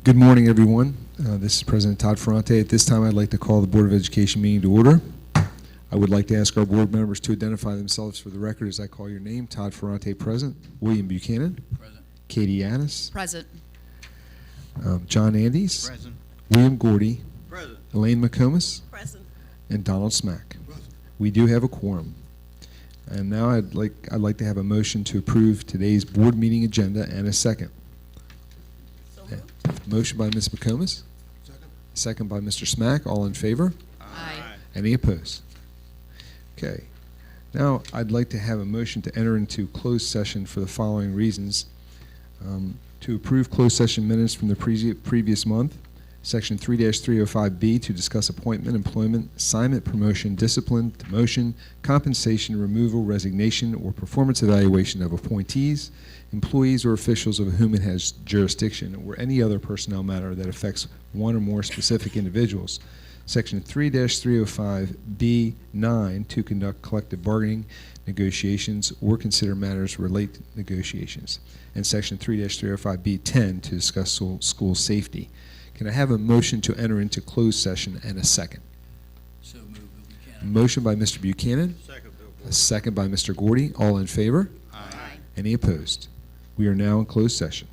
Good morning, everyone. This is President Todd Ferrante. At this time, I'd like to call the Board of Education meeting to order. I would like to ask our board members to identify themselves for the record as I call your name. Todd Ferrante, present. William Buchanan. Present. Katie Addis. Present. John Andes. Present. William Gordy. Present. Elaine McComas. Present. And Donald Smack. Present. We do have a quorum. And now I'd like to have a motion to approve today's board meeting agenda and a second. So moved. Motion by Ms. McComas. Second. Second by Mr. Smack. All in favor? Aye. Any opposed? Okay. Now, I'd like to have a motion to enter into closed session for the following reasons. To approve closed session minutes from the previous month, Section 3-305B, to discuss appointment, employment, assignment, promotion, discipline, demotion, compensation, removal, resignation, or performance evaluation of appointees, employees, or officials of whom it has jurisdiction, or any other personnel matter that affects one or more specific individuals. Section 3-305B9, to conduct collective bargaining negotiations or consider matters related to negotiations. And Section 3-305B10, to discuss school safety. Can I have a motion to enter into closed session and a second? So moved, Bill Buchanan. Motion by Mr. Buchanan, Second, Bill a Gordy. second by Mr. Gordy. All in favor? Aye. Any opposed? We are now in closed session.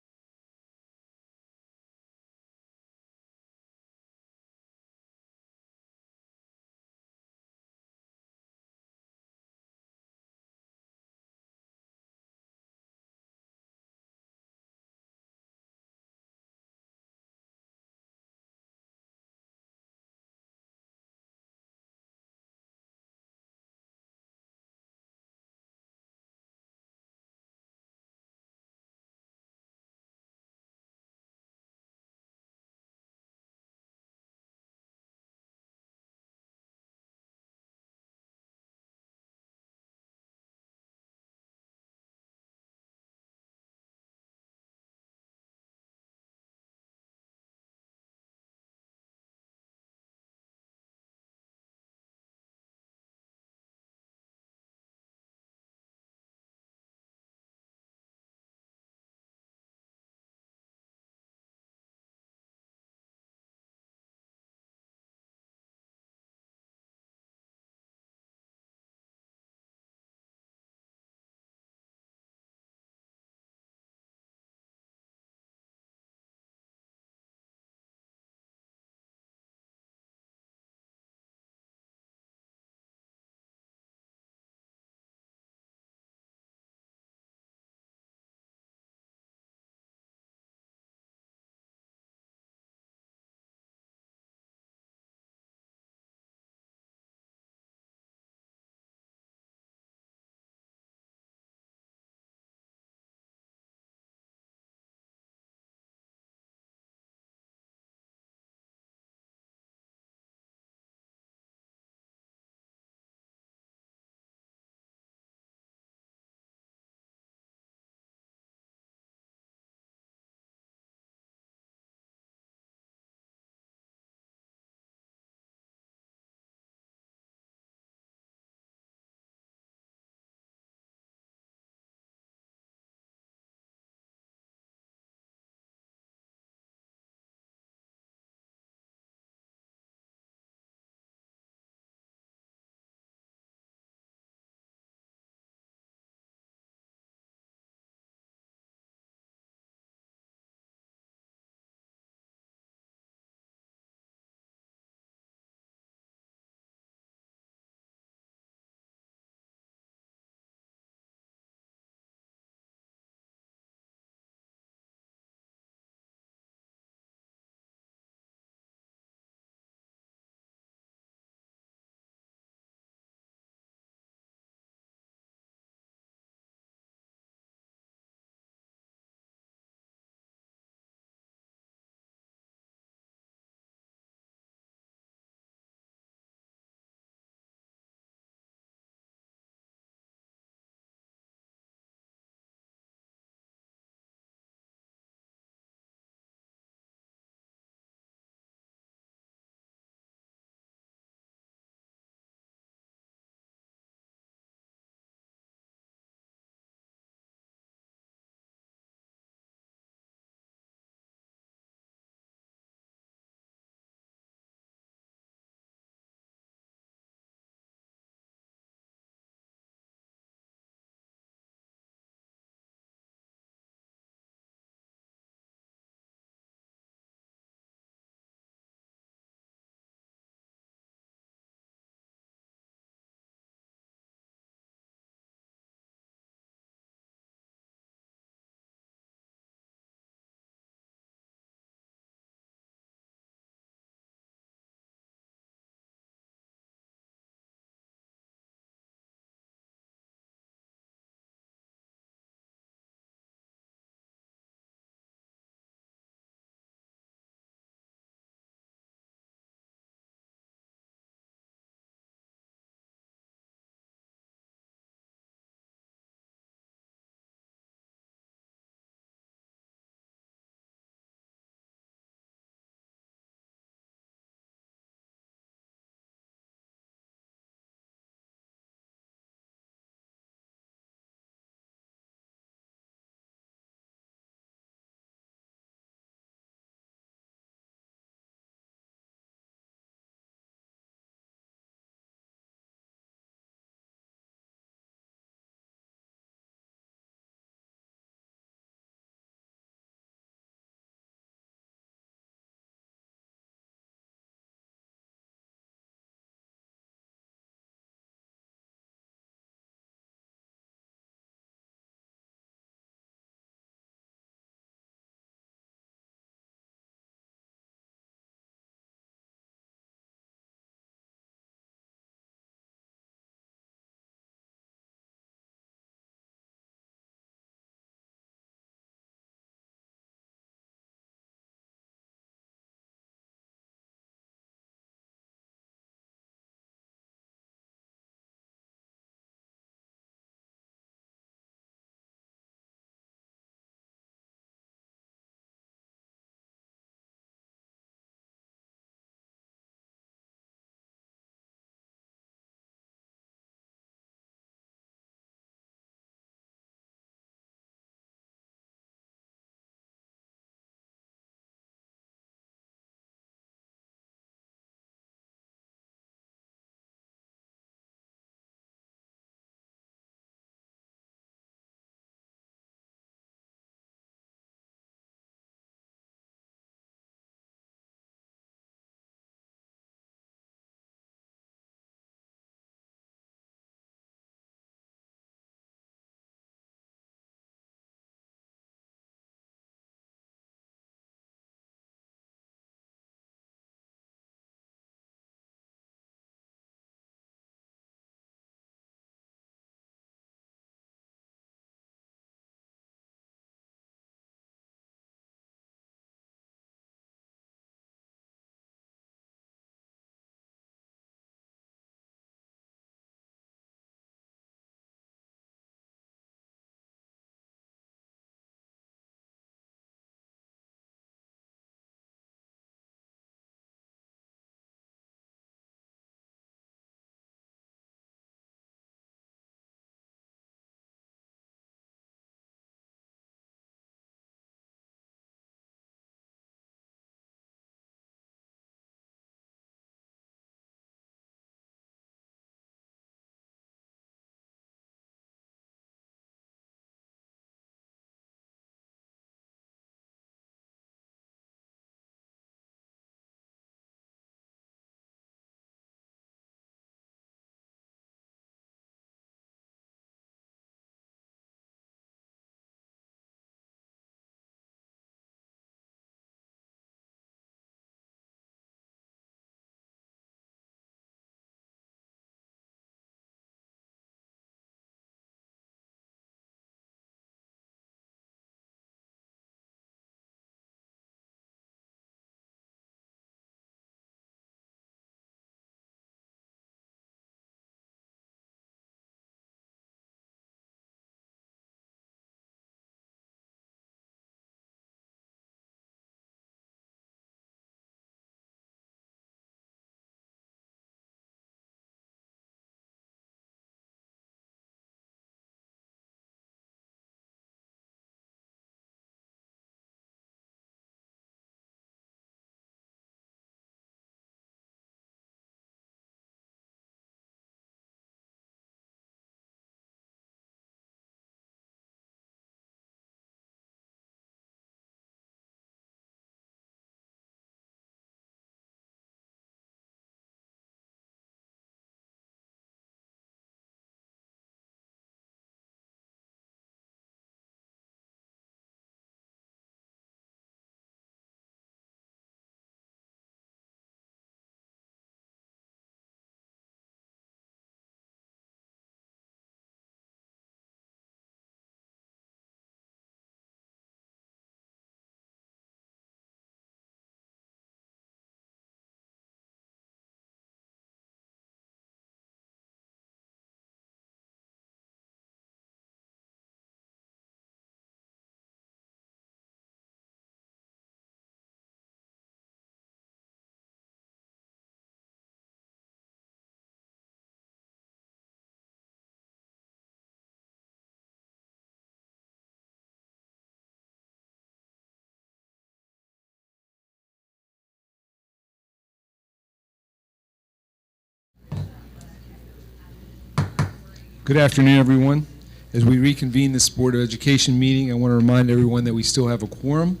Good afternoon, everyone. As we reconvene this Board of Education meeting, I want to remind everyone that we still have a quorum.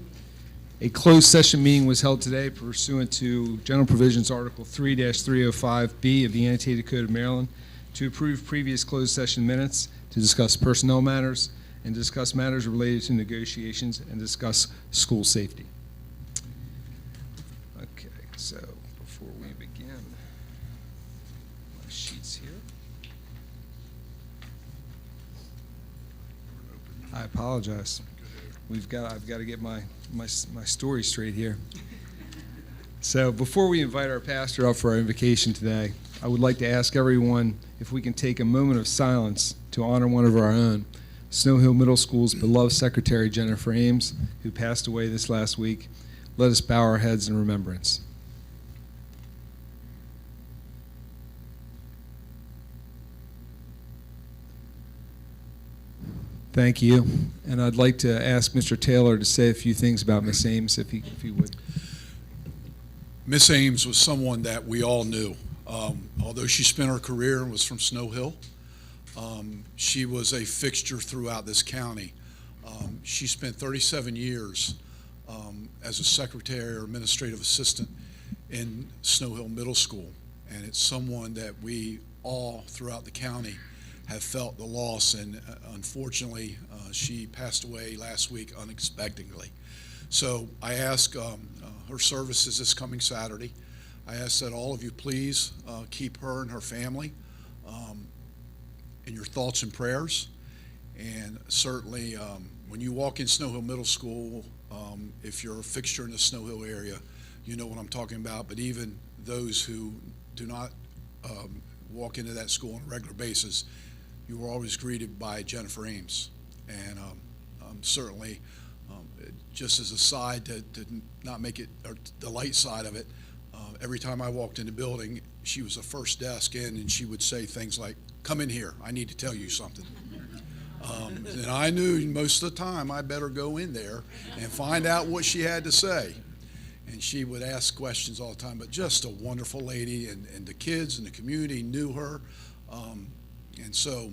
A closed session meeting was held today pursuant to General Provisions Article 3-305B of the Annotated Code of Maryland to approve previous closed session minutes, to discuss personnel matters, and discuss matters related to negotiations, and discuss school safety. Okay, so before we begin, my sheets here. I apologize. I've got to get my story straight here. So before we invite our pastor up for our invocation today, I would like to ask everyone if we can take a moment of silence to honor one of our own, Snow Hill Middle School's beloved secretary, Jennifer Ames, who passed away this last week. Let us bow our heads in remembrance. Thank you. And I'd like to ask Mr. Taylor to say a few things about Miss Ames, if he would. Miss Ames was someone that we all knew. Although she spent her career and was from Snow Hill, she was a fixture throughout this county. She spent 37 years as a secretary or administrative assistant in Snow Hill Middle School, and it's someone that we all throughout the county have felt the loss, and unfortunately she passed away last week unexpectedly. So I ask her services this coming Saturday. I ask that all of you please keep her and her family in your thoughts and prayers. And certainly when you walk in Snow Hill Middle School, if you're a fixture in the Snow Hill area, you know what I'm talking about. But even those who do not walk into that school on a regular basis, you were always greeted by Jennifer Ames. And certainly, just as a side to not make it, or the light side of it, every time I walked in the building, she was the first desk in, and she would say things like, "Come in here, I need to tell you something." And I knew most of the time I better go in there and find out what she had to say. And she would ask questions all the time, but just a wonderful lady, and the kids and the community knew her. And so,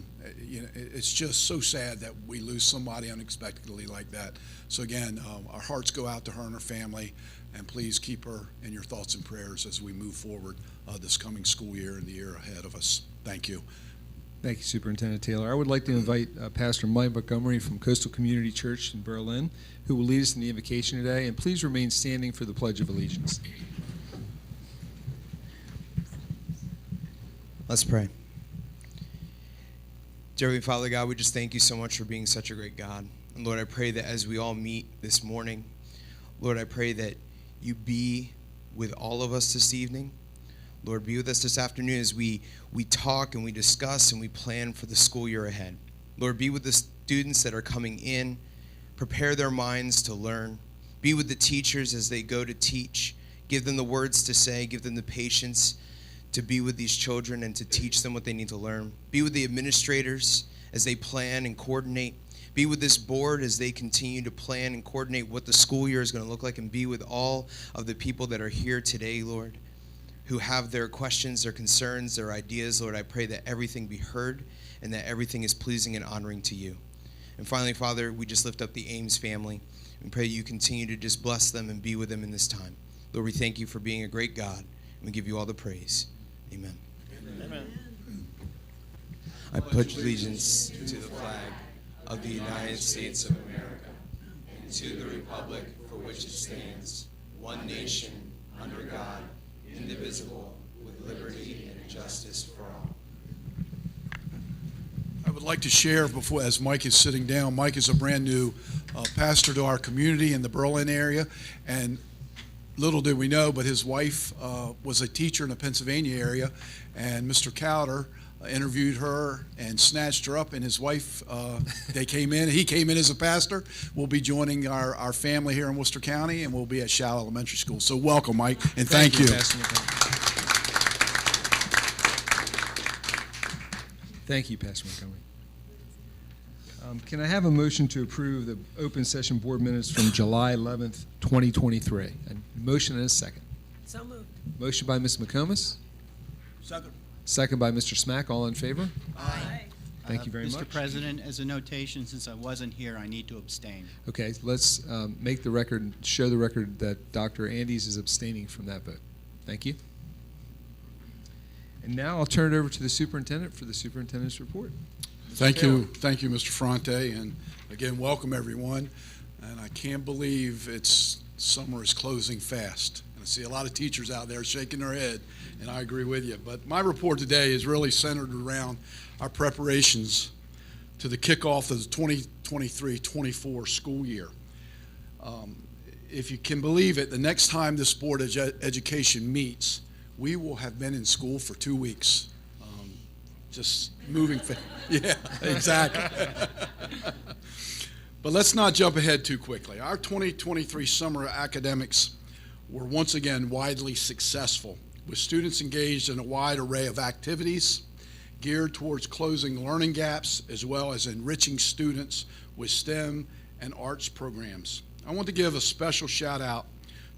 it's just so sad that we lose somebody unexpectedly like that. So again, our hearts go out to her and her family, and please keep her in your thoughts and prayers as we move forward this coming school year and the year ahead of us. Thank you. Thank you, Superintendent Taylor. I would like to invite Pastor Mike Montgomery from Coastal Community Church in Berlin, who will lead us in the invocation today. And please remain standing for the Pledge of Allegiance. Let's pray. Dear Heavenly Father God, we just thank you so much for being such a great God. And Lord, I pray that as we all meet this morning, Lord, I pray that you be with all of us this evening. Lord, be with us this afternoon as we talk and we discuss and we plan for the school year ahead. Lord, be with the students that are coming in. Prepare their minds to learn. Be with the teachers as they go to teach. Give them the words to say. Give them the patience to be with these children and to teach them what they need to learn. Be with the administrators as they plan and coordinate. Be with this board as they continue to plan and coordinate what the school year is going to look like, and be with all of the people that are here today, Lord, who have their questions, their concerns, their ideas. Lord, I pray that everything be heard and that everything is pleasing and honoring to you. And finally, Father, we just lift up the Ames family and pray you continue to just bless them and be with them in this time. Lord, we thank you for being a great God, and we give you all the praise. Amen. Amen. I pledge allegiance to the flag of the United States of America and to the republic for which it stands, one nation, under God, indivisible, with liberty and justice for all. I would like to share before, as Mike is sitting down, Mike is a brand new pastor to our community in the Berlin area, and little did we know, but his wife was a teacher in the Pennsylvania area, and Mr. Cowder interviewed her and snatched her up, and his wife, he came in as a pastor. We'll be joining our family here in Worcester County, and we'll be at Shall Elementary School. So welcome, Mike, and thank you. Pastor Montgomery. Thank you, Pastor Montgomery. Can I have a motion to approve the open session board minutes from July 11th, 2023? A motion and a second. So moved. Motion by Ms. McComas. Second. Second by Mr. Smack. All in favor? Aye. Thank you very much. Mr. President, as a notation, since I wasn't here, I need to abstain. Okay, let's make the record, show the record that Dr. Andes is abstaining from that vote. Thank you. And now I'll turn it over to the superintendent for the superintendent's report. Thank you, Mr. Fronte, and again, welcome everyone. And I can't believe summer is closing fast. And I see a lot of teachers out there shaking their head, and I agree with you. But my report today is really centered around our preparations to the kickoff of the 2023-24 school year. If you can believe it, the next time this Board of Education meets, we will have been in school for 2 weeks. Just moving, yeah, exactly. But let's not jump ahead too quickly. Our 2023 summer academics were once again widely successful, with students engaged in a wide array of activities geared towards closing learning gaps as well as enriching students with STEM and arts programs. I want to give a special shout out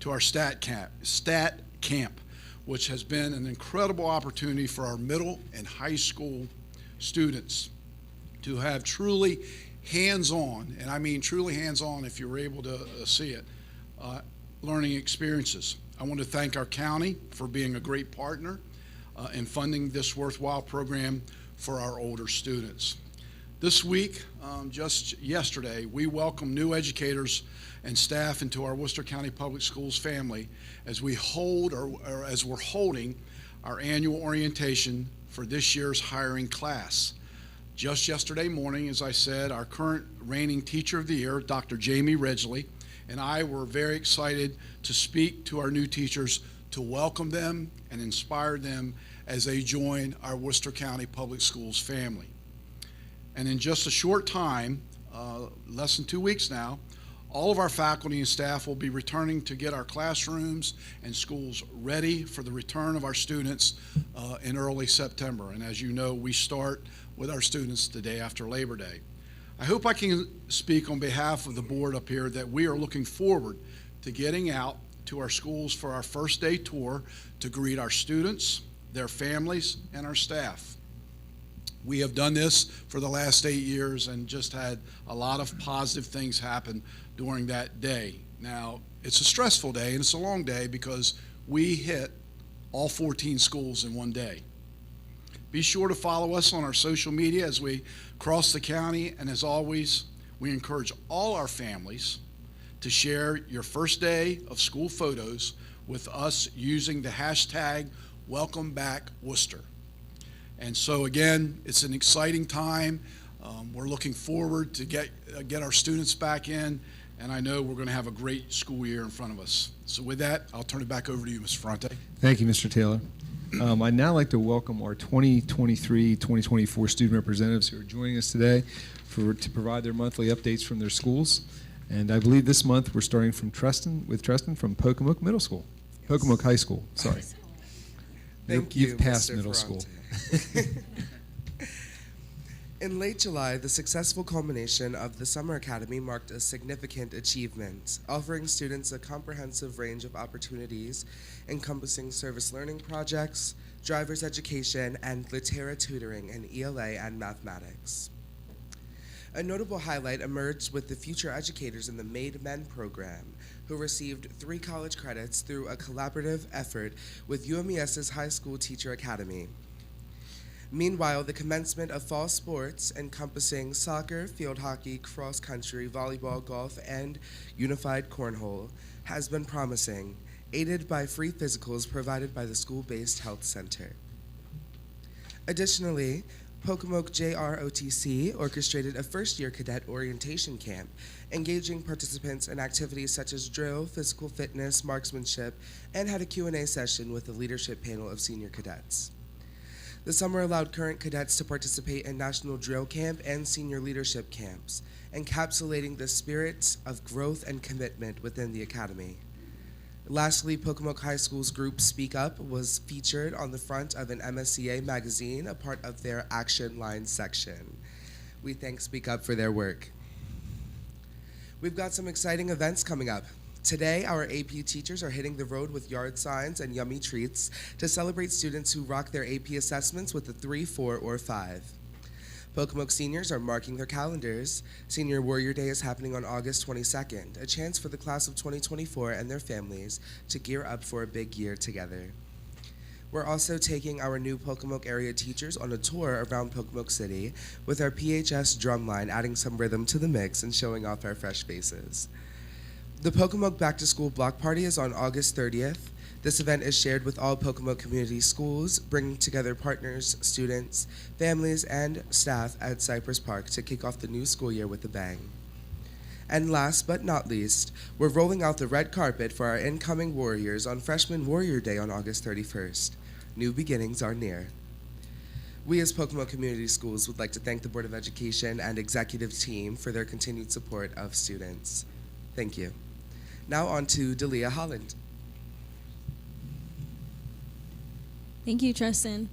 to our Stat Camp, which has been an incredible opportunity for our middle and high school students to have truly hands-on, and I mean truly hands-on if you were able to see it, learning experiences. I want to thank our county for being a great partner in funding this worthwhile program for our older students. This week, just yesterday, we welcomed new educators and staff into our Worcester County Public Schools family as we hold, or as we're holding, our annual orientation for this year's hiring class. Just yesterday morning, as I said, our current reigning Teacher of the Year, Dr. Jamie Ridgely, and I were very excited to speak to our new teachers, to welcome them and inspire them as they join our Worcester County Public Schools family. And in just a short time, less than 2 weeks now, all of our faculty and staff will be returning to get our classrooms and schools ready for the return of our students in early September. And as you know, we start with our students the day after Labor Day. I hope I can speak on behalf of the board up here that we are looking forward to getting out to our schools for our first day tour to greet our students, their families, and our staff. We have done this for the last 8 years and just had a lot of positive things happen during that day. Now, it's a stressful day and it's a long day because we hit all 14 schools in one day. Be sure to follow us on our social media as we cross the county, and as always, we encourage all our families to share your first day of school photos with us using the hashtag #WelcomeBackWorcester. And so again, it's an exciting time. We're looking forward to get our students back in, and I know we're going to have a great school year in front of us. So with that, I'll turn it back over to you, Mr. Fronte. Thank you, Mr. Taylor. I'd now like to welcome our 2023-2024 student representatives who are joining us today to provide their monthly updates from their schools. And I believe this month we're starting from Treston from Pocomoke Middle School. Pocomoke High School, sorry. Thank you, You've passed Mr. middle Ferrante. school. In late July, the successful culmination of the Summer Academy marked a significant achievement, offering students a comprehensive range of opportunities encompassing service learning projects, driver's education, and Litera tutoring in ELA and mathematics. A notable highlight emerged with the future educators in the Made Men program, who received 3 college credits through a collaborative effort with UMES's High School Teacher Academy. Meanwhile, the commencement of fall sports encompassing soccer, field hockey, cross country, volleyball, golf, and unified cornhole has been promising, aided by free physicals provided by the school-based health center. Additionally, Pocomoke JROTC orchestrated a first-year cadet orientation camp, engaging participants in activities such as drill, physical fitness, marksmanship, and had a Q&A session with the leadership panel of senior cadets. The summer allowed current cadets to participate in National Drill Camp and Senior Leadership Camps, encapsulating the spirit of growth and commitment within the academy. Lastly, Pocomoke High School's group Speak Up was featured on the front of an MSCA magazine, a part of their Action Line section. We thank Speak Up for their work. We've got some exciting events coming up. Today, our AP teachers are hitting the road with yard signs and yummy treats to celebrate students who rock their AP assessments with a 3, 4, or 5. Pocomoke seniors are marking their calendars. Senior Warrior Day is happening on August 22nd, a chance for the class of 2024 and their families to gear up for a big year together. We're also taking our new Pocomoke area teachers on a tour around Pocomoke City with our PHS drumline, adding some rhythm to the mix and showing off our fresh faces. The Pocomoke Back to School Block Party is on August 30th. This event is shared with all Pocomoke community schools, bringing together partners, students, families, and staff at Cypress Park to kick off the new school year with a bang. And last but not least, we're rolling out the red carpet for our incoming Warriors on Freshman Warrior Day on August 31st. New beginnings are near. We as Pocomoke Community Schools would like to thank the Board of Education and executive team for their continued support of students. Thank you. Now on to Delia Holland. Thank you, Tristan.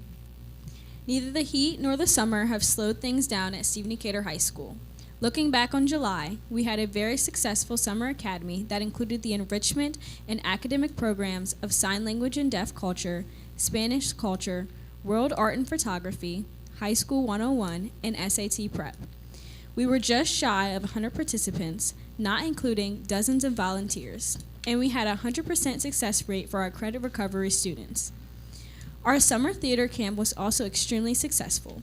Neither the heat nor the summer have slowed things down at Stephen Decatur High School. Looking back on July, we had a very successful summer academy that included the enrichment and academic programs of sign language and deaf culture, Spanish culture, world art and photography, high school 101, and SAT prep. We were just shy of 100 participants, not including dozens of volunteers, and we had a 100% success rate for our credit recovery students. Our summer theater camp was also extremely successful.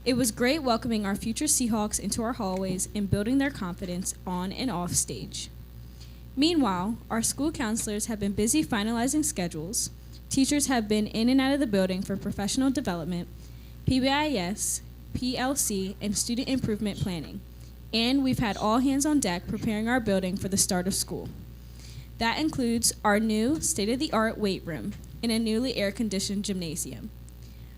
It was great welcoming our future Seahawks into our hallways and building their confidence on and off stage. Meanwhile, our school counselors have been busy finalizing schedules. Teachers have been in and out of the building for professional development, PBIS, PLC, and student improvement planning. And we've had all hands on deck preparing our building for the start of school. That includes our new state-of-the-art weight room and a newly air-conditioned gymnasium.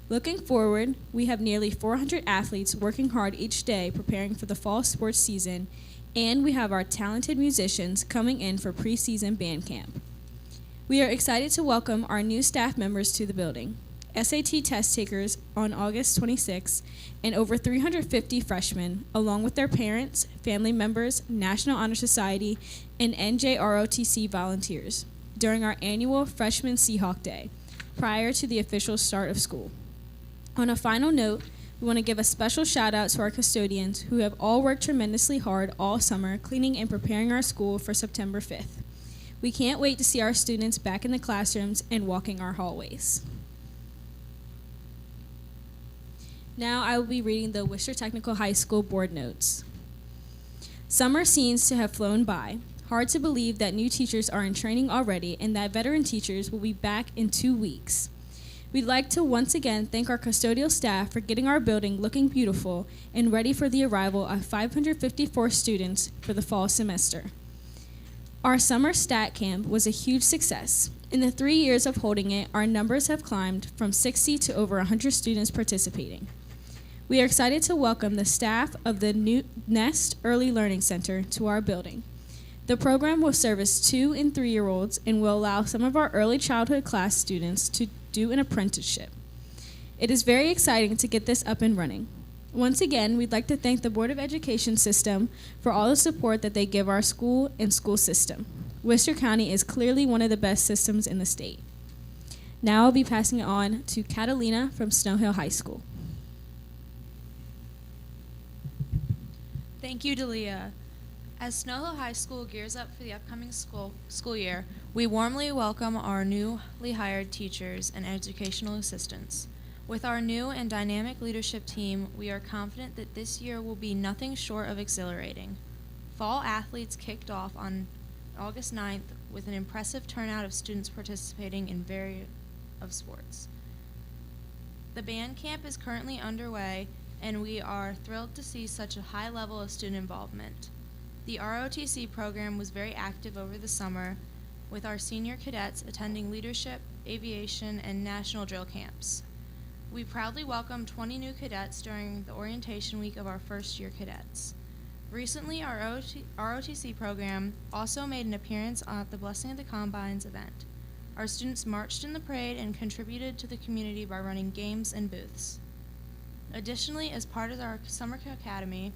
Looking forward, we have nearly 400 athletes working hard each day preparing for the fall sports season, and we have our talented musicians coming in for preseason band camp. We are excited to welcome our new staff members to the building, SAT test takers on August 26th, and over 350 freshmen, along with their parents, family members, National Honor Society, and NJROTC volunteers, during our annual Freshman Seahawk Day, prior to the official start of school. On a final note, we want to give a special shout out to our custodians who have all worked tremendously hard all summer cleaning and preparing our school for September 5th. We can't wait to see our students back in the classrooms and walking our hallways. Now I will be reading the Worcester Technical High School board notes. Summer seems to have flown by. Hard to believe that new teachers are in training already and that veteran teachers will be back in 2 weeks. We'd like to once again thank our custodial staff for getting our building looking beautiful and ready for the arrival of 554 students for the fall semester. Our summer stat camp was a huge success. In the 3 years of holding it, our numbers have climbed from 60 to over 100 students participating. We are excited to welcome the staff of the new Nest Early Learning Center to our building. The program will service 2- and 3-year-olds and will allow some of our early childhood class students to do an apprenticeship. It is very exciting to get this up and running. Once again, we'd like to thank the Board of Education system for all the support that they give our school and school system. Worcester County is clearly one of the best systems in the state. Now I'll be passing it on to Catalina from Snow Hill High School. Thank you, Delia. As Snow Hill High School gears up for the upcoming school year, we warmly welcome our newly hired teachers and educational assistants. With our new and dynamic leadership team, we are confident that this year will be nothing short of exhilarating. Fall athletes kicked off on August 9th with an impressive turnout of students participating in various of sports. The band camp is currently underway, and we are thrilled to see such a high level of student involvement. The ROTC program was very active over the summer, with our senior cadets attending leadership, aviation, and national drill camps. We proudly welcomed 20 new cadets during the orientation week of our first-year cadets. Recently, our ROTC program also made an appearance at the Blessing of the Combines event. Our students marched in the parade and contributed to the community by running games and booths. Additionally, as part of our summer academy,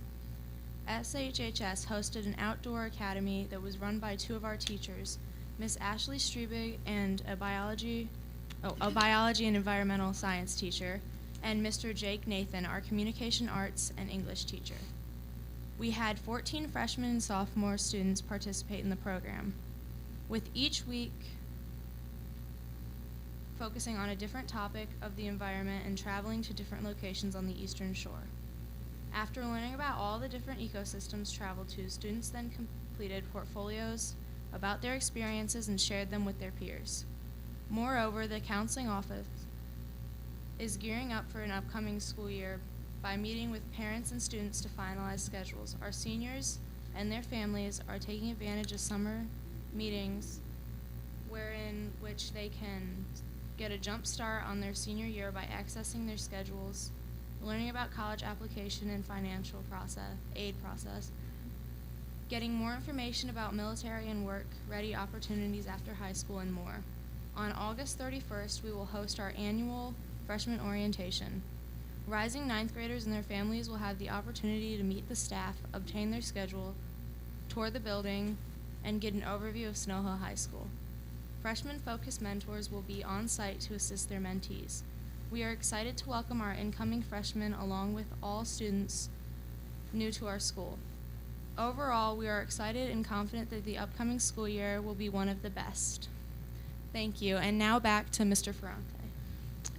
SHHS hosted an outdoor academy that was run by 2 of our teachers, Miss Ashley Strebig and a biology and environmental science teacher, and Mr. Jake Nathan, our communication arts and English teacher. We had 14 freshmen and sophomore students participate in the program, with each week focusing on a different topic of the environment and traveling to different locations on the Eastern Shore. After learning about all the different ecosystems traveled to, students then completed portfolios about their experiences and shared them with their peers. Moreover, the counseling office is gearing up for an upcoming school year by meeting with parents and students to finalize schedules. Our seniors and their families are taking advantage of summer meetings wherein which they can get a jump start on their senior year by accessing their schedules, learning about college application and financial aid process, getting more information about military and work-ready opportunities after high school, and more. On August 31st, we will host our annual freshman orientation. Rising ninth graders and their families will have the opportunity to meet the staff, obtain their schedule, tour the building, and get an overview of Snow Hill High School. Freshman-focused mentors will be on site to assist their mentees. We are excited to welcome our incoming freshmen along with all students new to our school. Overall, we are excited and confident that the upcoming school year will be one of the best. Thank you, and now back to Mr. Ferrante.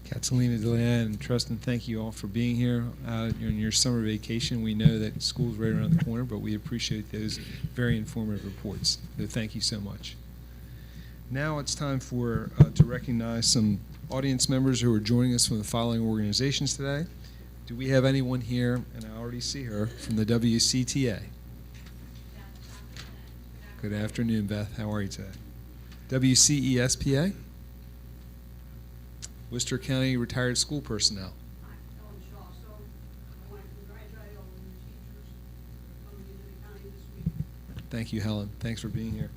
Catalina, Delanne, and Tristan, thank you all for being here on your summer vacation. We know that school's right around the corner, but we appreciate those very informative reports. So thank you so much. Now it's time for to recognize some audience members who are joining us from the following organizations today. Do we have anyone here, and I already see her, from the WCTA? Good afternoon, Beth. How are you today? WCESPA? Worcester County Retired School Personnel. Thank you, Helen. Thanks for being here.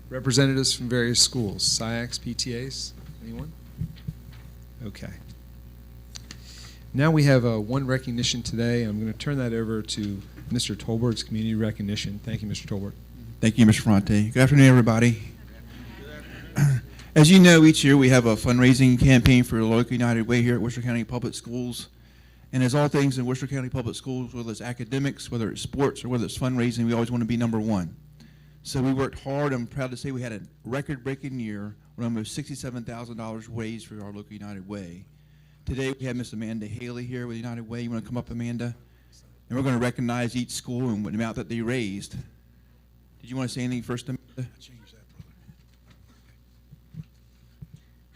Representatives from various schools, SIACs, PTAs, anyone? Okay. Now we have one recognition today. I'm going to turn that over to Mr. Tolbert's community recognition. Thank you, Mr. Tolbert. Thank you, Mr. Ferrante. Good afternoon, everybody. As you know, each year we have a fundraising campaign for the local United Way here at Worcester County Public Schools. And as all things in Worcester County Public Schools, whether it's academics, whether it's sports, or whether it's fundraising, we always want to be number one. So we worked hard. I'm proud to say we had a record-breaking year with almost $67,000 raised for our local United Way. Today we have Miss Amanda Haley here with United Way. You want to come up, Amanda? And we're going to recognize each school and the amount that they raised. Did you want to say anything first, Amanda?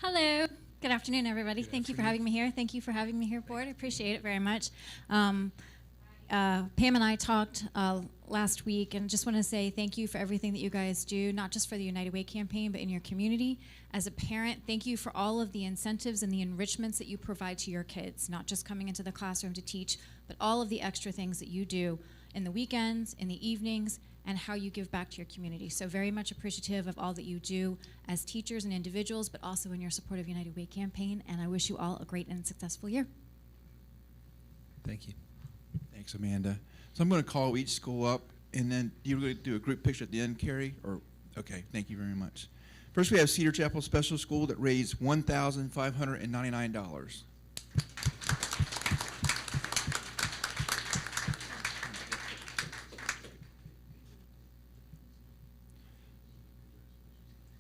Hello. Good afternoon, everybody. Thank you for having me here. Thank you for having me here, Board. I appreciate it very much. Pam and I talked last week, and just want to say thank you for everything that you guys do, not just for the United Way campaign, but in your community. As a parent, thank you for all of the incentives and the enrichments that you provide to your kids, not just coming into the classroom to teach, but all of the extra things that you do in the weekends, in the evenings, and how you give back to your community. So very much appreciative of all that you do as teachers and individuals, but also in your support of United Way campaign, and I wish you all a great and successful year. Thank you. Thanks, Amanda. So I'm going to call each school up, and then you're going to do a group picture at the end, Carrie? Or okay, thank you very much. First, we have Cedar Chapel Special School that raised $1,599.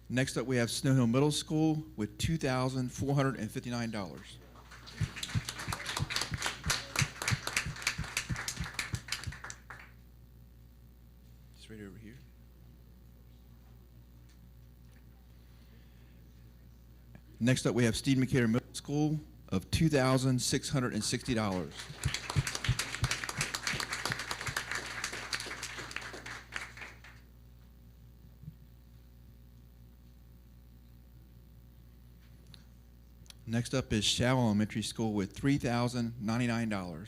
Next up, we have Snow Hill Middle School with $2,459. It's right over here. Next up, we have Steve McCater Middle School of $2,660. Next up is Shaw Elementary School with $3,099.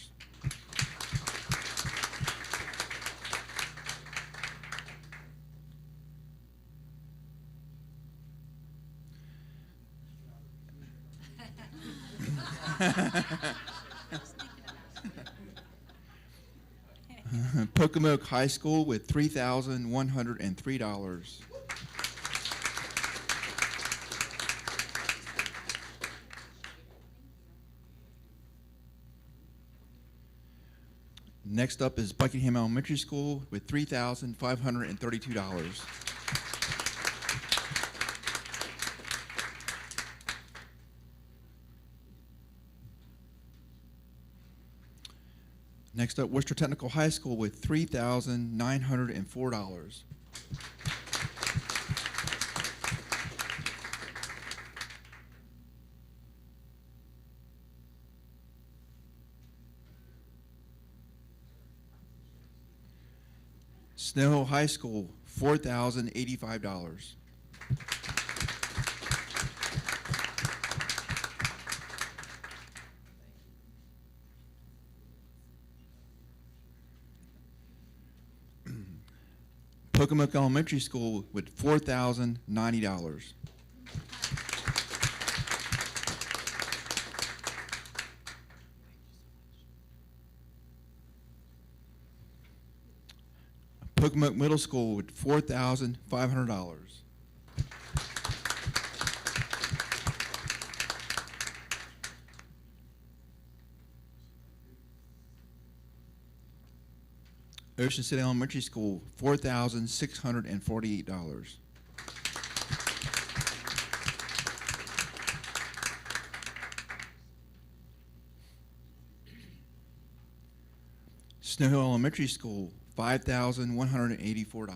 Pocomoke High School with $3,103. Next up is Buckingham Elementary School with $3,532. Next up, Worcester Technical High School with $3,904. Snow Hill High School, $4,085. Pocomoke Elementary School with $4,090. Pocomoke Middle School with $4,500. Ocean City Elementary School, $4,648. Snow Hill Elementary School, $5,184.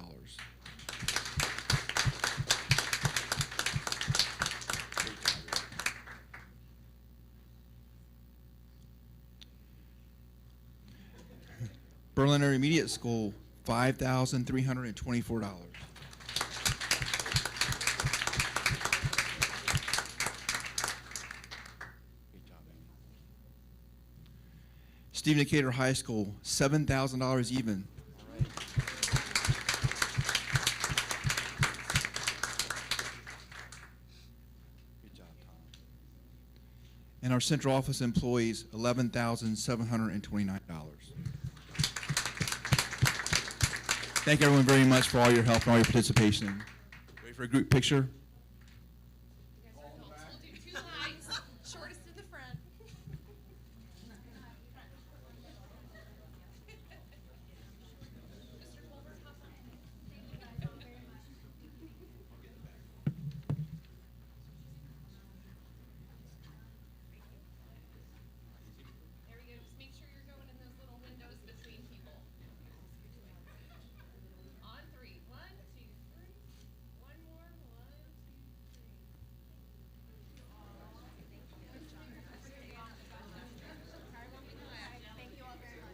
Berlin Intermediate School, $5,324. Stephen Decatur High School, $7,000 even. Good job, Tom. And our central office employees, $11,729. Thank everyone very much for all your help and all your participation. Ready for a group picture? We'll do 2 lines, shortest in the front. There we go. Just make sure you're going in those little windows between people. On 3. 1, 2, 3. One more. 1, 2, 3. Thank you all very much.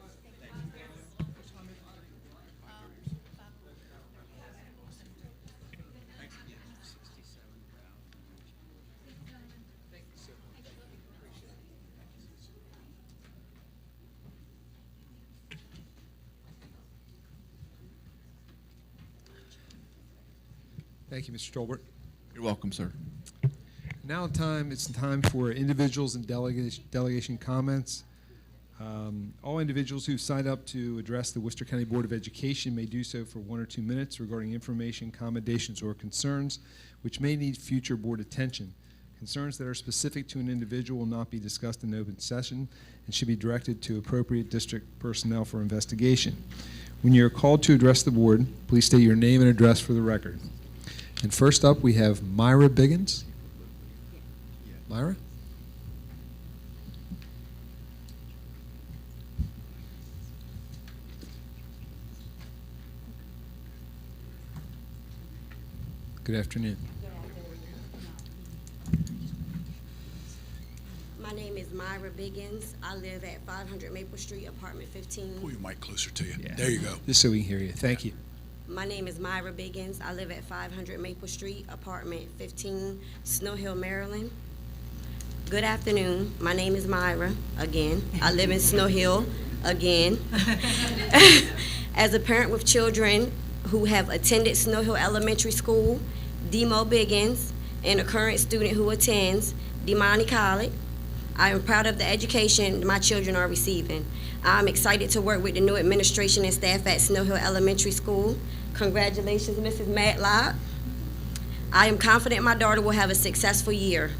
Thank you, Mr. Tolbert. You're welcome, sir. Now it's time for individuals and delegation comments. All individuals who signed up to address the Worcester County Board of Education may do so for 1 or 2 minutes regarding information, accommodations, or concerns which may need future board attention. Concerns that are specific to an individual will not be discussed in open session and should be directed to appropriate district personnel for investigation. When you are called to address the board, please state your name and address for the record. And first up, we have Myra Biggins. Myra? Good afternoon. My name is Myra Biggins. I live at 500 Maple Street, apartment 15. Pull your mic closer to you. Yeah. There you go. Just so we can hear you. Thank you. My name is Myra Biggins. I live at 500 Maple Street, apartment 15, Snow Hill, Maryland. Good afternoon. My name is Myra, again. I live in Snow Hill, again. As a parent with children who have attended Snow Hill Elementary School, Demo Biggins, and a current student who attends Demani College, I am proud of the education my children are receiving. I'm excited to work with the new administration and staff at Snow Hill Elementary School. Congratulations, Mrs. Matlock. I am confident my daughter will have a successful year.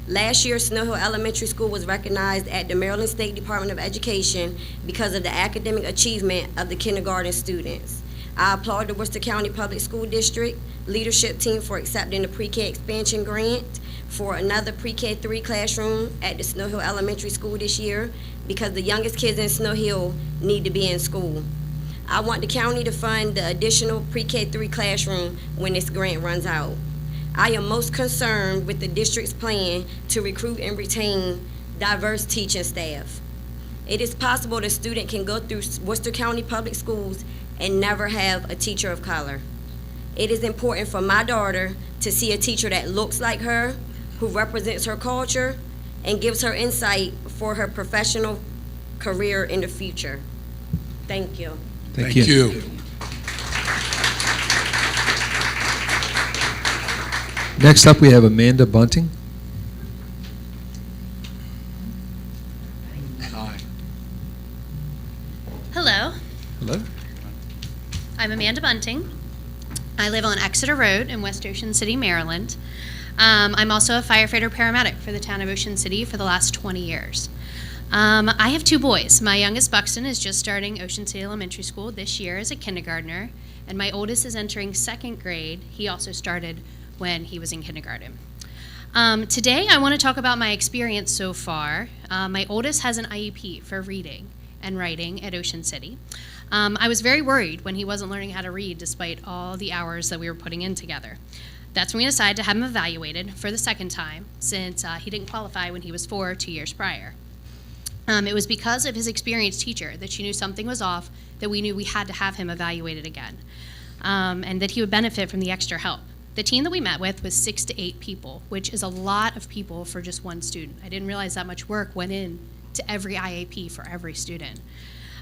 Last year, Snow Hill Elementary School was recognized at the Maryland State Department of Education because of the academic achievement of the kindergarten students. I applaud the Worcester County Public School District leadership team for accepting the pre-K expansion grant for another pre-K 3 classroom at the Snow Hill Elementary School this year because the youngest kids in Snow Hill need to be in school. I want the county to fund the additional pre-K 3 classroom when this grant runs out. I am most concerned with the district's plan to recruit and retain diverse teaching staff. It is possible the student can go through Worcester County Public Schools and never have a teacher of color. It is important for my daughter to see a teacher that looks like her, who represents her culture, and gives her insight for her professional career in the future. Thank you. Thank you. Next up, we have Amanda Bunting. Hi. Hello, Hello. I'm Amanda Bunting. I live on Exeter Road in West Ocean City, Maryland. I'm also a firefighter paramedic for the town of Ocean City for the last 20 years. I have two boys. My youngest, Buxton, is just starting Ocean City Elementary School this year as a kindergartner, and my oldest is entering second grade. He also started when he was in kindergarten. Today, I want to talk about my experience so far. My oldest has an IEP for reading and writing at Ocean City. I was very worried when he wasn't learning how to read despite all the hours that we were putting in together. That's when we decided to have him evaluated for the second time since he didn't qualify when he was 4 2 years prior. It was because of his experienced teacher that she knew something was off that we knew we had to have him evaluated again, and that he would benefit from the extra help. The team that we met with was 6 to 8 people, which is a lot of people for just one student. I didn't realize that much work went in to every IAP for every student.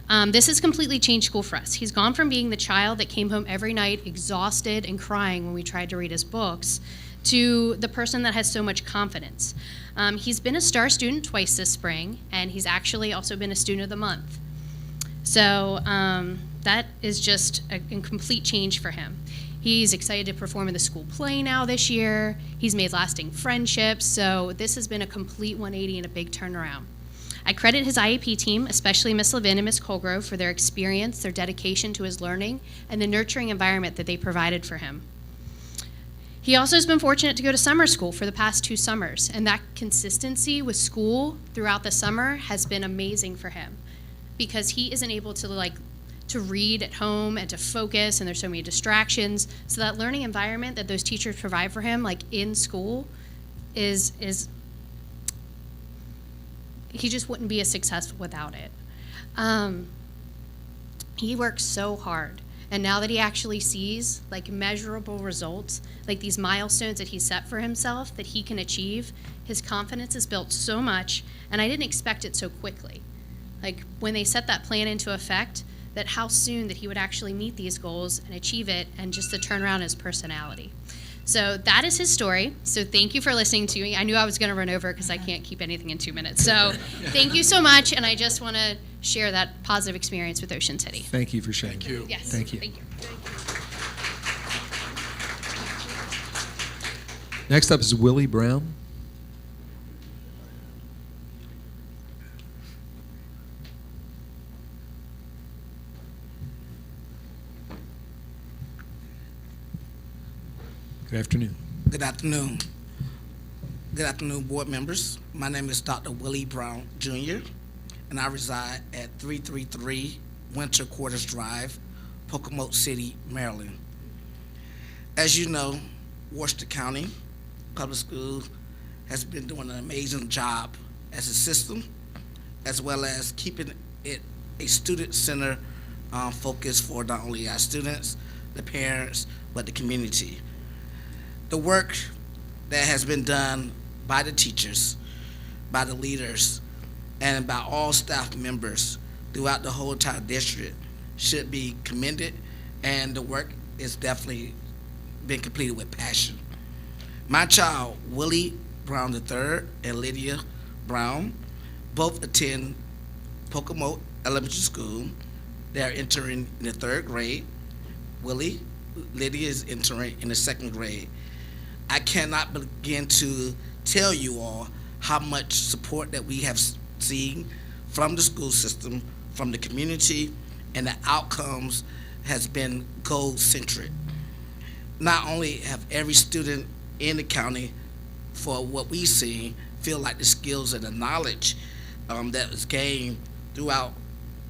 This has completely changed school for us. He's gone from being the child that came home every night exhausted and crying when we tried to read his books to the person that has so much confidence. He's been a star student twice this spring, and he's actually also been a student of the month. So that is just a complete change for him. He's excited to perform in the school play now this year. He's made lasting friendships, so this has been a complete 180 and a big turnaround. I credit his IEP team, especially Ms. Levin and Ms. Colgrove, for their experience, their dedication to his learning, and the nurturing environment that they provided for him. He also has been fortunate to go to summer school for the past 2 summers, and that consistency with school throughout the summer has been amazing for him because he isn't able to read at home and to focus, and there's so many distractions. So that learning environment that those teachers provide for him, like in school, is he just wouldn't be as successful without it. He works so hard. And now that he actually sees like measurable results, like these milestones that he set for himself that he can achieve, his confidence is built so much, and I didn't expect it so quickly. Like when they set that plan into effect, that how soon that he would actually meet these goals and achieve it, and just the turnaround in his personality. So that is his story. So thank you for listening to me. I knew I was going to run over because I can't keep anything in 2 minutes. So thank you so much, and I just want to share that positive experience with Ocean City. Thank you for sharing. Thank you. Yes. Thank you. Thank you. Next up is Willie Brown. Good afternoon. Good afternoon. Good afternoon, board members. My name is Dr. Willie Brown, Jr., and I reside at 333 Winter Quarters Drive, Pocomoke City, Maryland. As you know, Worcester County Public Schools has been doing an amazing job as a system, as well as keeping it a student-centered focus for not only our students, the parents, but the community. The work that has been done by the teachers, by the leaders, and by all staff members throughout the whole entire district should be commended, and the work is definitely been completed with passion. My child, Willie Brown III and Lydia Brown, both attend Pocomoke Elementary School. They are entering in the 3rd grade. Lydia is entering in the 2nd grade. I cannot begin to tell you all how much support that we have seen from the school system, from the community, and the outcomes has been goal-centric. Not only have every student in the county, for what we've seen, feel like the skills and the knowledge that was gained throughout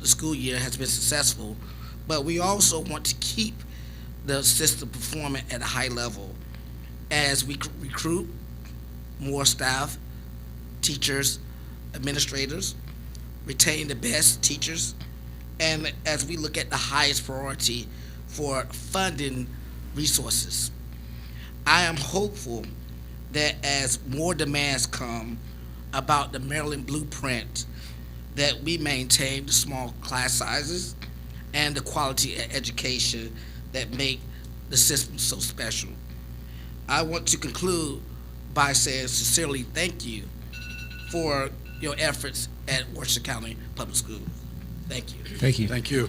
the school year has been successful, but we also want to keep the system performing at a high level as we recruit more staff, teachers, administrators, retain the best teachers, and as we look at the highest priority for funding resources. I am hopeful that as more demands come about the Maryland blueprint, that we maintain the small class sizes and the quality of education that make the system so special. I want to conclude by saying sincerely thank you for your efforts at Worcester County Public Schools. Thank you. Thank you. Thank you.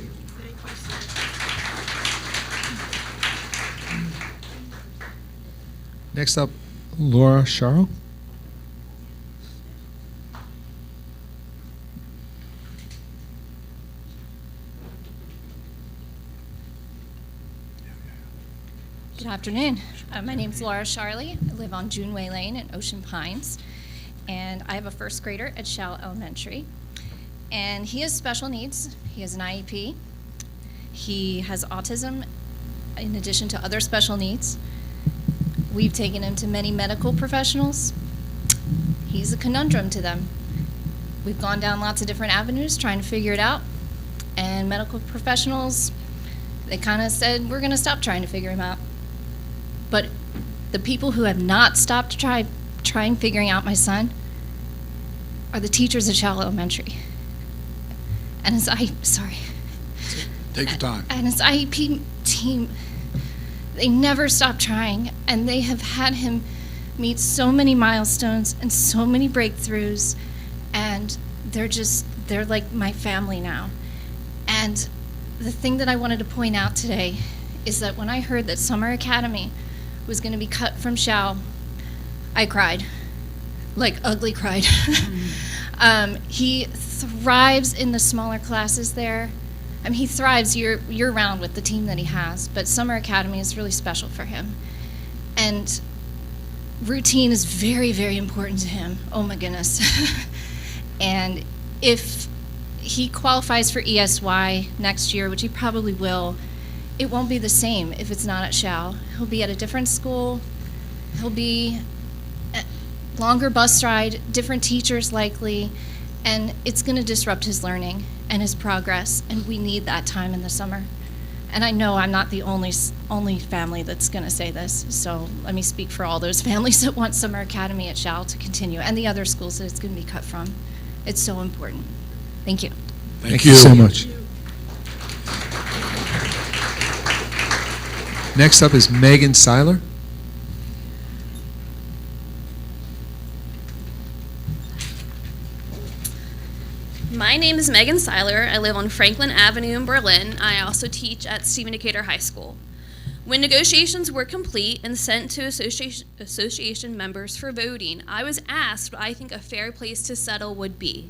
Next up, Laura Sharrow. Good afternoon. My name's Laura Charley. I live on Juneway Lane in Ocean Pines, and I have a first grader at Shell Elementary. And he has special needs. He has an IEP. He has autism in addition to other special needs. We've taken him to many medical professionals. He's a conundrum to them. We've gone down lots of different avenues trying to figure it out, and medical professionals, they kind of said, we're going to stop trying to figure him out. But the people who have not stopped trying figuring out my son are the teachers at Shell Elementary. And his Take your time. And his IEP team, they never stop trying, and they have had him meet so many milestones and so many breakthroughs, and they're like my family now. And the thing that I wanted to point out today is that when I heard that Summer Academy was going to be cut from Shell, I cried, like ugly cried. He thrives in the smaller classes there. I mean, he thrives year-round with the team that he has, but Summer Academy is really special for him. And routine is very, very important to him. Oh my goodness. And if he qualifies for ESY next year, which he probably will, it won't be the same if it's not at Shell. He'll be at a different school. He'll be a longer bus ride, different teachers likely, and it's going to disrupt his learning and his progress, and we need that time in the summer. And I know I'm not the only family that's going to say this, so let me speak for all those families that want Summer Academy at Shell to continue, and the other schools that it's going to be cut from. It's so important. Thank you. Thank you so much. Next up is Megan Seiler. My name is Megan Seiler. I live on Franklin Avenue in Berlin. I also teach at Stephen Decatur High School. When negotiations were complete and sent to association members for voting, I was asked what I think a fair place to settle would be.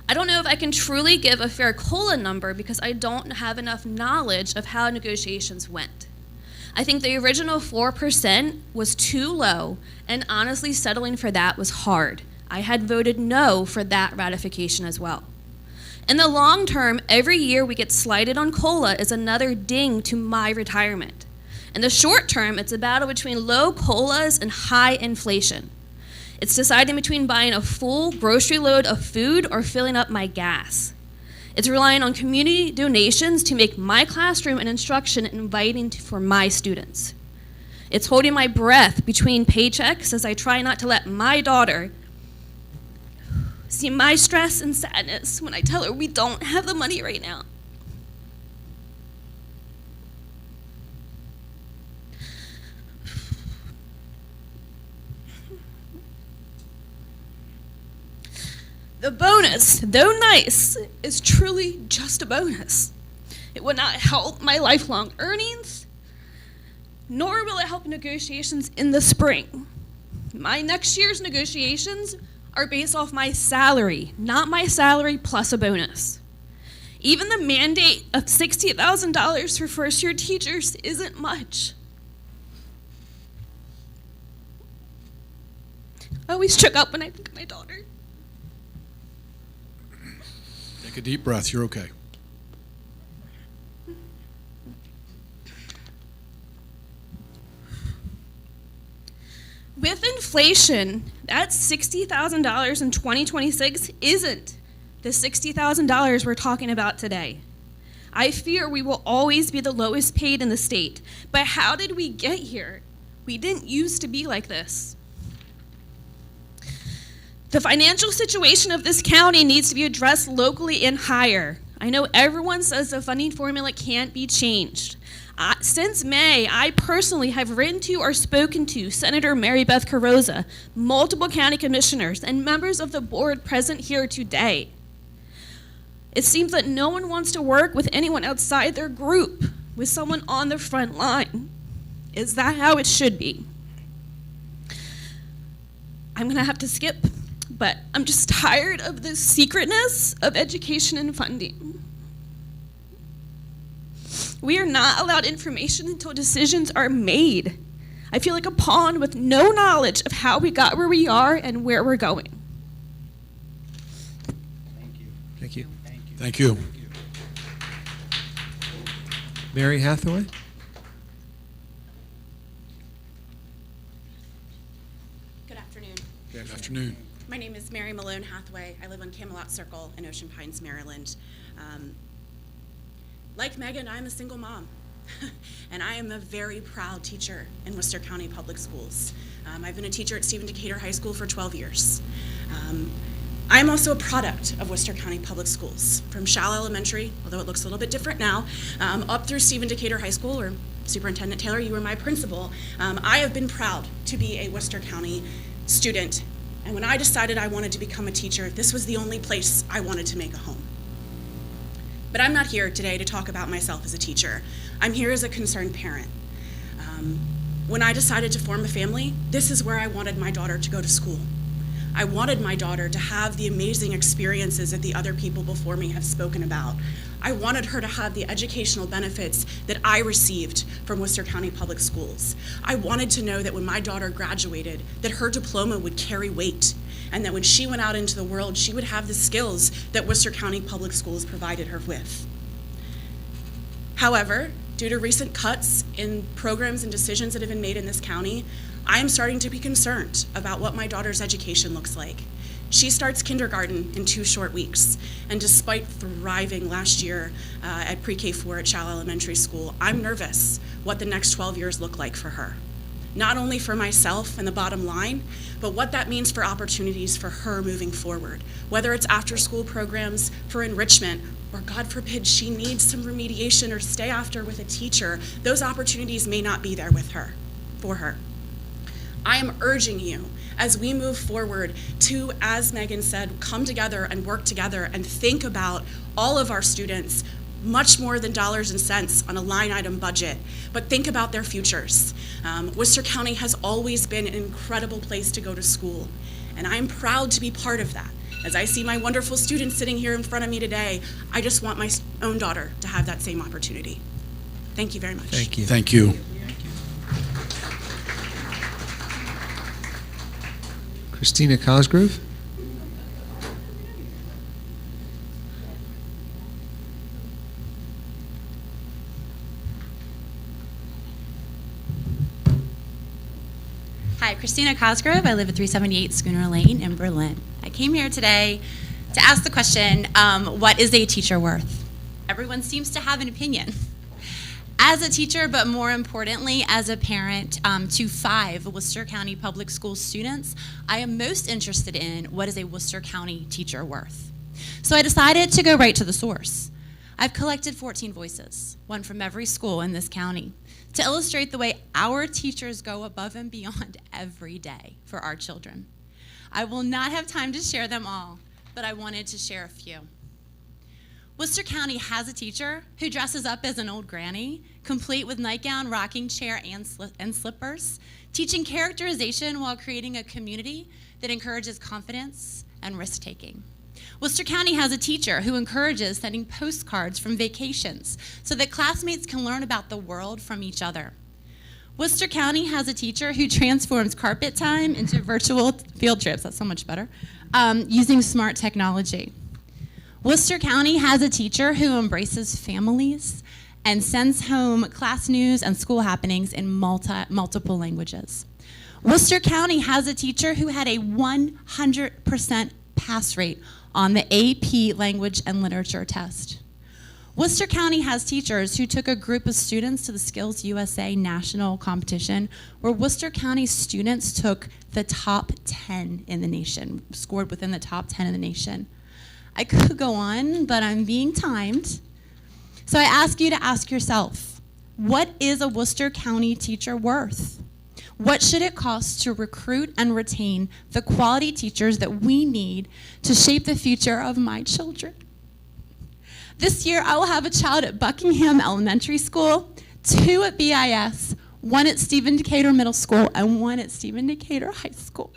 I don't know if I can truly give a fair COLA number because I don't have enough knowledge of how negotiations went. I think the original 4% was too low, and honestly, settling for that was hard. I had voted no for that ratification as well. In the long term, every year we get slighted on COLA is another ding to my retirement. In the short term, it's a battle between low COLAs and high inflation. It's deciding between buying a full grocery load of food or filling up my gas. It's relying on community donations to make my classroom and instruction inviting for my students. It's holding my breath between paychecks as I try not to let my daughter see my stress and sadness when I tell her we don't have the money right now. The bonus, though nice, is truly just a bonus. It will not help my lifelong earnings, nor will it help negotiations in the spring. My next year's negotiations are based off my salary, not my salary plus a bonus. Even the mandate of $60,000 for first-year teachers isn't much. I always choke up when I think of my daughter. Take a deep breath. You're okay. With inflation, that $60,000 in 2026 isn't the $60,000 we're talking about today. I fear we will always be the lowest paid in the state. But how did we get here? We didn't used to be like this. The financial situation of this county needs to be addressed locally and higher. I know everyone says the funding formula can't be changed. Since May, I personally have written to or spoken to Senator Mary Beth Carrozza, multiple county commissioners, and members of the board present here today. It seems that no one wants to work with anyone outside their group, with someone on the front line. Is that how it should be? I'm gonna have to skip, but I'm just tired of the secretness of education and funding. We are not allowed information until decisions are made. I feel like a pawn with no knowledge of how we got where we are and where we're going. Thank you. Thank you. Mary Hathaway? Good afternoon. Good afternoon. My name is Mary Malone Hathaway. I live on Camelot Circle in Ocean Pines, Maryland. Like Megan, I'm a single mom, and I am a very proud teacher in Worcester County Public Schools. I've been a teacher at Stephen Decatur High School for 12 years. I'm also a product of Worcester County Public Schools, from Shall Elementary, although it looks a little bit different now, up through Stephen Decatur High School, or Superintendent Taylor, you were my principal. I have been proud to be a Worcester County student, and when I decided I wanted to become a teacher, this was the only place I wanted to make a home. But I'm not here today to talk about myself as a teacher. I'm here as a concerned parent. When I decided to form a family, this is where I wanted my daughter to go to school. I wanted my daughter to have the amazing experiences that the other people before me have spoken about. I wanted her to have the educational benefits that I received from Worcester County Public Schools. I wanted to know that when my daughter graduated, that her diploma would carry weight, and that when she went out into the world, she would have the skills that Worcester County Public Schools provided her with. However, due to recent cuts in programs and decisions that have been made in this county, I am starting to be concerned about what my daughter's education looks like. She starts kindergarten in 2 short weeks, and despite thriving last year at pre-K4 at Shall Elementary School, I'm nervous what the next 12 years look like for her. Not only for myself and the bottom line, but what that means for opportunities for her moving forward, whether it's after-school programs for enrichment, or God forbid she needs some remediation or stay after with a teacher, those opportunities may not be there for her. I am urging you, as we move forward, to, as Megan said, come together and work together and think about all of our students, much more than dollars and cents on a line item budget, but think about their futures. Worcester County has always been an incredible place to go to school, and I'm proud to be part of that. As I see my wonderful students sitting here in front of me today, I just want my own daughter to have that same opportunity. Thank you very much. Thank you. Thank you. Christina Cosgrove? Hi, Christina Cosgrove. I live at 378 Schooner Lane in Berlin. I came here today to ask the question, what is a teacher worth? Everyone seems to have an opinion. As a teacher, but more importantly, as a parent to 5 Worcester County Public School students, I am most interested in what is a Worcester County teacher worth. So I decided to go right to the source. I've collected 14 voices, one from every school in this county, to illustrate the way our teachers go above and beyond every day for our children. I will not have time to share them all, but I wanted to share a few. Worcester County has a teacher who dresses up as an old granny, complete with nightgown, rocking chair, and slippers, teaching characterization while creating a community that encourages confidence and risk-taking. Worcester County has a teacher who encourages sending postcards from vacations so that classmates can learn about the world from each other. Worcester County has a teacher who transforms carpet time into virtual field trips, that's so much better, using smart technology. Worcester County has a teacher who embraces families and sends home class news and school happenings in multiple languages. Worcester County has a teacher who had a 100% pass rate on the AP Language and Literature test. Worcester County has teachers who took a group of students to the Skills USA national competition, where Worcester County students took the top 10 in the nation, scored within the top 10 in the nation. I could go on, but I'm being timed. So I ask you to ask yourself, what is a Worcester County teacher worth? What should it cost to recruit and retain the quality teachers that we need to shape the future of my children? This year, I will have a child at Buckingham Elementary School, 2 at BIS, 1 at Stephen Decatur Middle School, and 1 at Stephen Decatur High School.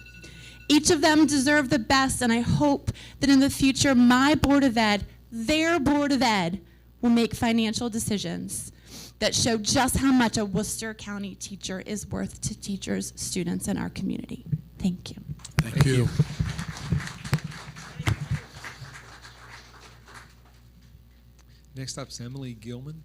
Each of them deserve the best, and I hope that in the future, my Board of Ed, their Board of Ed, will make financial decisions that show just how much a Worcester County teacher is worth to teachers, students, and our community. Thank you. Thank you. Next up is Emily Gelman.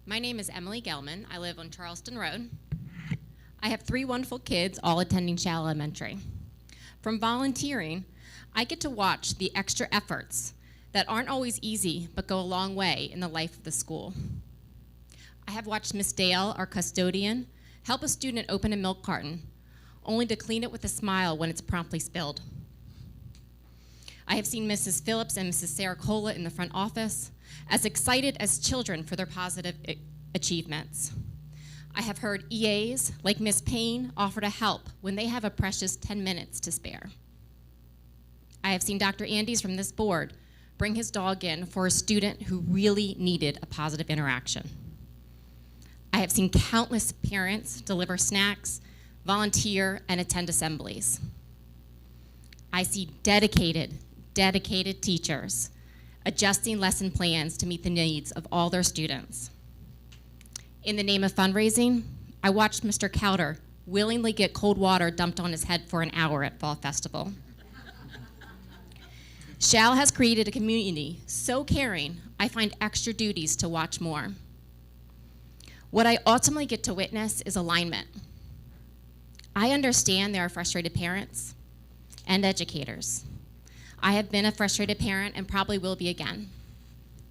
My name is Emily Gelman. I live on Charleston Road. I have 3 wonderful kids, all attending Shell Elementary. From volunteering, I get to watch the extra efforts that aren't always easy, but go a long way in the life of the school. I have watched Miss Dale, our custodian, help a student open a milk carton, only to clean it with a smile when it's promptly spilled. I have seen Mrs. Phillips and Mrs. Sarah Cola in the front office, as excited as children for their positive achievements. I have heard EAs like Miss Payne offer to help when they have a precious 10 minutes to spare. I have seen Dr. Andes from this board bring his dog in for a student who really needed a positive interaction. I have seen countless parents deliver snacks, volunteer, and attend assemblies. I see dedicated teachers adjusting lesson plans to meet the needs of all their students. In the name of fundraising, I watched Mr. Cowder willingly get cold water dumped on his head for an hour at Fall Festival. Shell has created a community so caring, I find extra duties to watch more. What I ultimately get to witness is alignment. I understand there are frustrated parents and educators. I have been a frustrated parent and probably will be again.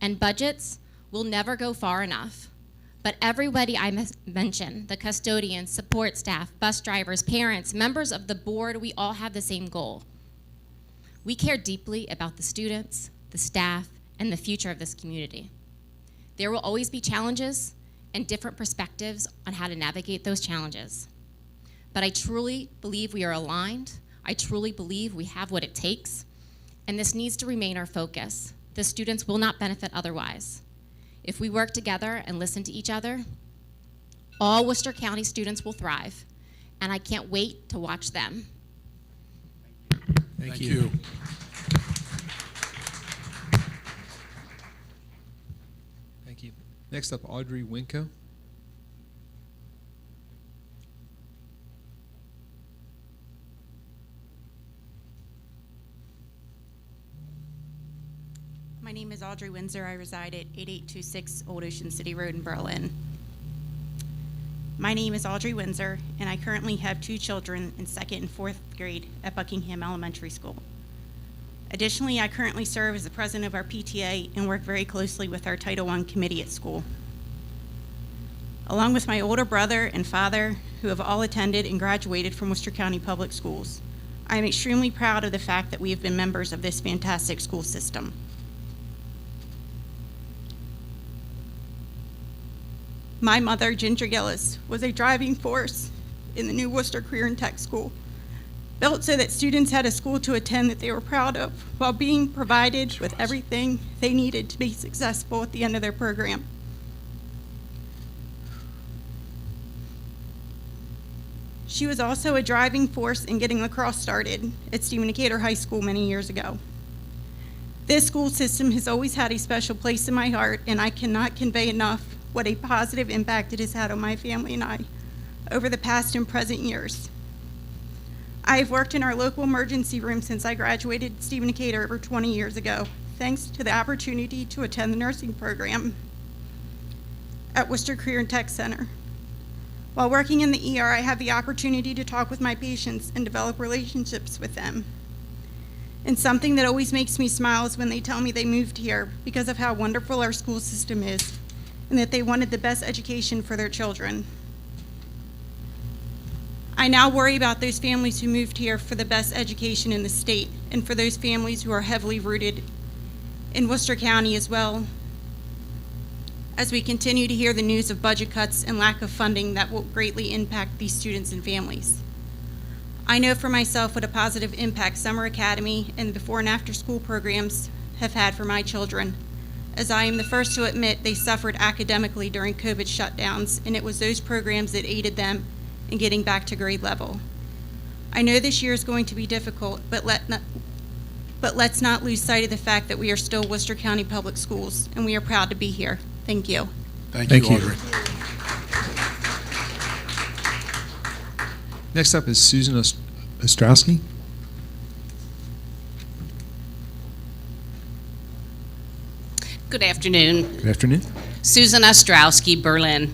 And budgets will never go far enough. But everybody I mentioned, the custodians, support staff, bus drivers, parents, members of the board, we all have the same goal. We care deeply about the students, the staff, and the future of this community. There will always be challenges and different perspectives on how to navigate those challenges. But I truly believe we are aligned. I truly believe we have what it takes. And this needs to remain our focus. The students will not benefit otherwise. If we work together and listen to each other, all Worcester County students will thrive, and I can't wait to watch them. Thank you. Thank you. Next up, Audrey Winko. My name is Audrey Windsor. I reside at 8826 Old Ocean City Road in Berlin. My name is Audrey Windsor, and I currently have 2 children in 2nd and 4th grade at Buckingham Elementary School. Additionally, I currently serve as the president of our PTA and work very closely with our Title I committee at school. Along with my older brother and father, who have all attended and graduated from Worcester County Public Schools, I am extremely proud of the fact that we have been members of this fantastic school system. my mother, Ginger Gillis, was a driving force in the new Worcester Career and Tech School, built so that students had a school to attend that they were proud of, while being provided with everything they needed to be successful at the end of their program. She was also a driving force in getting lacrosse started at Stephen Decatur High School many years ago. This school system has always had a special place in my heart, and I cannot convey enough what a positive impact it has had on my family and I over the past and present years. I have worked in our local emergency room since I graduated Stephen Decatur over 20 years ago, thanks to the opportunity to attend the nursing program at Worcester Career and Tech Center. While working in the ER, I have the opportunity to talk with my patients and develop relationships with them. And something that always makes me smile is when they tell me they moved here because of how wonderful our school system is and that they wanted the best education for their children. I now worry about those families who moved here for the best education in the state and for those families who are heavily rooted in Worcester County as well, as we continue to hear the news of budget cuts and lack of funding that will greatly impact these students and families. I know for myself what a positive impact Summer Academy and before and after school programs have had for my children, as I am the first to admit they suffered academically during COVID shutdowns, and it was those programs that aided them in getting back to grade level. I know this year is going to be difficult, but let's not lose sight of the fact that we are still Worcester County Public Schools, and we are proud to be here. Thank you. Thank you, Audrey. Next up is Susan Ostrowski. Good afternoon. Good afternoon. Susan Ostrowski, Berlin.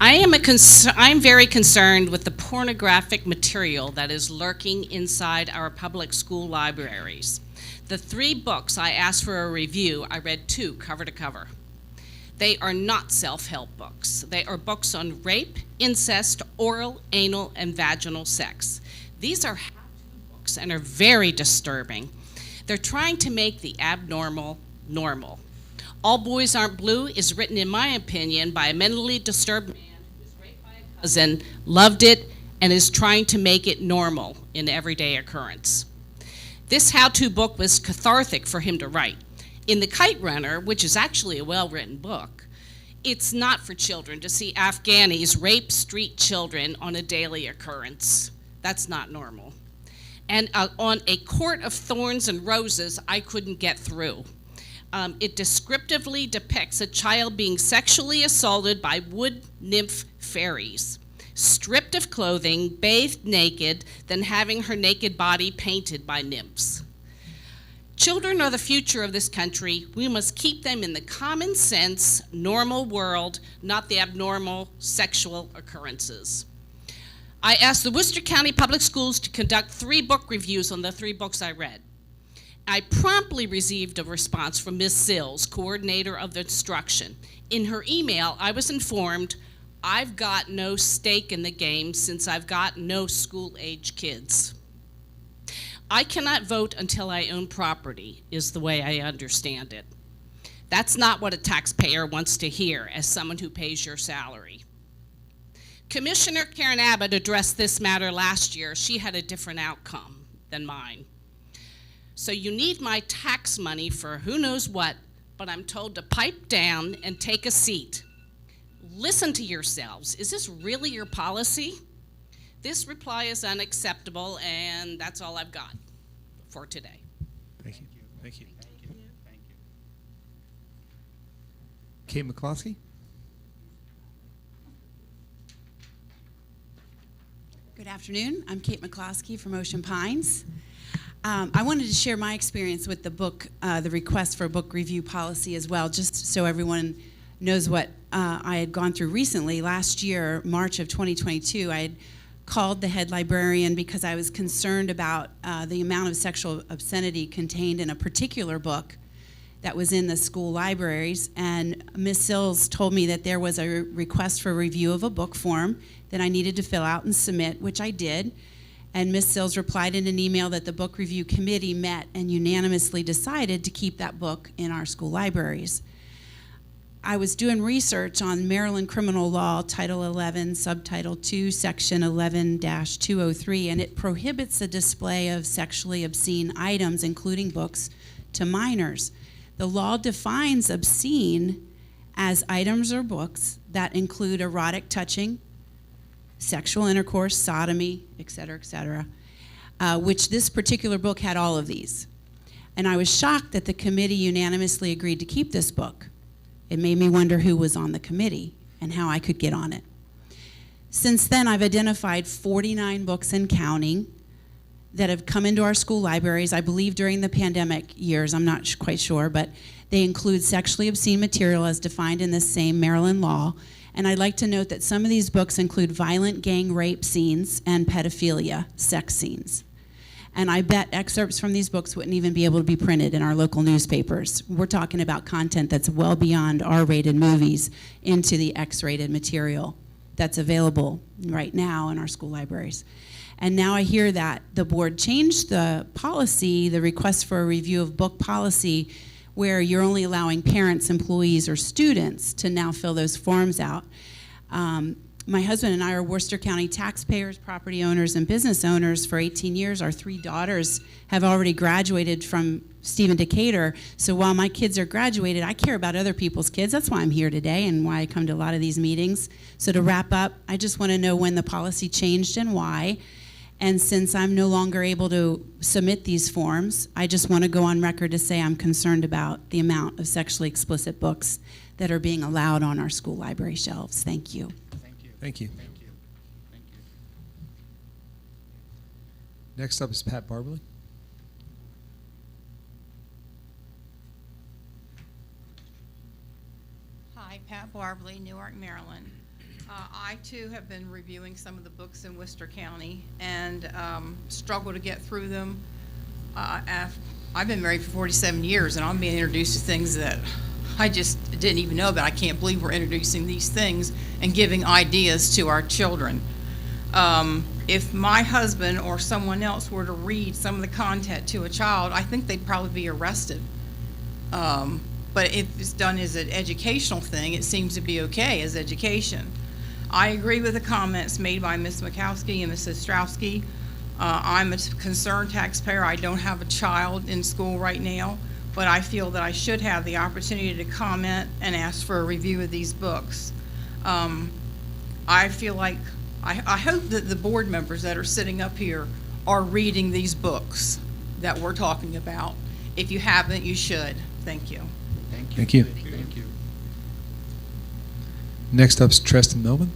I'm very concerned with the pornographic material that is lurking inside our public school libraries. The 3 books I asked for a review, I read 2 cover to cover. They are not self-help books. They are books on rape, incest, oral, anal, and vaginal sex. These are how-to books and are very disturbing. They're trying to make the abnormal normal. All Boys Aren't Blue is written, in my opinion, by a mentally disturbed man who was raped by a cousin, loved it, and is trying to make it normal in everyday occurrence. This how-to book was cathartic for him to write. In The Kite Runner, which is actually a well-written book, it's not for children to see Afghanis rape street children on a daily occurrence. That's not normal. And on A Court of Thorns and Roses, I couldn't get through. It descriptively depicts a child being sexually assaulted by wood nymph fairies, stripped of clothing, bathed naked, then having her naked body painted by nymphs. Children are the future of this country. We must keep them in the common sense, normal world, not the abnormal sexual occurrences. I asked the Worcester County Public Schools to conduct 3 book reviews on the 3 books I read. I promptly received a response from Ms. Sills, coordinator of the instruction. In her email, I was informed, I've got no stake in the game since I've got no school-age kids. I cannot vote until I own property, is the way I understand it. That's not what a taxpayer wants to hear as someone who pays your salary. Commissioner Karen Abbott addressed this matter last year. She had a different outcome than mine. So you need my tax money for who knows what, but I'm told to pipe down and take a seat. Listen to yourselves. Is this really your policy? This reply is unacceptable, and that's all I've got for today. Thank you. Thank you. Kate McCloskey. Good afternoon. I'm Kate McCloskey from Ocean Pines. I wanted to share my experience with the book, the request for a book review policy as well, just so everyone knows what I had gone through recently. Last year, March of 2022, I had called the head librarian because I was concerned about the amount of sexual obscenity contained in a particular book that was in the school libraries, and Ms. Sills told me that there was a request for review of a book form that I needed to fill out and submit, which I did. And Ms. Sills replied in an email that the book review committee met and unanimously decided to keep that book in our school libraries. I was doing research on Maryland criminal law, Title 11, Subtitle 2, Section 11-203, and it prohibits the display of sexually obscene items, including books, to minors. The law defines obscene as items or books that include erotic touching, sexual intercourse, sodomy, etc., which this particular book had all of these. And I was shocked that the committee unanimously agreed to keep this book. It made me wonder who was on the committee and how I could get on it. Since then, I've identified 49 books and counting that have come into our school libraries, I believe during the pandemic years, I'm not quite sure, but they include sexually obscene material as defined in this same Maryland law. And I'd like to note that some of these books include violent gang rape scenes and pedophilia, sex scenes. And I bet excerpts from these books wouldn't even be able to be printed in our local newspapers. We're talking about content that's well beyond R-rated movies into the X-rated material that's available right now in our school libraries. And now I hear that the board changed the policy, the request for a review of book policy, where you're only allowing parents, employees, or students to now fill those forms out. My husband and I are Worcester County taxpayers, property owners, and business owners for 18 years. Our 3 daughters have already graduated from Stephen Decatur. So while my kids are graduated, I care about other people's kids. That's why I'm here today and why I come to a lot of these meetings. So to wrap up, I just want to know when the policy changed and why. And since I'm no longer able to submit these forms, I just want to go on record to say I'm concerned about the amount of sexually explicit books that are being allowed on our school library shelves. Thank you. Thank you. Thank you. Next up is Pat Barbley. Hi, Pat Barbley, Newark, Maryland. I too have been reviewing some of the books in Worcester County and struggle to get through them. I've been married for 47 years and I'm being introduced to things that I just didn't even know about. I can't believe we're introducing these things and giving ideas to our children. If my husband or someone else were to read some of the content to a child, I think they'd probably be arrested. But if it's done as an educational thing, it seems to be okay as education. I agree with the comments made by Ms. Mikowski and Mrs. Strowski. I'm a concerned taxpayer. I don't have a child in school right now, but I feel that I should have the opportunity to comment and ask for a review of these books. I feel like, I hope that the board members that are sitting up here are reading these books that we're talking about. If you haven't, you should. Thank you. Thank you. Thank you. Next up is Treston Melvin.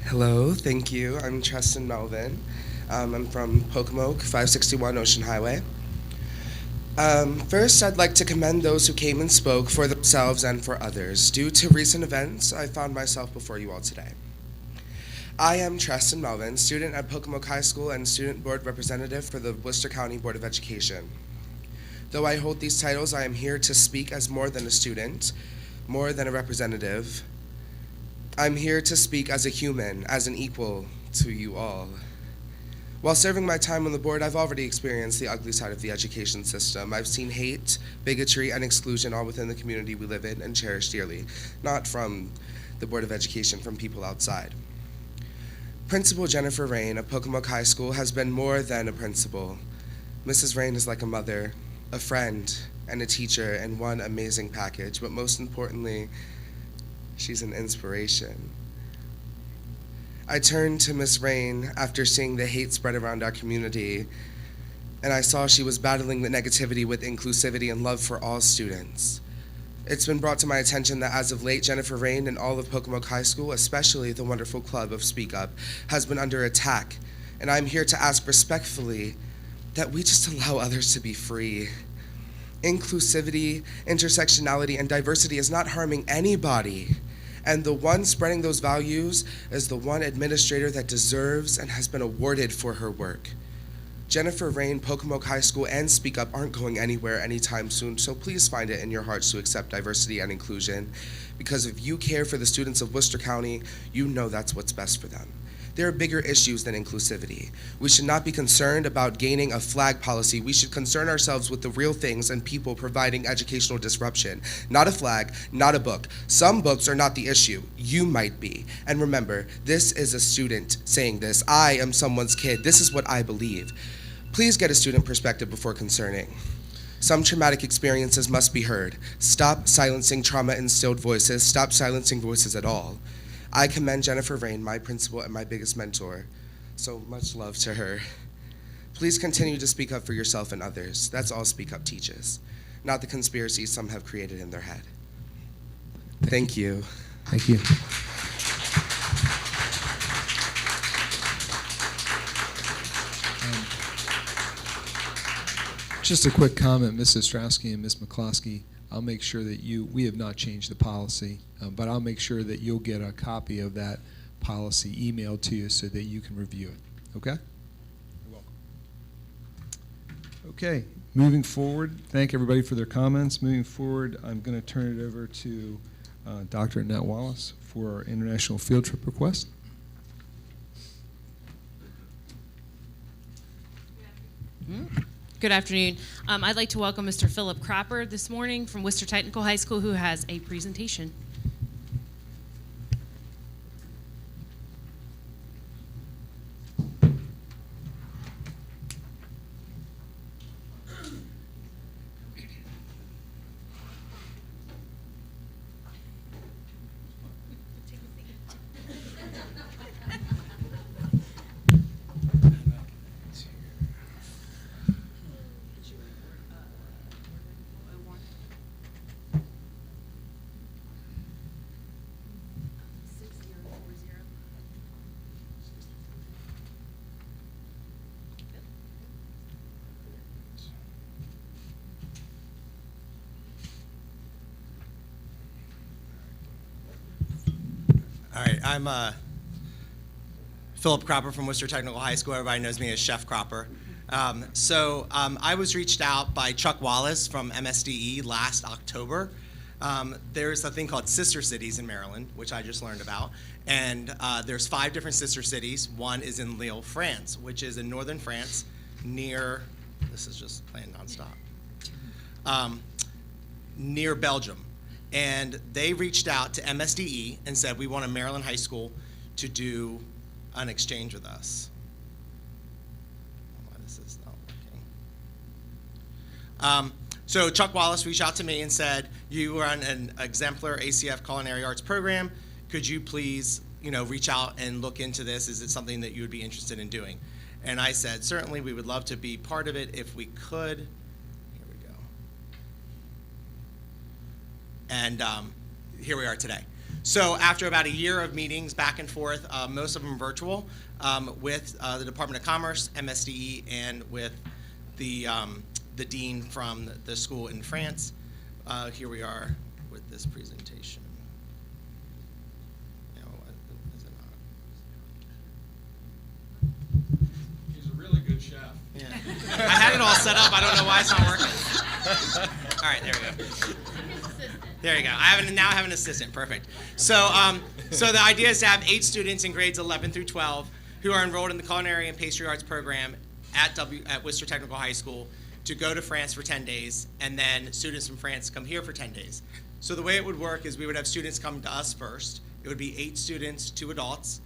Hello, thank you. I'm Treston Melvin. I'm from Pocomoke, 561 Ocean Highway. First, I'd like to commend those who came and spoke for themselves and for others. Due to recent events, I found myself before you all today. I am Treston Melvin, student at Pocomoke High School and student board representative for the Worcester County Board of Education. Though I hold these titles, I am here to speak as more than a student, more than a representative. I'm here to speak as a human, as an equal to you all. While serving my time on the board, I've already experienced the ugly side of the education system. I've seen hate, bigotry, and exclusion all within the community we live in and cherish dearly, not from the Board of Education, from people outside. Principal Jennifer Rain of Pocomoke High School has been more than a principal. Mrs. Rain is like a mother, a friend, and a teacher in one amazing package, but most importantly, she's an inspiration. I turned to Miss Rain after seeing the hate spread around our community, and I saw she was battling the negativity with inclusivity and love for all students. It's been brought to my attention that as of late, Jennifer Rain and all of Pocomoke High School, especially the wonderful club of Speak Up, has been under attack, and I'm here to ask respectfully that we just allow others to be free. Inclusivity, intersectionality, and diversity is not harming anybody. And the one spreading those values is the one administrator that deserves and has been awarded for her work. Jennifer Rain, Pocomoke High School, and Speak Up aren't going anywhere anytime soon, so please find it in your hearts to accept diversity and inclusion, because if you care for the students of Worcester County, you know that's what's best for them. There are bigger issues than inclusivity. We should not be concerned about gaining a flag policy. We should concern ourselves with the real things and people providing educational disruption. Not a flag, not a book. Some books are not the issue. You might be. And remember, this is a student saying this. I am someone's kid. This is what I believe. Please get a student perspective before concerning. Some traumatic experiences must be heard. Stop silencing trauma-instilled voices. Stop silencing voices at all. I commend Jennifer Rain, my principal and my biggest mentor. So much love to her. Please continue to speak up for yourself and others. That's all Speak Up teaches, not the conspiracies some have created in their head. Thank you. Thank you. Just a quick comment, Ms. Ostrowski and Ms. McCloskey. I'll make sure that we have not changed the policy, but I'll make sure that you'll get a copy of that policy emailed to you so that you can review it. Okay? You're welcome. Okay, moving forward, thank everybody for their comments. Moving forward, I'm going to turn it over to Dr. Annette Wallace for our international field trip request. Good afternoon. I'd like to welcome Mr. Philip Cropper this morning from Worcester Technical High School, who has a presentation. All right, I'm Philip Cropper from Worcester Technical High School. Everybody knows me as Chef Cropper. I was reached out by Chuck Wallace from MSDE last October. There's a thing called sister cities in Maryland, which I just learned about. And there's 5 different sister cities. One is in Lille, France, which is in northern France near, this is just playing nonstop, near Belgium. And they reached out to MSDE and said, we want a Maryland high school to do an exchange with us. Why this is not working. So Chuck Wallace reached out to me and said, you run an exemplar ACF culinary arts program. Could you please, reach out and look into this? Is it something that you would be interested in doing? And I said, certainly, we would love to be part of it if we could. And here we are today. So after about a year of meetings back and forth, most of them virtual, with the Department of Commerce, MSDE, and with the dean from the school in France, here we are with this presentation. Is it not? He's a really good chef. Yeah. I had it all set up. I don't know why it's not working. All right, there we go. There you go. I now have an assistant. Perfect. So the idea is to have 8 students in grades 11 through 12 who are enrolled in the culinary and pastry arts program at Worcester Technical High School to go to France for 10 days, and then students from France come here for 10 days. So the way it would work is we would have students come to us first. It would be 8 students, 2 adults.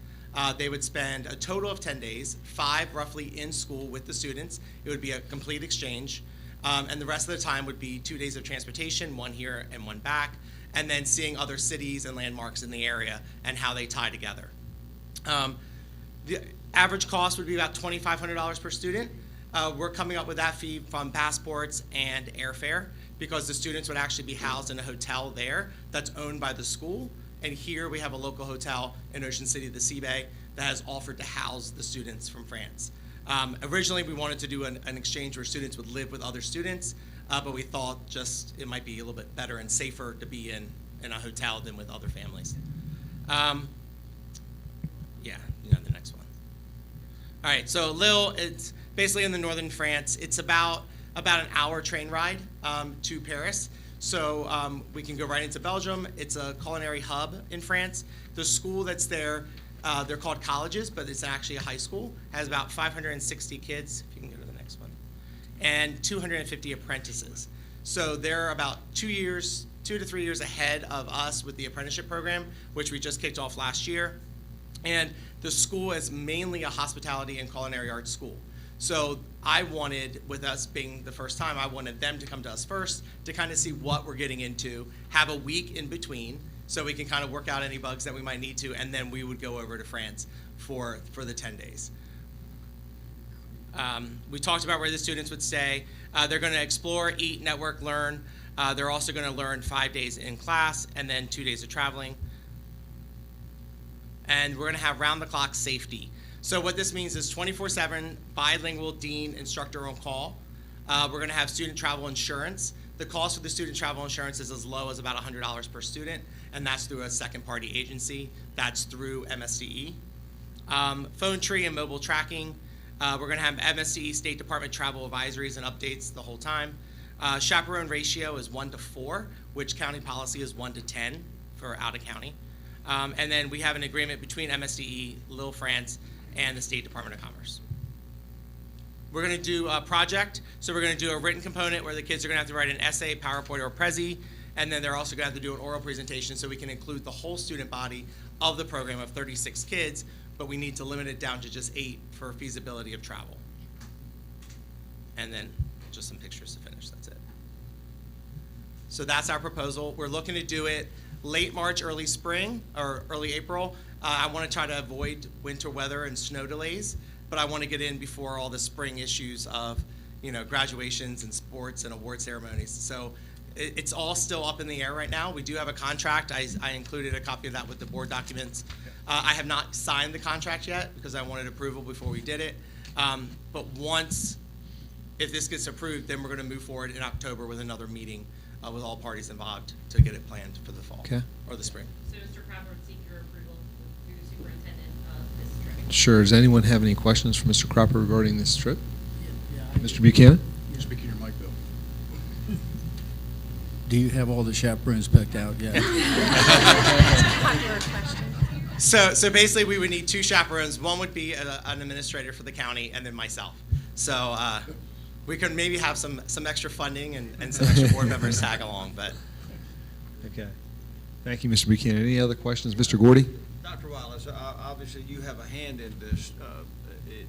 They would spend a total of 10 days, 5 roughly in school with the students. It would be a complete exchange. And the rest of the time would be 2 days of transportation, 1 here and 1 back, and then seeing other cities and landmarks in the area and how they tie together. The average cost would be about $2,500 per student. We're coming up with that fee from passports and airfare because the students would actually be housed in a hotel there that's owned by the school. And here we have a local hotel in Ocean City, the Sea Bay, that has offered to house the students from France. Originally, we wanted to do an exchange where students would live with other students, but we thought just it might be a little bit better and safer to be in a hotel than with other families. The next one. All right, so Lille, it's basically in the northern France. It's about an hour train ride to Paris. So we can go right into Belgium. It's a culinary hub in France. The school that's there They're called colleges, but it's actually a high school. Has about 560 kids, if you can go to the next one, and 250 apprentices. So they're about 2 to 3 years ahead of us with the apprenticeship program, which we just kicked off last year. And the school is mainly a hospitality and culinary arts school. So I wanted, with us being the first time, I wanted them to come to us first to kind of see what we're getting into, have a week in between, so we can kind of work out any bugs that we might need to, and then we would go over to France for the 10 days. We talked about where the students would stay. They're going to explore, eat, network, learn. They're also going to learn 5 days in class and then 2 days of traveling. And we're going to have round-the-clock safety. So what this means is 24/7 bilingual dean instructor on call. We're going to have student travel insurance. The cost for the student travel insurance is as low as about $100 per student, and that's through a second-party agency. That's through MSDE. Phone tree and mobile tracking. We're going to have MSDE State Department travel advisories and updates the whole time. Chaperone ratio is 1 to 4, which county policy is 1 to 10 for out of county. And then we have an agreement between MSDE, Lille, France, and the State Department of Commerce. We're going to do a project. So we're going to do a written component where the kids are going to have to write an essay, PowerPoint, or Prezi, and then they're also going to have to do an oral presentation so we can include the whole student body of the program of 36 kids, but we need to limit it down to just 8 for feasibility of travel. And then just some pictures to finish, that's it. So that's our proposal. We're looking to do it late March, early spring, or early April. I want to try to avoid winter weather and snow delays, but I want to get in before all the spring issues of, graduations and sports and award ceremonies. So it's all still up in the air right now. We do have a contract. I included a copy of that with the board documents. I have not signed the contract yet because I wanted approval before we did it. But if this gets approved, then we're going to move forward in October with another meeting with all parties involved to get it planned for the fall or the spring. So Mr. Cropper would seek your approval through the superintendent of this trip. Sure. Does anyone have any questions for Mr. Cropper regarding this trip? Mr. Buchanan? Speak in your mic, Bill. Do you have all the chaperones picked out yet? So basically, we would need 2 chaperones. One would be an administrator for the county, and then myself. So we could maybe have some extra funding and some extra board members tag along. But Okay. Thank you, Mr. Buchanan. Any other questions? Mr. Gordy? Dr. Wallace, obviously you have a hand in this.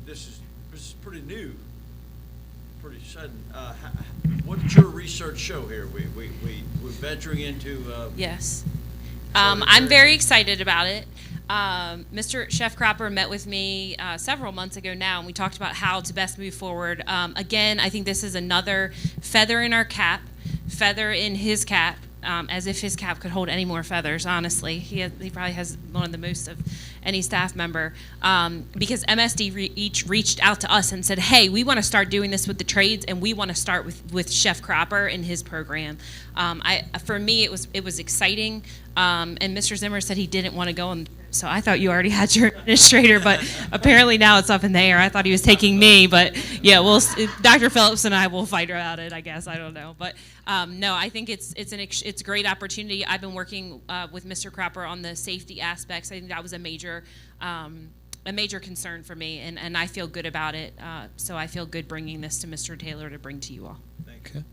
This is pretty new, pretty sudden. What did your research show here? We're venturing into. Yes. I'm very excited about it. Mr. Chef Cropper met with me several months ago now, and we talked about how to best move forward. Again, I think this is another feather in our cap, feather in his cap, as if his cap could hold any more feathers, honestly. He probably has one of the most of any staff member, because MSD each reached out to us and said, hey, we want to start doing this with the trades, and we want to start with Chef Cropper and his program. For me, it was exciting, and Mr. Zimmer said he didn't want to go on. So I thought you already had your administrator, but apparently now it's up in the air. I thought he was taking me, but yeah, Dr. Phillips and I will fight about it, I guess. I don't know. But no, I think it's a great opportunity. I've been working with Mr. Cropper on the safety aspects. I think that was a major concern for me, and I feel good about it. So I feel good bringing this to Mr. Taylor to bring to you all. Okay.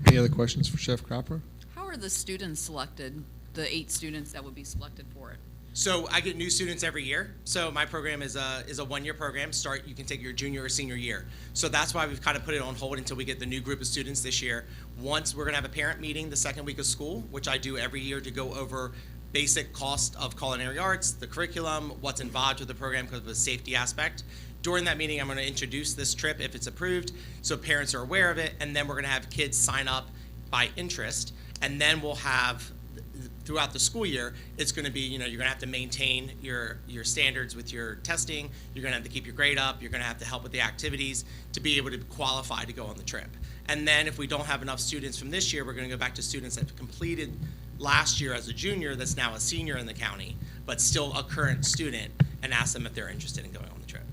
Any other questions for Chef Cropper? How are the students selected, the 8 students that would be selected for it? So I get new students every year. So my program is a 1-year program. You can take your junior or senior year. So that's why we've kind of put it on hold until we get the new group of students this year. Once we're going to have a parent meeting the second week of school, which I do every year to go over basic cost of culinary arts, the curriculum, what's involved with the program because of the safety aspect. During that meeting, I'm going to introduce this trip if it's approved, so parents are aware of it, and then we're going to have kids sign up by interest, and then we'll have throughout the school year, it's going to be, you're going to have to maintain your standards with your testing. You're going to have to keep your grade up. You're going to have to help with the activities to be able to qualify to go on the trip. And then if we don't have enough students from this year, we're going to go back to students that completed last year as a junior that's now a senior in the county, but still a current student, and ask them if they're interested in going on the trip.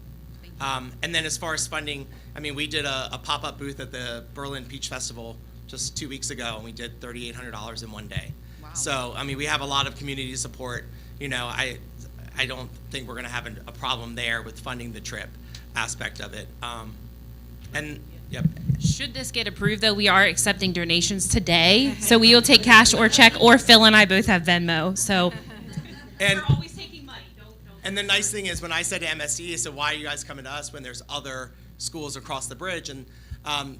And then as far as funding, we did a pop-up booth at the Berlin Peach Festival just 2 weeks ago, and we did $3,800 in one day. Wow. So, we have a lot of community support. I don't think we're going to have a problem there with funding the trip aspect of it. Yep. Should this get approved, though, we are accepting donations today, so we will take cash or check, or Phil and I both have Venmo. So, And we're always taking money. And the nice thing is, when I said to MSD, I said, why are you guys coming to us when there's other schools across the bridge? And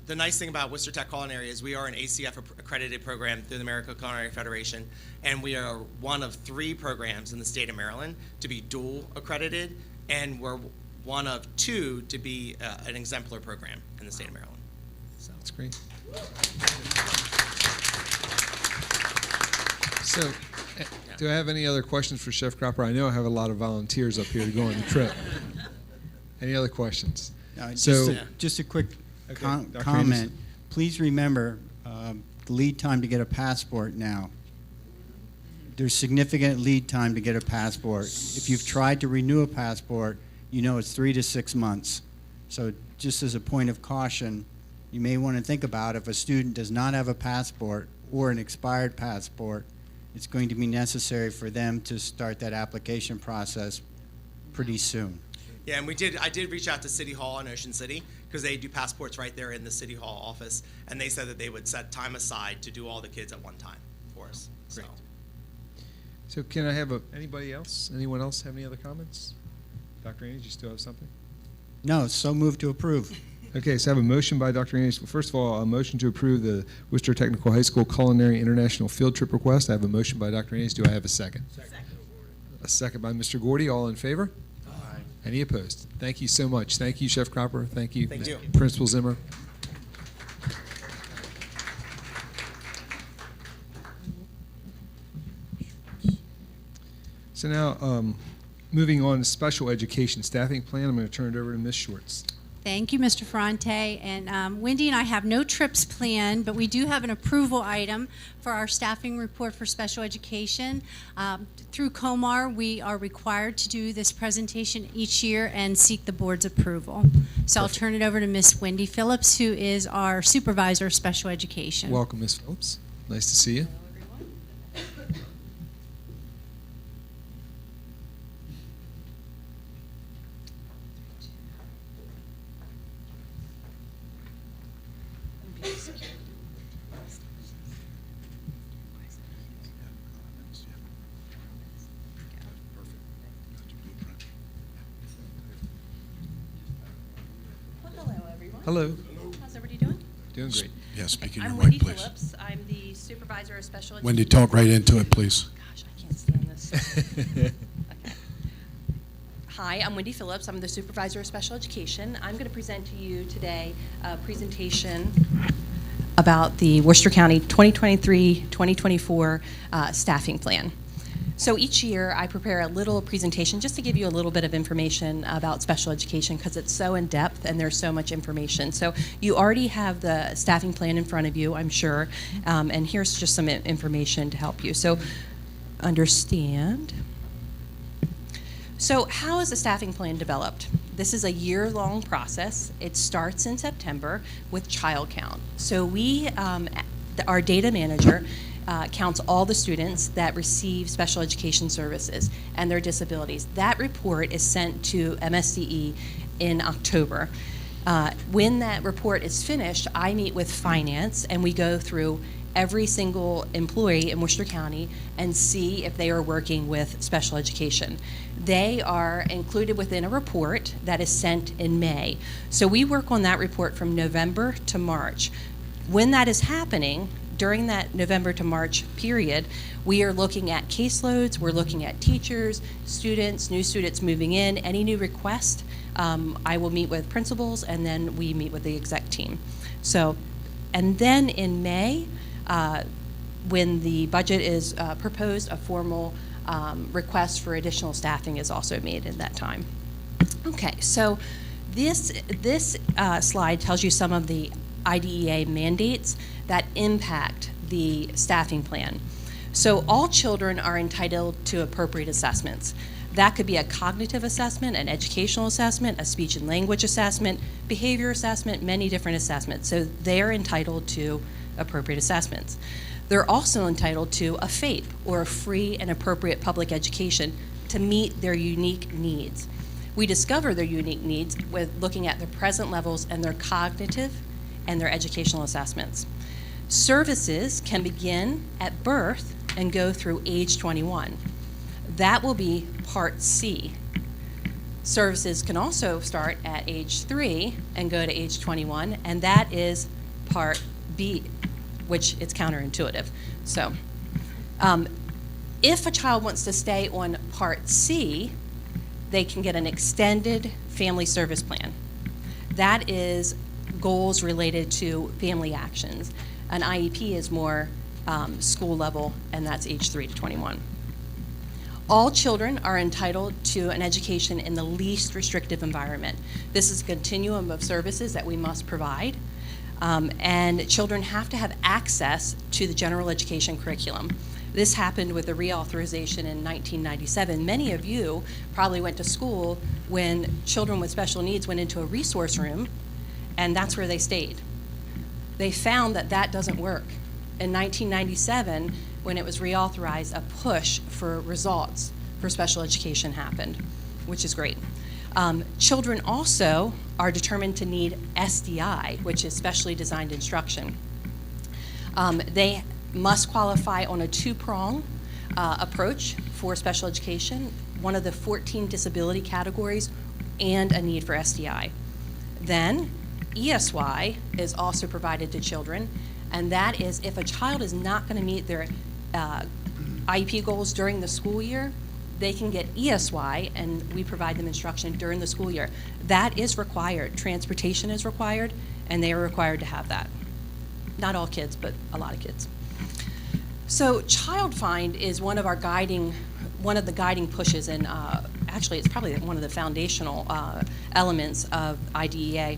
the nice thing about Worcester Tech Culinary is we are an ACF accredited program through the American Culinary Federation, and we are one of 3 programs in the state of Maryland to be dual accredited, and we're one of 2 to be an exemplar program in the state of Maryland. So That's great. So, do I have any other questions for Chef Cropper? I know I have a lot of volunteers up here to go on the trip. Any other questions? Just a quick Okay, Dr. comment. Anderson. Please remember the lead time to get a passport now. There's significant lead time to get a passport. If you've tried to renew a passport, you know it's 3 to 6 months. So just as a point of caution, you may want to think about if a student does not have a passport or an expired passport, it's going to be necessary for them to start that application process pretty soon. yeah, and I did reach out to City Hall in Ocean City, because they do passports right there in the City Hall office, and they said that they would set time aside to do all the kids at one time for us. So. So can I have anybody else? Anyone else have any other comments? Dr. Andes, you still have something? No, so moved to approve. Okay, so I have a motion by Dr. Andes. First of all, a motion to approve the Worcester Technical High School Culinary International Field Trip request. I have a motion by Dr. Andes. Do I have a second? Second. A second by Mr. Gordy. All in favor? Aye. Any opposed? Thank you so much. Thank you, Chef Cropper. Thank you, Thank you. Principal Zimmer. So now, moving on to special education staffing plan, I'm going to turn it over to Ms. Schwartz. Thank you, Mr. Ferrante. And Wendy and I have no trips planned, but we do have an approval item for our staffing report for special education. Through COMAR, we are required to do this presentation each year and seek the board's approval. So I'll turn it over to Ms. Wendy Phillips, who is our supervisor of special education. Welcome, Ms. Phillips. Nice to see you. Hello. How's everybody doing? Doing great. Yeah, speak in I'm your Wendy mic, please. Phillips. I'm the supervisor of special education. Wendy, talk right into it, please. Gosh, I can't stand this. Okay. Hi, I'm Wendy Phillips. I'm the supervisor of special education. I'm going to present to you today a presentation about the Worcester County 2023-2024 staffing plan. So each year I prepare a little presentation just to give you a little bit of information about special education, because it's so in depth and there's so much information. So you already have the staffing plan in front of you, I'm sure, and here's just some information to help you. So understand. So how is the staffing plan developed? This is a year-long process. It starts in September with child count. So we, our data manager, counts all the students that receive special education services and their disabilities. That report is sent to MSDE in October. When that report is finished, I meet with finance and we go through every single employee in Worcester County and see if they are working with special education. They are included within a report that is sent in May. So we work on that report from November to March. When that is happening, during that November to March period, we are looking at caseloads, we're looking at teachers, students, new students moving in, any new request. I will meet with principals and then we meet with the exec team. So, and then in May, when the budget is proposed, a formal request for additional staffing is also made at that time. Okay, so this slide tells you some of the IDEA mandates that impact the staffing plan. So all children are entitled to appropriate assessments. That could be a cognitive assessment, an educational assessment, a speech and language assessment, behavior assessment, many different assessments. So they're entitled to appropriate assessments. They're also entitled to a FAPE, or a free and appropriate public education, to meet their unique needs. We discover their unique needs with looking at their present levels and their cognitive and their educational assessments. Services can begin at birth and go through age 21. That will be Part C. Services can also start at age 3 and go to age 21, and that is Part B, which it's counterintuitive. So, if a child wants to stay on Part C, they can get an extended family service plan. That is goals related to family actions. An IEP is more school level, and that's age 3 to 21. All children are entitled to an education in the least restrictive environment. This is a continuum of services that we must provide, and children have to have access to the general education curriculum. This happened with the reauthorization in 1997. Many of you probably went to school when children with special needs went into a resource room, and that's where they stayed. They found that that doesn't work. In 1997, when it was reauthorized, a push for results for special education happened, which is great. Children also are determined to need SDI, which is specially designed instruction. They must qualify on a two-prong approach for special education, one of the 14 disability categories, and a need for SDI. Then ESY is also provided to children, and that is if a child is not going to meet their IEP goals during the school year, they can get ESY, and we provide them instruction during the school year. That is required. Transportation is required, and they are required to have that. Not all kids, but a lot of kids. So Child Find is one of the guiding pushes, and actually it's probably one of the foundational elements of IDEA.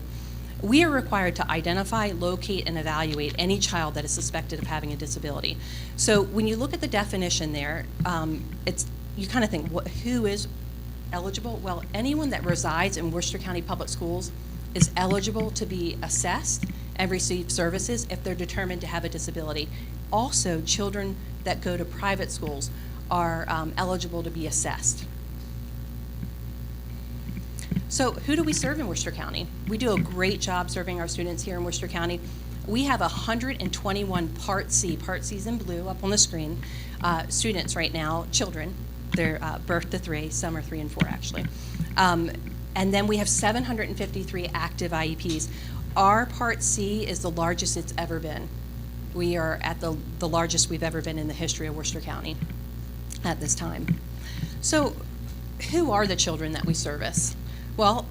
We are required to identify, locate, and evaluate any child that is suspected of having a disability. So when you look at the definition there, you kind of think, who is eligible? Well, anyone that resides in Worcester County Public Schools is eligible to be assessed and receive services if they're determined to have a disability. Also, children that go to private schools are eligible to be assessed. So who do we serve in Worcester County? We do a great job serving our students here in Worcester County. We have 121 Part C's in blue up on the screen, students right now, children. They're birth to 3, some are 3 and 4 actually. And then we have 753 active IEPs. Our Part C is the largest it's ever been. We are at the largest we've ever been in the history of Worcester County at this time. So who are the children that we service? Well,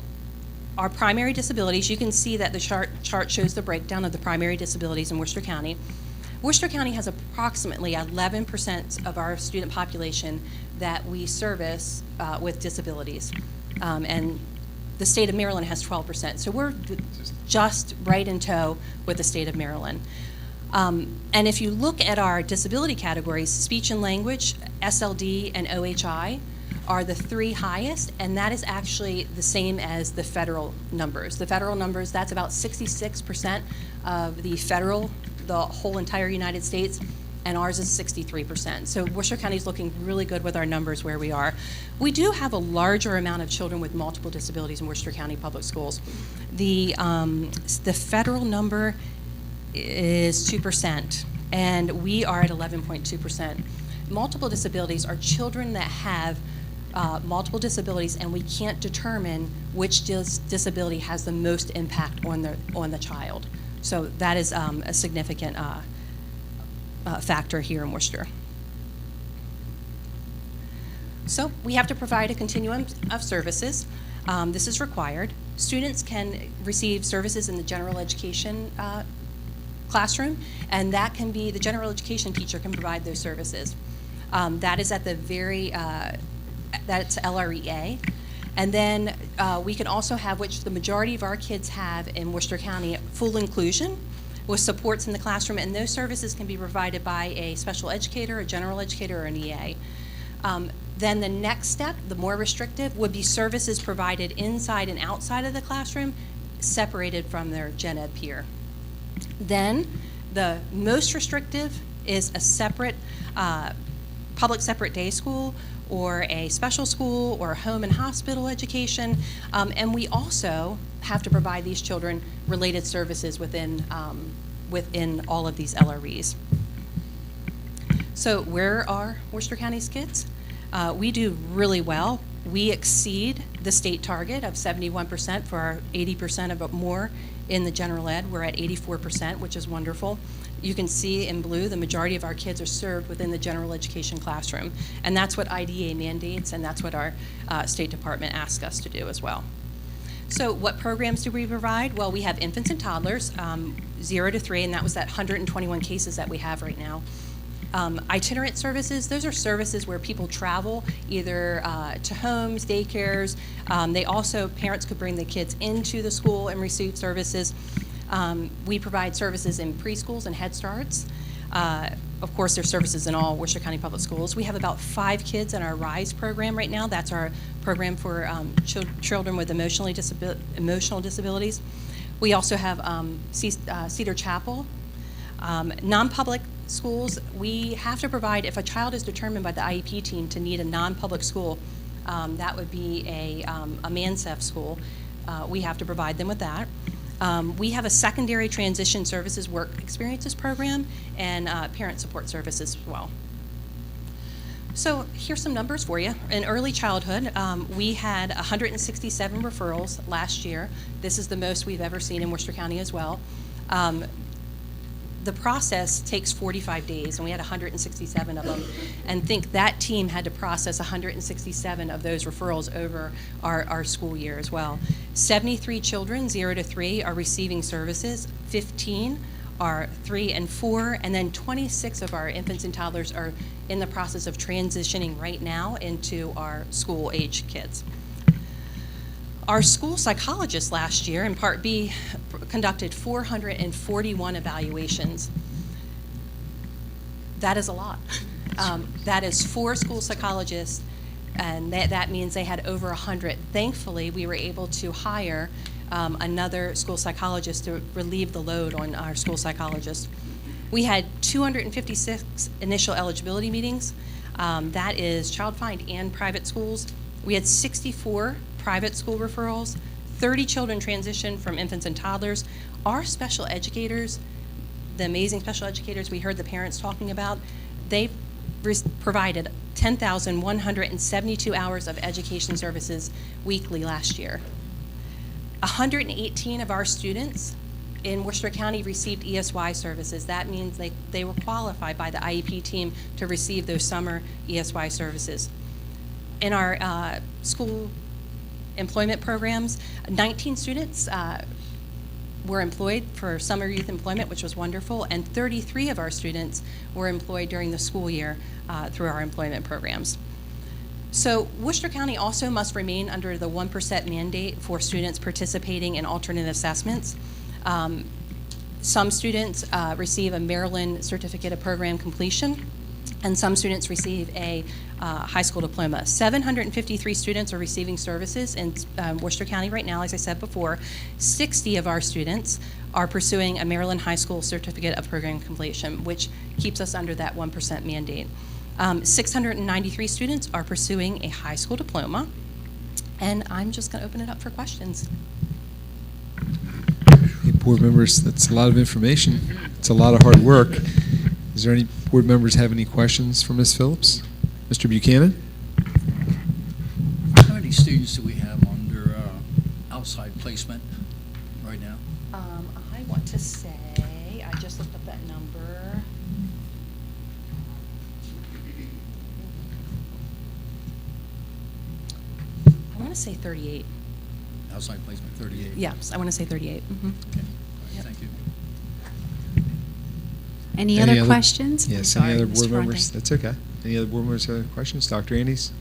our primary disabilities, you can see that the chart shows the breakdown of the primary disabilities in Worcester County. Worcester County has approximately 11% of our student population that we service with disabilities. And the state of Maryland has 12%. So we're just right in tow with the state of Maryland. And if you look at our disability categories, speech and language, SLD, and OHI are the 3 highest, and that is actually the same as the federal numbers. The federal numbers, that's about 66% of the whole entire United States, and ours is 63%. So Worcester County is looking really good with our numbers where we are. We do have a larger amount of children with multiple disabilities in Worcester County Public Schools. The federal number is 2%, and we are at 11.2%. Multiple disabilities are children that have multiple disabilities, and we can't determine which disability has the most impact on the child. So that is a significant factor here in Worcester. So we have to provide a continuum of services. This is required. Students can receive services in the general education classroom, and that can be, the general education teacher can provide those services. That is at the very, that's LREA. And then we can also have, which the majority of our kids have in Worcester County, full inclusion with supports in the classroom, and those services can be provided by a special educator, a general educator, or an EA. Then the next step, the more restrictive, would be services provided inside and outside of the classroom, separated from their gen ed peer. Then the most restrictive is a separate, public separate day school or a special school or home and hospital education. And we also have to provide these children related services within all of these LREs. So where are Worcester County's kids? We do really well. We exceed the state target of 71% for our 80% of more in the general ed. We're at 84%, which is wonderful. You can see in blue the majority of our kids are served within the general education classroom. And that's what IDA mandates, and that's what our State Department asks us to do as well. So what programs do we provide? Well, we have infants and toddlers, 0 to 3, and that was that 121 cases that we have right now. Itinerant services, those are services where people travel either to homes, daycares. They also, parents could bring the kids into the school and receive services. We provide services in preschools and Head Starts. Of course, there's services in all Worcester County Public Schools. We have about 5 kids in our RISE program right now. That's our program for children with emotional disabilities. We also have Cedar Chapel. Non-public schools, we have to provide, if a child is determined by the IEP team to need a non-public school, that would be a MANSEF school. We have to provide them with that. We have a secondary transition services work experiences program and parent support services as well. So here's some numbers for you. In early childhood, we had 167 referrals last year. This is the most we've ever seen in Worcester County as well. The process takes 45 days, and we had 167 of them. And think that team had to process 167 of those referrals over our school year as well. 73 children, 0 to 3, are receiving services. 15 are 3 and 4, and then 26 of our infants and toddlers are in the process of transitioning right now into our school-age kids. Our school psychologists last year in Part B conducted 441 evaluations. That is a lot. That is 4 school psychologists, and that means they had over 100. Thankfully, we were able to hire another school psychologist to relieve the load on our school psychologists. We had 256 initial eligibility meetings. That is child find and private schools. We had 64 private school referrals, 30 children transitioned from infants and toddlers. Our special educators, the amazing special educators we heard the parents talking about, they provided 10,172 hours of education services weekly last year. 118 of our students in Worcester County received ESY services. That means they were qualified by the IEP team to receive those summer ESY services. In our school employment programs, 19 students were employed for summer youth employment, which was wonderful, and 33 of our students were employed during the school year through our employment programs. So Worcester County also must remain under the 1% mandate for students participating in alternate assessments. Some students receive a Maryland Certificate of Program Completion, and some students receive a high school diploma. 753 students are receiving services in Worcester County right now, as I said before. 60 of our students are pursuing a Maryland High School Certificate of Program Completion, which keeps us under that 1% mandate. 693 students are pursuing a high school diploma, and I'm just going to open it up for questions. Hey, board members, that's a lot of information. It's a lot of hard work. Is there any board members have any questions for Ms. Phillips? Mr. Buchanan? How many students do we have under outside placement right now? I want to say, I just looked up that number. I want to say 38. Outside placement, 38? Yes, I want to say 38. Mm-hmm. Okay, all right, thank you. Any other questions? Yes, I'm any other sorry, board Mr. members? Fronte. That's okay. Any other board members have any questions? Dr. Andes?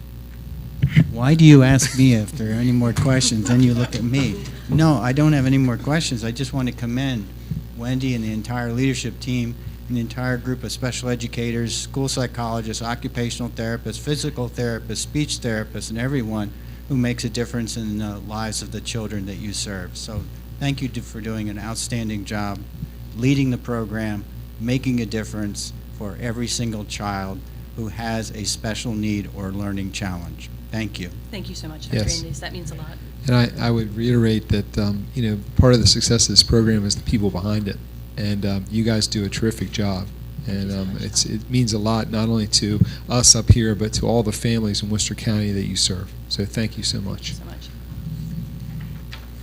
Why do you ask me if there are any more questions? Then you look at me. No, I don't have any more questions. I just want to commend Wendy and the entire leadership team and the entire group of special educators, school psychologists, occupational therapists, physical therapists, speech therapists, and everyone who makes a difference in the lives of the children that you serve. So thank you for doing an outstanding job, leading the program, making a difference for every single child who has a special need or learning challenge. Thank you. Thank you so much, Dr. Yes. Andes. That means a lot. And I would reiterate that, part of the success of this program is the people behind it. And you guys do a terrific job. And it means a lot, not only to us up here, but to all the families in Worcester County that you serve. So thank you so much.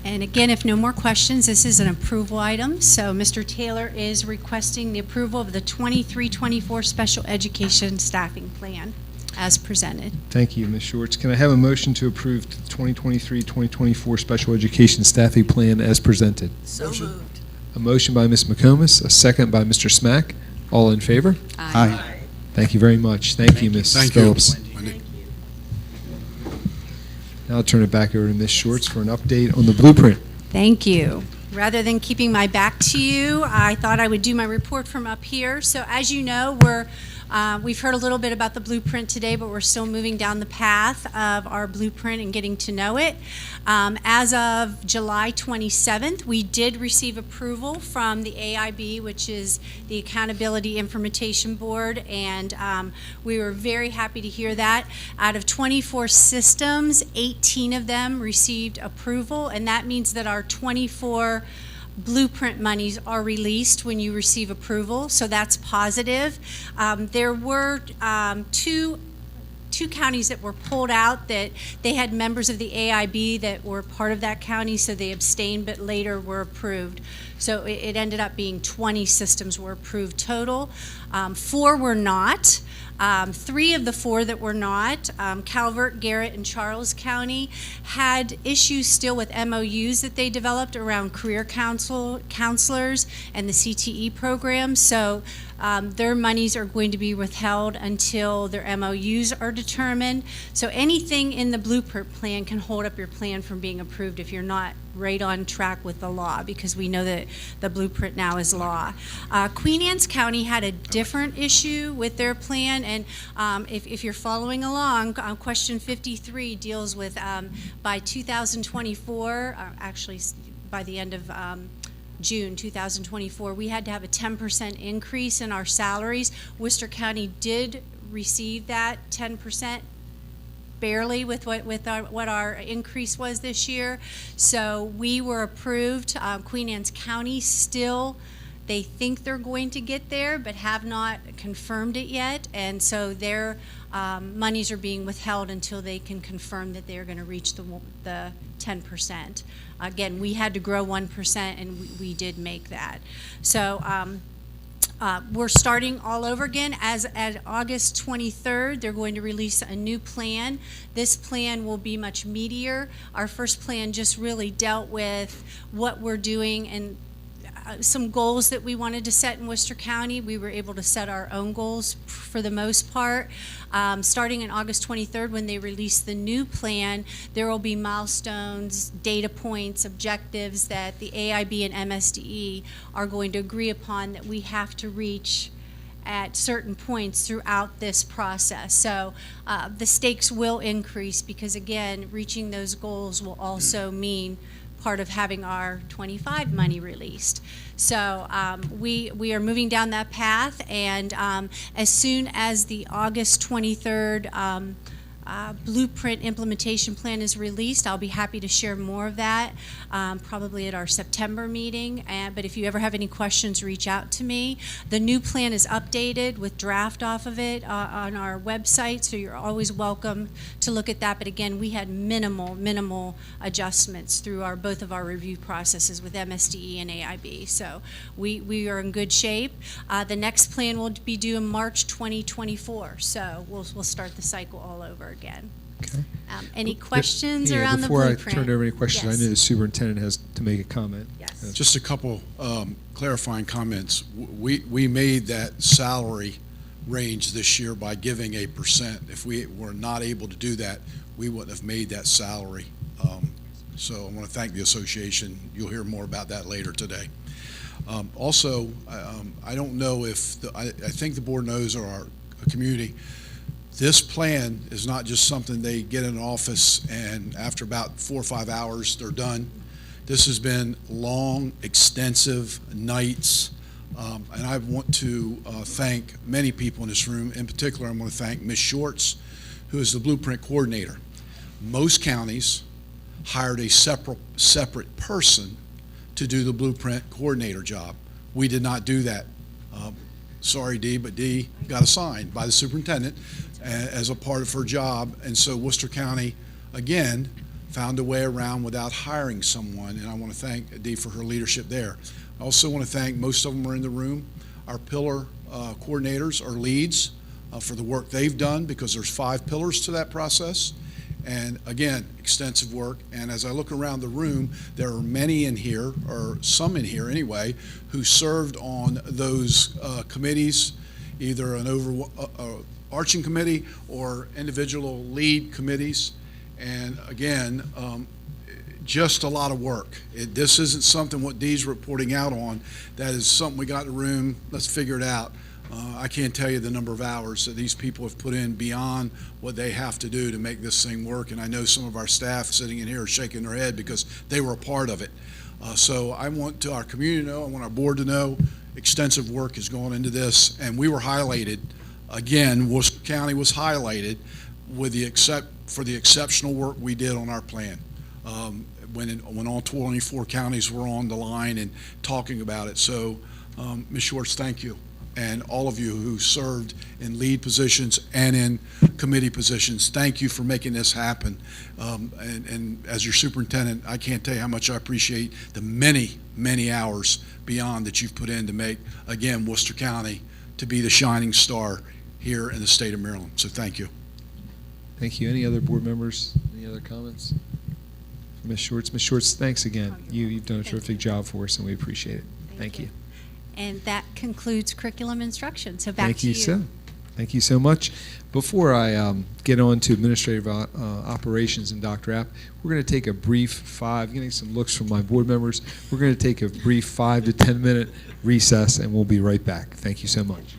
And again, if no more questions, this is an approval item. So Mr. Taylor is requesting the approval of the 23-24 special education staffing plan as presented. Thank you, Ms. Schwartz. Can I have a motion to approve the 2023-2024 special education staffing plan as presented? So moved. A motion by Ms. McComas, a second by Mr. Smack. All in favor? Aye. Thank you very much. Thank you, Ms. Thank you. Phillips. Wendy. Now I'll turn it back over to Ms. Schwartz for an update on the blueprint. Thank you. Rather than keeping my back to you, I thought I would do my report from up here. So as you know, we've heard a little bit about the blueprint today, but we're still moving down the path of our blueprint and getting to know it. As of July 27th, we did receive approval from the AIB, which is the Accountability Implementation Board, and we were very happy to hear that. Out of 24 systems, 18 of them received approval, and that means that our 24 blueprint monies are released when you receive approval, so that's positive. There were two counties that were pulled out that they had members of the AIB that were part of that county, so they abstained but later were approved. So it ended up being 20 systems were approved total. 4 were not. 3 of the 4 that were not, Calvert, Garrett, and Charles County, had issues still with MOUs that they developed around career counselors and the CTE program. So their monies are going to be withheld until their MOUs are determined. So anything in the blueprint plan can hold up your plan from being approved if you're not right on track with the law, because we know that the blueprint now is law. Queen Anne's County had a different issue with their plan, and if you're following along, question 53 deals with by 2024, actually by the end of June 2024, we had to have a 10% increase in our salaries. Worcester County did receive that 10%. Barely with what our increase was this year. So we were approved. Queen Anne's County still, they think they're going to get there, but have not confirmed it yet. And so their monies are being withheld until they can confirm that they're going to reach the 10%. Again, we had to grow 1%, and we did make that. So we're starting all over again. As at August 23rd, they're going to release a new plan. This plan will be much meatier. Our first plan just really dealt with what we're doing and some goals that we wanted to set in Worcester County. We were able to set our own goals for the most part. Starting in August 23rd, when they release the new plan, there will be milestones, data points, objectives that the AIB and MSDE are going to agree upon that we have to reach at certain points throughout this process. So the stakes will increase because, again, reaching those goals will also mean part of having our 25 money released. So we are moving down that path, and as soon as the August 23rd blueprint implementation plan is released, I'll be happy to share more of that, probably at our September meeting. But if you ever have any questions, reach out to me. The new plan is updated with draft off of it on our website, so you're always welcome to look at that. But again, we had minimal adjustments through both of our review processes with MSDE and AIB. So we are in good shape. The next plan will be due in March 2024. So we'll start the cycle all over again. Okay. Any questions around the before blueprint? I turn it over any questions, Yes. I know the superintendent has to make a comment. Yes. Just a couple clarifying comments. We made that salary range this year by giving a percent. If we were not able to do that, we wouldn't have made that salary. So I want to thank the association. You'll hear more about that later today. Also, I don't know if, I think the board knows, or our community, this plan is not just something they get in an office and after about 4 or 5 hours they're done. This has been long, extensive nights, And I want to thank many people in this room. In particular, I want to thank Ms. Shorts, who is the blueprint coordinator. Most counties hired a separate person to do the blueprint coordinator job. We did not do that. Sorry, Dee, but Dee got assigned by the superintendent as a part of her job. And so Worcester County, again, found a way around without hiring someone. And I want to thank Dee for her leadership there. I also want to thank, most of them are in the room, our pillar coordinators or leads for the work they've done, because there's 5 pillars to that process. And again, extensive work. And as I look around the room, there are many in here, or some in here anyway, who served on those committees, either an overarching committee or individual lead committees. And again, just a lot of work. This isn't something what Dee's reporting out on. That is something we got in the room, let's figure it out. I can't tell you the number of hours that these people have put in beyond what they have to do to make this thing work. And I know some of our staff sitting in here are shaking their head because they were a part of it. So I want our community to know, I want our board to know, extensive work has gone into this. And we were highlighted, again, Worcester County was highlighted with for the exceptional work we did on our plan. When all 24 counties were on the line and talking about it. So, Ms. Schwartz, thank you. And all of you who served in lead positions and in committee positions, thank you for making this happen. And as your superintendent, I can't tell you how much I appreciate the many, many hours beyond that you've put in to make, again, Worcester County to be the shining star here in the state of Maryland. So thank you. Thank you. Any other board members? Any other comments? Ms. Shorts. Ms. Shorts, thanks again. You've done a terrific job for us, and we appreciate it. Thank you. And that concludes curriculum instruction. So back to you. Thank you so much. Before I get on to administrative operations and Dr. App, we're going to take a brief getting some looks from my board members. We're going to take a brief 5 to 10 minute recess, and we'll be right back. Thank you so much.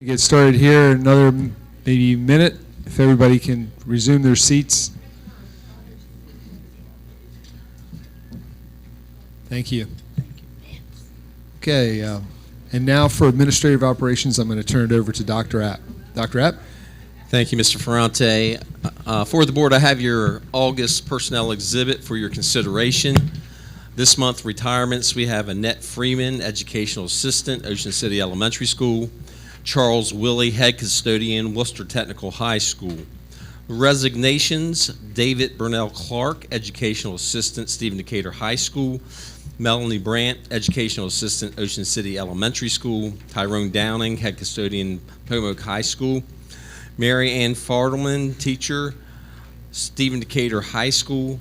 Get started here in another maybe minute, if everybody can resume their seats. Thank you. Okay, and now for administrative operations, I'm going to turn it over to Dr. App. Dr. App? Thank you, Mr. Ferrante. For the board, I have your August personnel exhibit for your consideration. This month, retirements, we have Annette Freeman, Educational Assistant, Ocean City Elementary School. Charles Willie, Head Custodian, Worcester Technical High School. Resignations, David Burnell Clark, Educational Assistant, Stephen Decatur High School. Melanie Brandt, Educational Assistant, Ocean City Elementary School. Tyrone Downing, Head Custodian, Pomoke High School. Mary Ann Fardelman, Teacher, Stephen Decatur High School.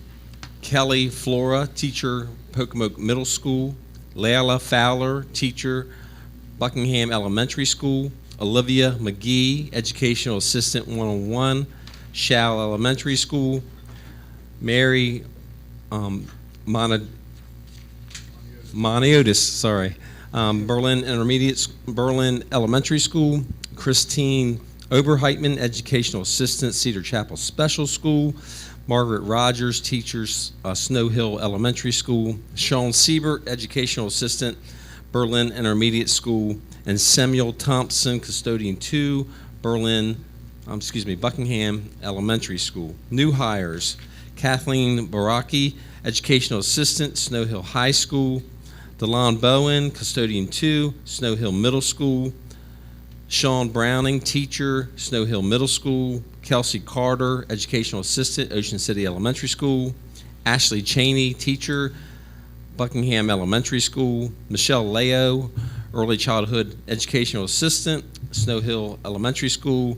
Kelly Flora, Teacher, Pocomoke Middle School. Layla Fowler, Teacher, Buckingham Elementary School. Olivia McGee, Educational Assistant 101, Shall Elementary School. Mary Moniotis, Berlin Elementary School. Christine Oberheitman, Educational Assistant, Cedar Chapel Special School. Margaret Rogers, Teachers, Snow Hill Elementary School. Sean Siebert, Educational Assistant, Berlin Intermediate School. And Samuel Thompson, Custodian 2, Buckingham Elementary School. New hires, Kathleen Baraki, Educational Assistant, Snow Hill High School. Delon Bowen, Custodian 2, Snow Hill Middle School. Sean Browning, Teacher, Snow Hill Middle School. Kelsey Carter, Educational Assistant, Ocean City Elementary School. Ashley Cheney, Teacher, Buckingham Elementary School. Michelle Leo, Early Childhood Educational Assistant, Snow Hill Elementary School.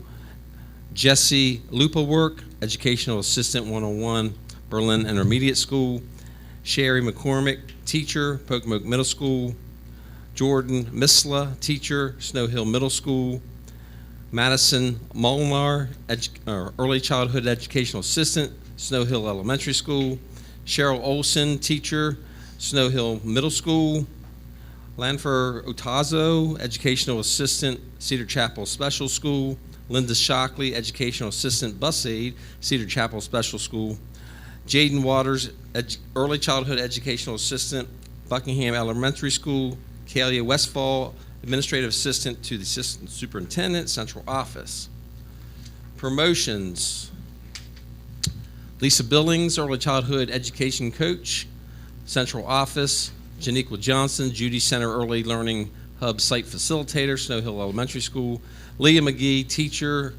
Jesse Lupawork, Educational Assistant 101, Berlin Intermediate School. Sherry McCormick, Teacher, Pocomoke Middle School. Jordan Misla, Teacher, Snow Hill Middle School. Madison Molnar, Early Childhood Educational Assistant, Snow Hill Elementary School. Cheryl Olson, Teacher, Snow Hill Middle School. Lanfer Otazo, Educational Assistant, Cedar Chapel Special School. Linda Shockley, Educational Assistant, Bus Aide, Cedar Chapel Special School. Jaden Waters, Early Childhood Educational Assistant, Buckingham Elementary School. Kalia Westfall, Administrative Assistant to the Assistant Superintendent, Central Office. Promotions. Lisa Billings, Early Childhood Education Coach, Central Office. Janiqua Johnson, Judy Center Early Learning Hub Site Facilitator, Snow Hill Elementary School. Leah McGee, Teacher,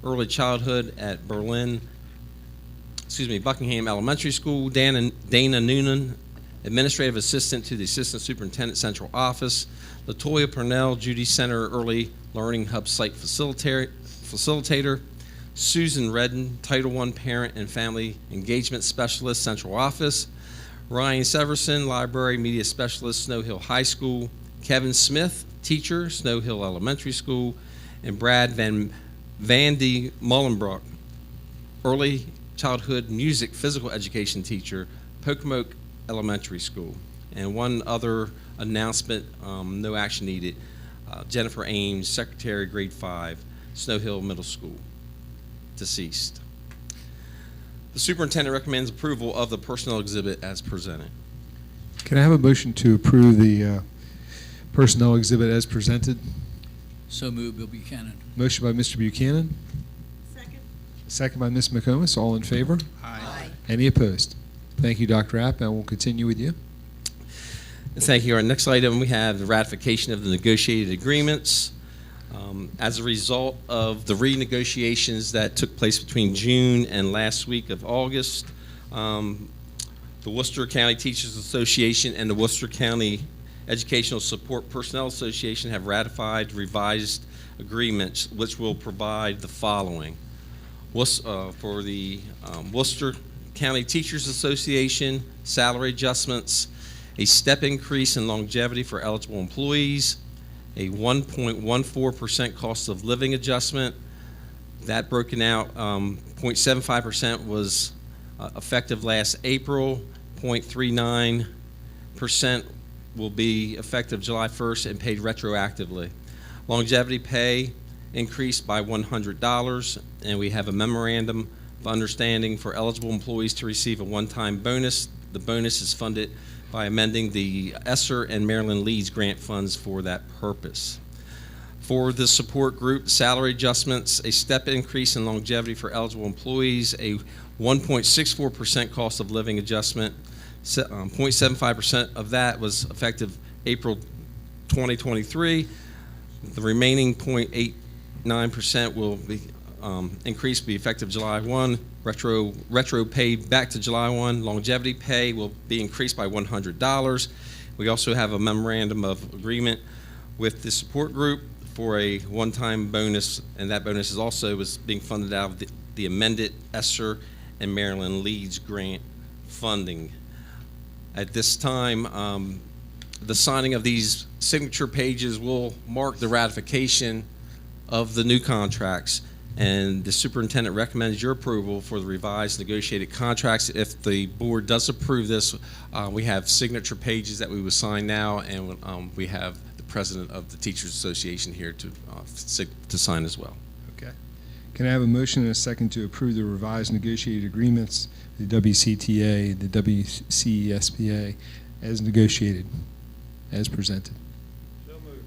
Early Childhood at Buckingham Elementary School. Dana Noonan, Administrative Assistant to the Assistant Superintendent, Central Office. Latoya Purnell, Judy Center Early Learning Hub Site Facilitator. Susan Redden, Title I Parent and Family Engagement Specialist, Central Office. Ryan Severson, Library Media Specialist, Snow Hill High School. Kevin Smith, Teacher, Snow Hill Elementary School. And Brad Vandy Mullenbrook, Early Childhood Music Physical Education Teacher, Pocomoke Elementary School. And one other announcement, no action needed. Jennifer Ames, Secretary, Grade 5, Snow Hill Middle School, deceased. The superintendent recommends approval of the personnel exhibit as presented. Can I have a motion to approve the personnel exhibit as presented? So moved, Bill Buchanan. Motion by Mr. Buchanan. Second by Ms. McComas. All in favor? Aye. Any opposed? Thank you, Dr. App, and we'll continue with you. Thank you. Our next item, we have the ratification of the negotiated agreements. As a result of the renegotiations that took place between June and last week of August, the Worcester County Teachers Association and the Worcester County Educational Support Personnel Association have ratified revised agreements which will provide the following. For the Worcester County Teachers Association, salary adjustments, a step increase in longevity for eligible employees, a 1.14% cost of living adjustment. That broken out, 0.75% was effective last April, 0.39% will be effective July 1st and paid retroactively. Longevity pay, increased by $100, and we have a memorandum of understanding for eligible employees to receive a one-time bonus. The bonus is funded by amending the ESSER and Maryland Leads grant funds for that purpose. For the support group, salary adjustments, a step increase in longevity for eligible employees, a 1.64% cost of living adjustment, 0.75% of that was effective April 2023. The remaining 0.89% will be increase be effective July 1. Retro pay back to July 1. Longevity pay will be increased by $100. We also have a memorandum of agreement with the support group for a one-time bonus, and that bonus is being funded out of the amended ESSER and Maryland Leads grant funding. At this time, the signing of these signature pages will mark the ratification of the new contracts, and the superintendent recommends your approval for the revised negotiated contracts. If the board does approve this, we have signature pages that we will sign now, and we have the president of the Teachers Association here to sign as well. Okay. Can I have a motion and a second to approve the revised negotiated agreements, the WCTA, the WCESPA, as negotiated, as presented? So moved.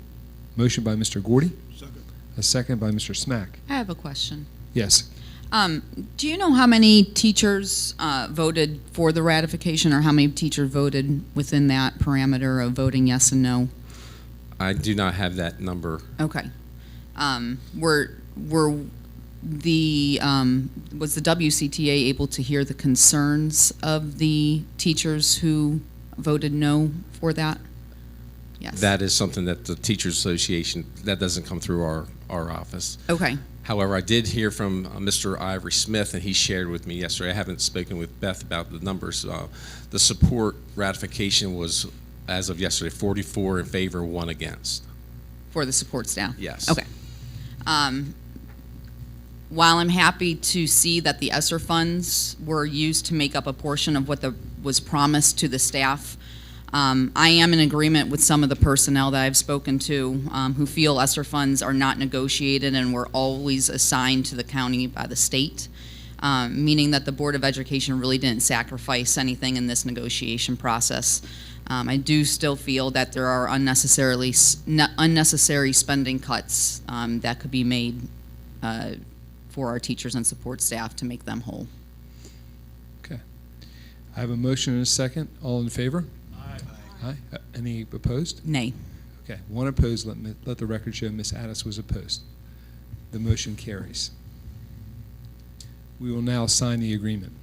Motion by Mr. Gordy. Second. A second by Mr. Smack. I have a question. Yes. Do you know how many teachers voted for the ratification, or how many teachers voted within that parameter of voting yes and no? I do not have that number. Okay. Was the WCTA able to hear the concerns of the teachers who voted no for that? Yes. That is something that the Teachers Association, that doesn't come through our office. Okay. However, I did hear from Mr. Ivory Smith, and he shared with me yesterday. I haven't spoken with Beth about the numbers. The support ratification was, as of yesterday, 44 in favor, 1 against. For the support staff? Yes. Okay. While I'm happy to see that the ESSER funds were used to make up a portion of what was promised to the staff, I am in agreement with some of the personnel that I've spoken to who feel ESSER funds are not negotiated and were always assigned to the county by the state, meaning that the Board of Education really didn't sacrifice anything in this negotiation process. I do still feel that there are unnecessary spending cuts that could be made for our teachers and support staff to make them whole. Okay. I have a motion and a second. All in favor? Aye. Any opposed? Nay. Okay. 1 opposed. Let the record show Ms. Addis was opposed. The motion carries. We will now sign the agreement.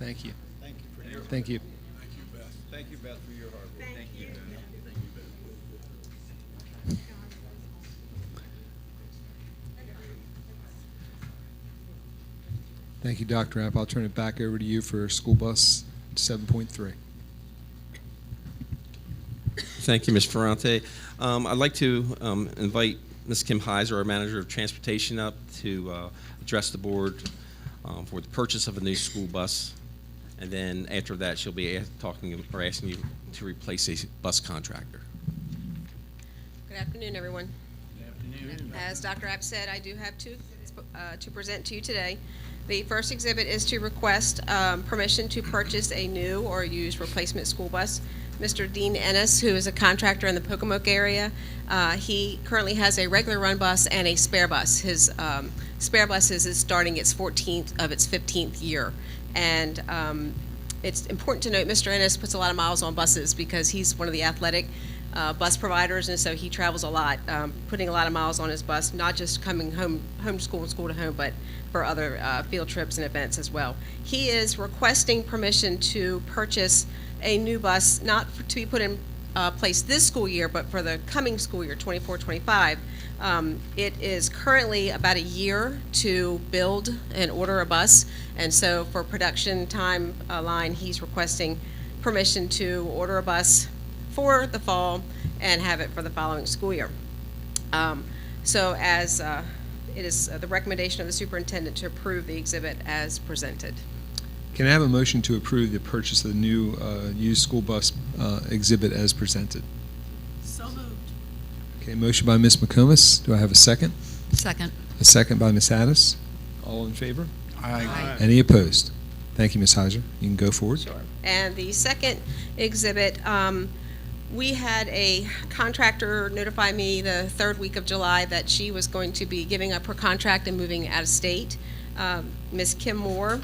Thank you. Thank you for your. Thank you. Thank you, Beth. Thank you, Beth, for your hard work. Thank you. Thank you, Beth. Thank you, Dr. App. I'll turn it back over to you for school bus 7.3. Thank you, Ms. Ferrante. I'd like to invite Ms. Kim Heiser, our Manager of Transportation, up to address the board for the purchase of a new school bus. And then after that, she'll be talking or asking you to replace a bus contractor. Good afternoon, everyone. Good afternoon. As Dr. App said, I do have two to present to you today. The first exhibit is to request permission to purchase a new or used replacement school bus. Mr. Dean Ennis, who is a contractor in the Pocomoke area, he currently has a regular run bus and a spare bus. His spare bus is starting its 14th of its 15th year. And it's important to note Mr. Ennis puts a lot of miles on buses because he's one of the athletic bus providers, and so he travels a lot, putting a lot of miles on his bus, not just coming home to school and school to home, but for other field trips and events as well. He is requesting permission to purchase a new bus, not to be put in place this school year, but for the coming school year, 24-25. It is currently about a year to build and order a bus, and so for production time line, he's requesting permission to order a bus for the fall and have it for the following school year. So as it is the recommendation of the superintendent to approve the exhibit as presented. Can I have a motion to approve the purchase of the new used school bus exhibit as presented? So moved. Okay, motion by Ms. McComas. Do I have a second? Second. A second by Ms. Addis. All in favor? Aye. Any opposed? Thank you, Ms. Heiser. You can go forward. Sure. And the second exhibit, we had a contractor notify me the third week of July that she was going to be giving up her contract and moving out of state. Ms. Kim Moore,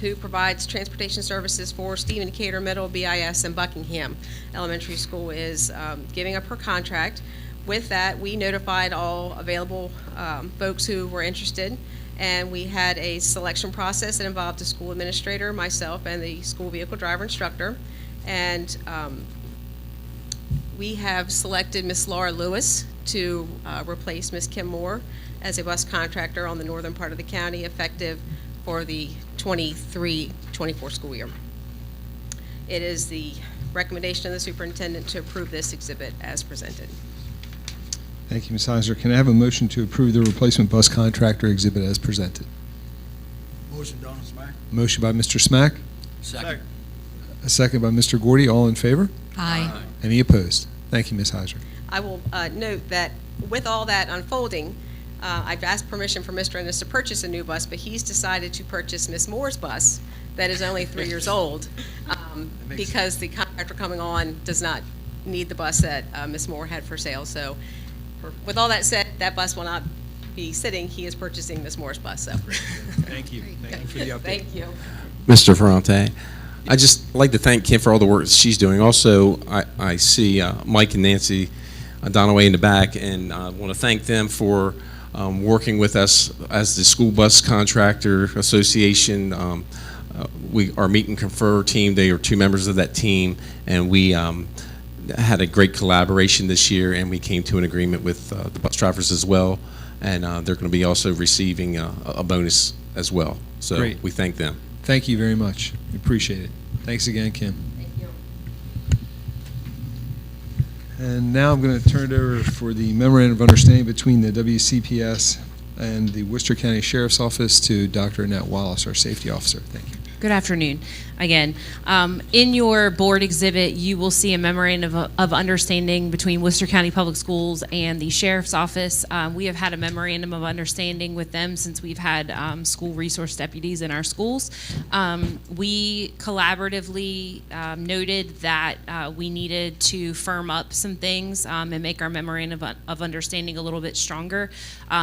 who provides transportation services for Stephen Decatur Middle, BIS, and Buckingham Elementary School, is giving up her contract. With that, we notified all available folks who were interested, and we had a selection process that involved the school administrator, myself, and the school vehicle driver instructor. And we have selected Miss Laura Lewis to replace Miss Kim Moore as a bus contractor on the northern part of the county, effective for the 23-24 school year. It is the recommendation of the superintendent to approve this exhibit as presented. Thank you, Ms. Heiser. Can I have a motion to approve the replacement bus contractor exhibit as presented? Motion, Donald Smack. Motion by Mr. Smack, Second. a second by Mr. Gordy. All in favor? Aye. Any opposed? Thank you, Ms. Heiser. I will note that with all that unfolding, I've asked permission for Mr. Ennis to purchase a new bus, but he's decided to purchase Miss Moore's bus that is only 3 years old because the contractor coming on does not need the bus that Miss Moore had for sale. So with all that said, that bus will not be sitting. He is purchasing Miss Moore's bus. So. Thank you. Thank you for the update. Thank you. Mr. Ferrante, I just like to thank Kim for all the work that she's doing. Also, I see Mike and Nancy Donaway in the back, and I want to thank them for working with us as the School Bus Contractor Association. Our Meet and Confer team, they are two members of that team, and we had a great collaboration this year, and we came to an agreement with the bus drivers as well, and they're going to be also receiving a bonus as well. So Great. We thank them. Thank you very much. We appreciate it. Thanks again, Kim. Thank you. And now I'm going to turn it over for the memorandum of understanding between the WCPS and the Worcester County Sheriff's Office to Dr. Annette Wallace, our safety officer. Thank you. Good afternoon. Again, in your board exhibit, you will see a memorandum of understanding between Worcester County Public Schools and the Sheriff's Office. We have had a memorandum of understanding with them since we've had school resource deputies in our schools. We collaboratively noted that we needed to firm up some things and make our memorandum of understanding a little bit stronger.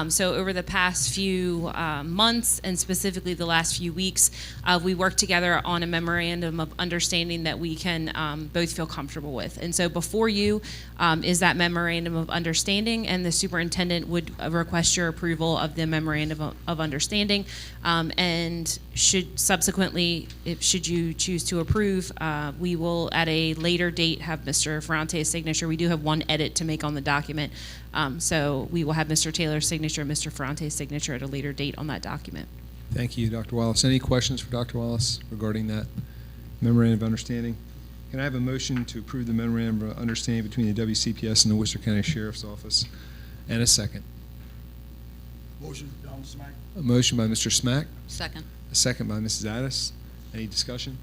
So over the past few months, and specifically the last few weeks, we worked together on a memorandum memorandum of understanding that we can both feel comfortable with. And so before you is that memorandum of understanding, and the superintendent would request your approval of the memorandum of understanding. And should subsequently, should you choose to approve, we will at a later date have Mr. Ferrante's signature. We do have one edit to make on the document. So we will have Mr. Taylor's signature and Mr. Ferrante's signature at a later date on that document. Thank you, Dr. Wallace. Any questions for Dr. Wallace regarding that memorandum of understanding? Can I have a motion to approve the memorandum of understanding between the WCPS and the Worcester County Sheriff's Office? And a second. Motion, Donald Smack. A motion by Mr. Smack. Second. A second by Mrs. Addis. Any discussion?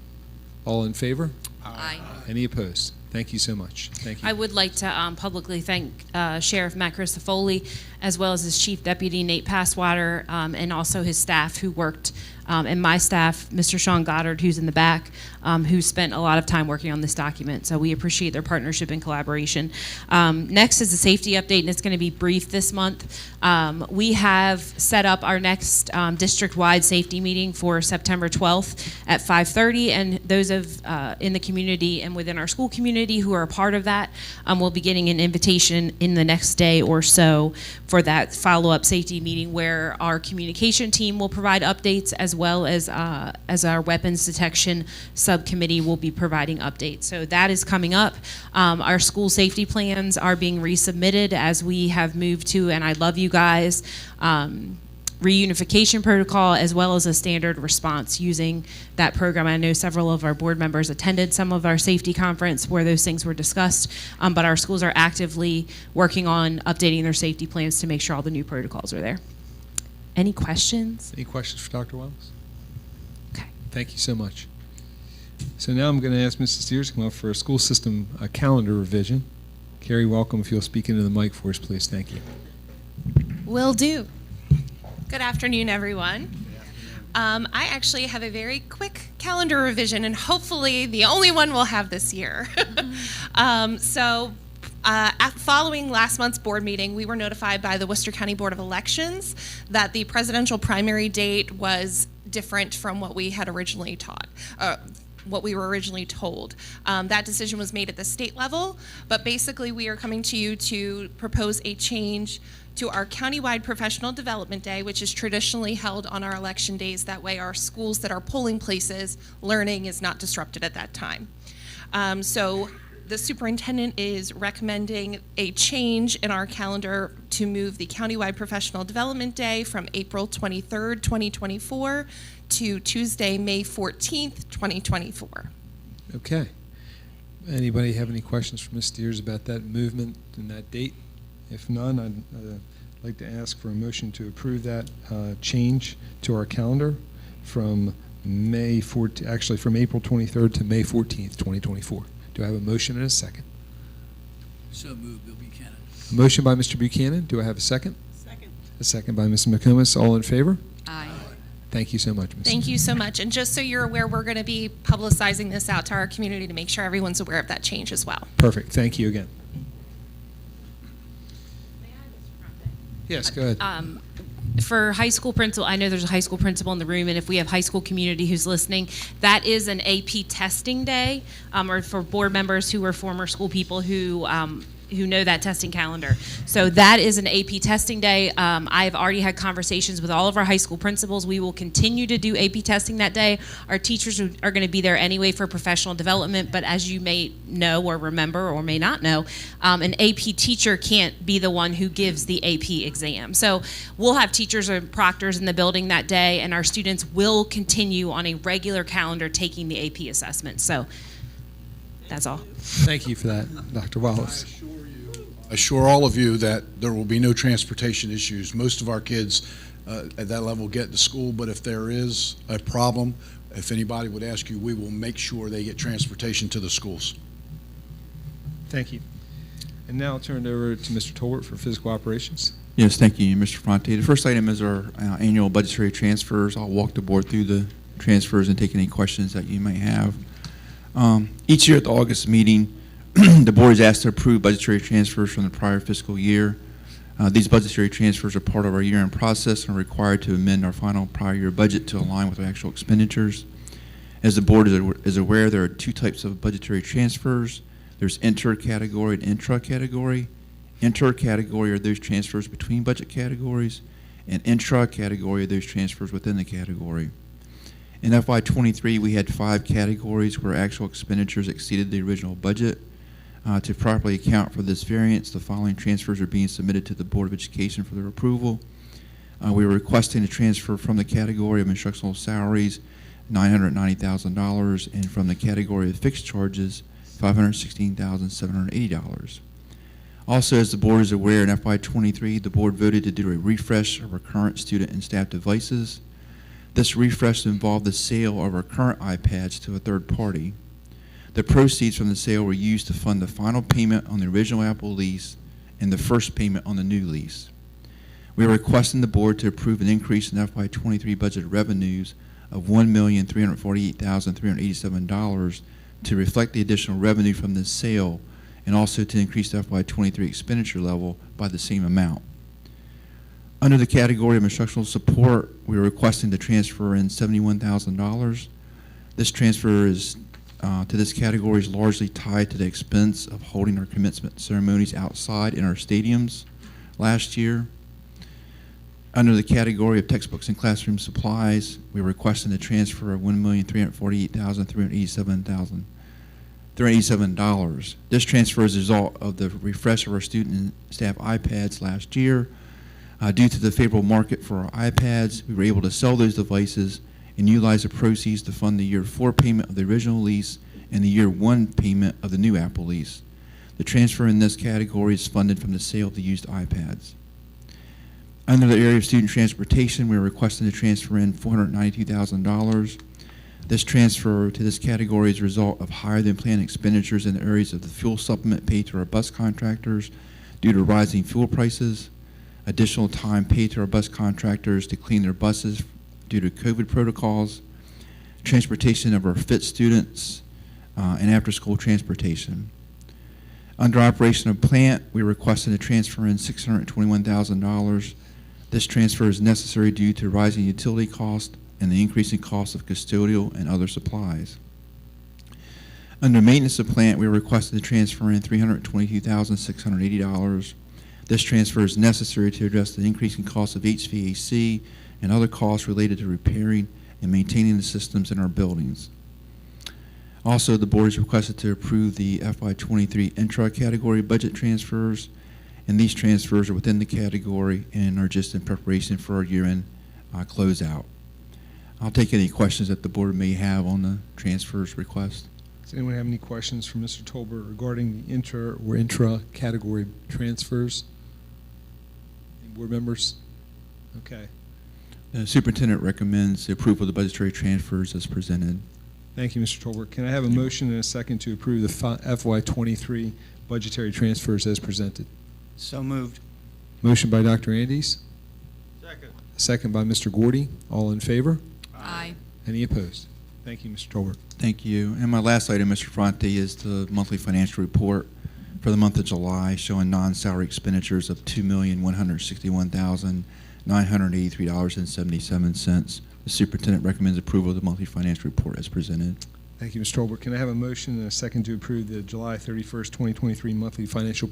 All in favor? Aye. Any opposed? Thank you so much. Thank you. I would like to publicly thank Sheriff Matt Christofoli, as well as his Chief Deputy Nate Passwater, and also his staff who worked, and my staff, Mr. Sean Goddard, who's in the back, who spent a lot of time working on this document. So we appreciate their partnership and collaboration. Next is a safety update, and it's going to be brief this month. We have set up our next district-wide safety meeting for September 12th at 5:30, and those of in the community and within our school community who are a part of that will be getting an invitation in the next day or so for that follow-up safety meeting, where our communication team will provide updates, as well as our weapons detection subcommittee will be providing updates. So that is coming up. Our school safety plans are being resubmitted as we have moved to, and I love you guys, reunification protocol, as well as a standard response using that program. I know several of our board members attended some of our safety conference where those things were discussed, but our schools are actively working on updating their safety plans to make sure all the new protocols are there. Any questions? Any questions for Dr. Wallace? Okay. Thank you so much. So now I'm going to ask Mrs. Steers to come up for a school system calendar revision. Carrie, welcome. If you'll speak into the mic for us, please. Thank you. Will do. Good afternoon, everyone. I actually have a very quick calendar revision, and hopefully the only one we'll have this year. Following last month's board meeting, we were notified by the Worcester County Board of Elections that the presidential primary date was different from what we had originally what we were originally told. That decision was made at the state level, but basically we are coming to you to propose a change to our countywide professional development day, which is traditionally held on our election days. That way our schools that are polling places, learning is not disrupted at that time. So the superintendent is recommending a change in our calendar to move the countywide professional development day from April 23rd, 2024 to Tuesday, May 14th, 2024. Okay. Anybody have any questions for Ms. Steers about that movement and that date? If none, I'd like to ask for a motion to approve that change to our calendar from from April 23rd to May 14th, 2024. Do I have a motion and a second? So moved, Bill Buchanan. A motion by Mr. Buchanan. Do I have a second? Second. A second by Ms. McComas. All in favor? Aye. Thank you so much, Ms. Thank you so much. And just so you're aware, we're going to be publicizing this out to our community to make sure everyone's aware of that change as well. Perfect. Thank you again. Yes, go ahead. For high school principal, I know there's a high school principal in the room, and if we have high school community who's listening, that is an AP testing day, or for board members who are former school people who know that testing calendar. So that is an AP testing day. I've already had conversations with all of our high school principals. We will continue to do AP testing that day. Our teachers are going to be there anyway for professional development, but as you may know or remember or may not know, an AP teacher can't be the one who gives the AP exam. So we'll have teachers or proctors in the building that day, and our students will continue on a regular calendar taking the AP assessment. So that's all. Thank you for that, Dr. Wallace. I assure all of you that there will be no transportation issues. Most of our kids at that level get to school, but if there is a problem, if anybody would ask you, we will make sure they get transportation to the schools. Thank you. And now I'll turn it over to Mr. Tolbert for physical operations. Yes, thank you, Mr. Fronte. The first item is our annual budgetary transfers. I'll walk the board through the transfers and take any questions that you may have. Each year at the August meeting, the board is asked to approve budgetary transfers from the prior fiscal year. These budgetary transfers are part of our year-end process and are required to amend our final prior year budget to align with our actual expenditures. As the board is aware, there are two types of budgetary transfers. There's inter-category and intra-category. Inter-category are those transfers between budget categories, and intra-category are those transfers within the category. In FY23, we had 5 categories where actual expenditures exceeded the original budget. To properly account for this variance, the following transfers are being submitted to the Board of Education for their approval. We are requesting a transfer from the category of instructional salaries, $990,000, and from the category of fixed charges, $516,780. Also, as the board is aware, in FY23, the board voted to do a refresh of our current student and staff devices. This refresh involved the sale of our current iPads to a third party. The proceeds from the sale were used to fund the final payment on the original Apple lease and the first payment on the new lease. We are requesting the board to approve an increase in FY23 budget revenues of $1,348,387 to reflect the additional revenue from this sale, and also to increase the FY23 expenditure level by the same amount. Under the category of instructional support, we are requesting to transfer in $71,000. This transfer is to this category is largely tied to the expense of holding our commencement ceremonies outside in our stadiums last year. Under the category of textbooks and classroom supplies, we are requesting a transfer of $1,348,387. This transfer is a result of the refresh of our student and staff iPads last year. Due to the favorable market for our iPads, we were able to sell those devices and utilize the proceeds to fund the year 4 payment of the original lease and the year 1 payment of the new Apple lease. The transfer in this category is funded from the sale of the used iPads. Under the area of student transportation, we are requesting to transfer in $492,000. This transfer to this category is a result of higher than planned expenditures in the areas of the fuel supplement paid to our bus contractors due to rising fuel prices, additional time paid to our bus contractors to clean their buses due to COVID protocols, transportation of our fit students, and after-school transportation. Under operation of plant, we requested a transfer in $621,000. This transfer is necessary due to rising utility costs and the increasing cost of custodial and other supplies. Under maintenance of plant, we requested a transfer in $322,680. This transfer is necessary to address the increasing cost of HVAC and other costs related to repairing and maintaining the systems in our buildings. Also, the board is requested to approve the FY23 intra-category budget transfers, and these transfers are within the category and are just in preparation for our year-end closeout. I'll take any questions that the board may have on the transfers request. Does anyone have any questions for Mr. Tolbert regarding the inter or intra-category transfers? Any board members? Okay. The superintendent recommends the approval of the budgetary transfers as presented. Thank you, Mr. Tolbert. Can I have a motion and a second to approve the FY23 budgetary transfers as presented? So moved. Motion by Dr. Andes. Second. Second by Mr. Gordy. All in favor? Aye. Any opposed? Thank you, Mr. Tolbert. Thank you. And my last item, Mr. Fronte, is the monthly financial report for the month of July showing non-salary expenditures of $2,161,983.77. The superintendent recommends approval of the monthly financial report as presented. Thank you, Mr. Tolbert. Can I have a motion and a second to approve the July 31st, 2023 monthly financial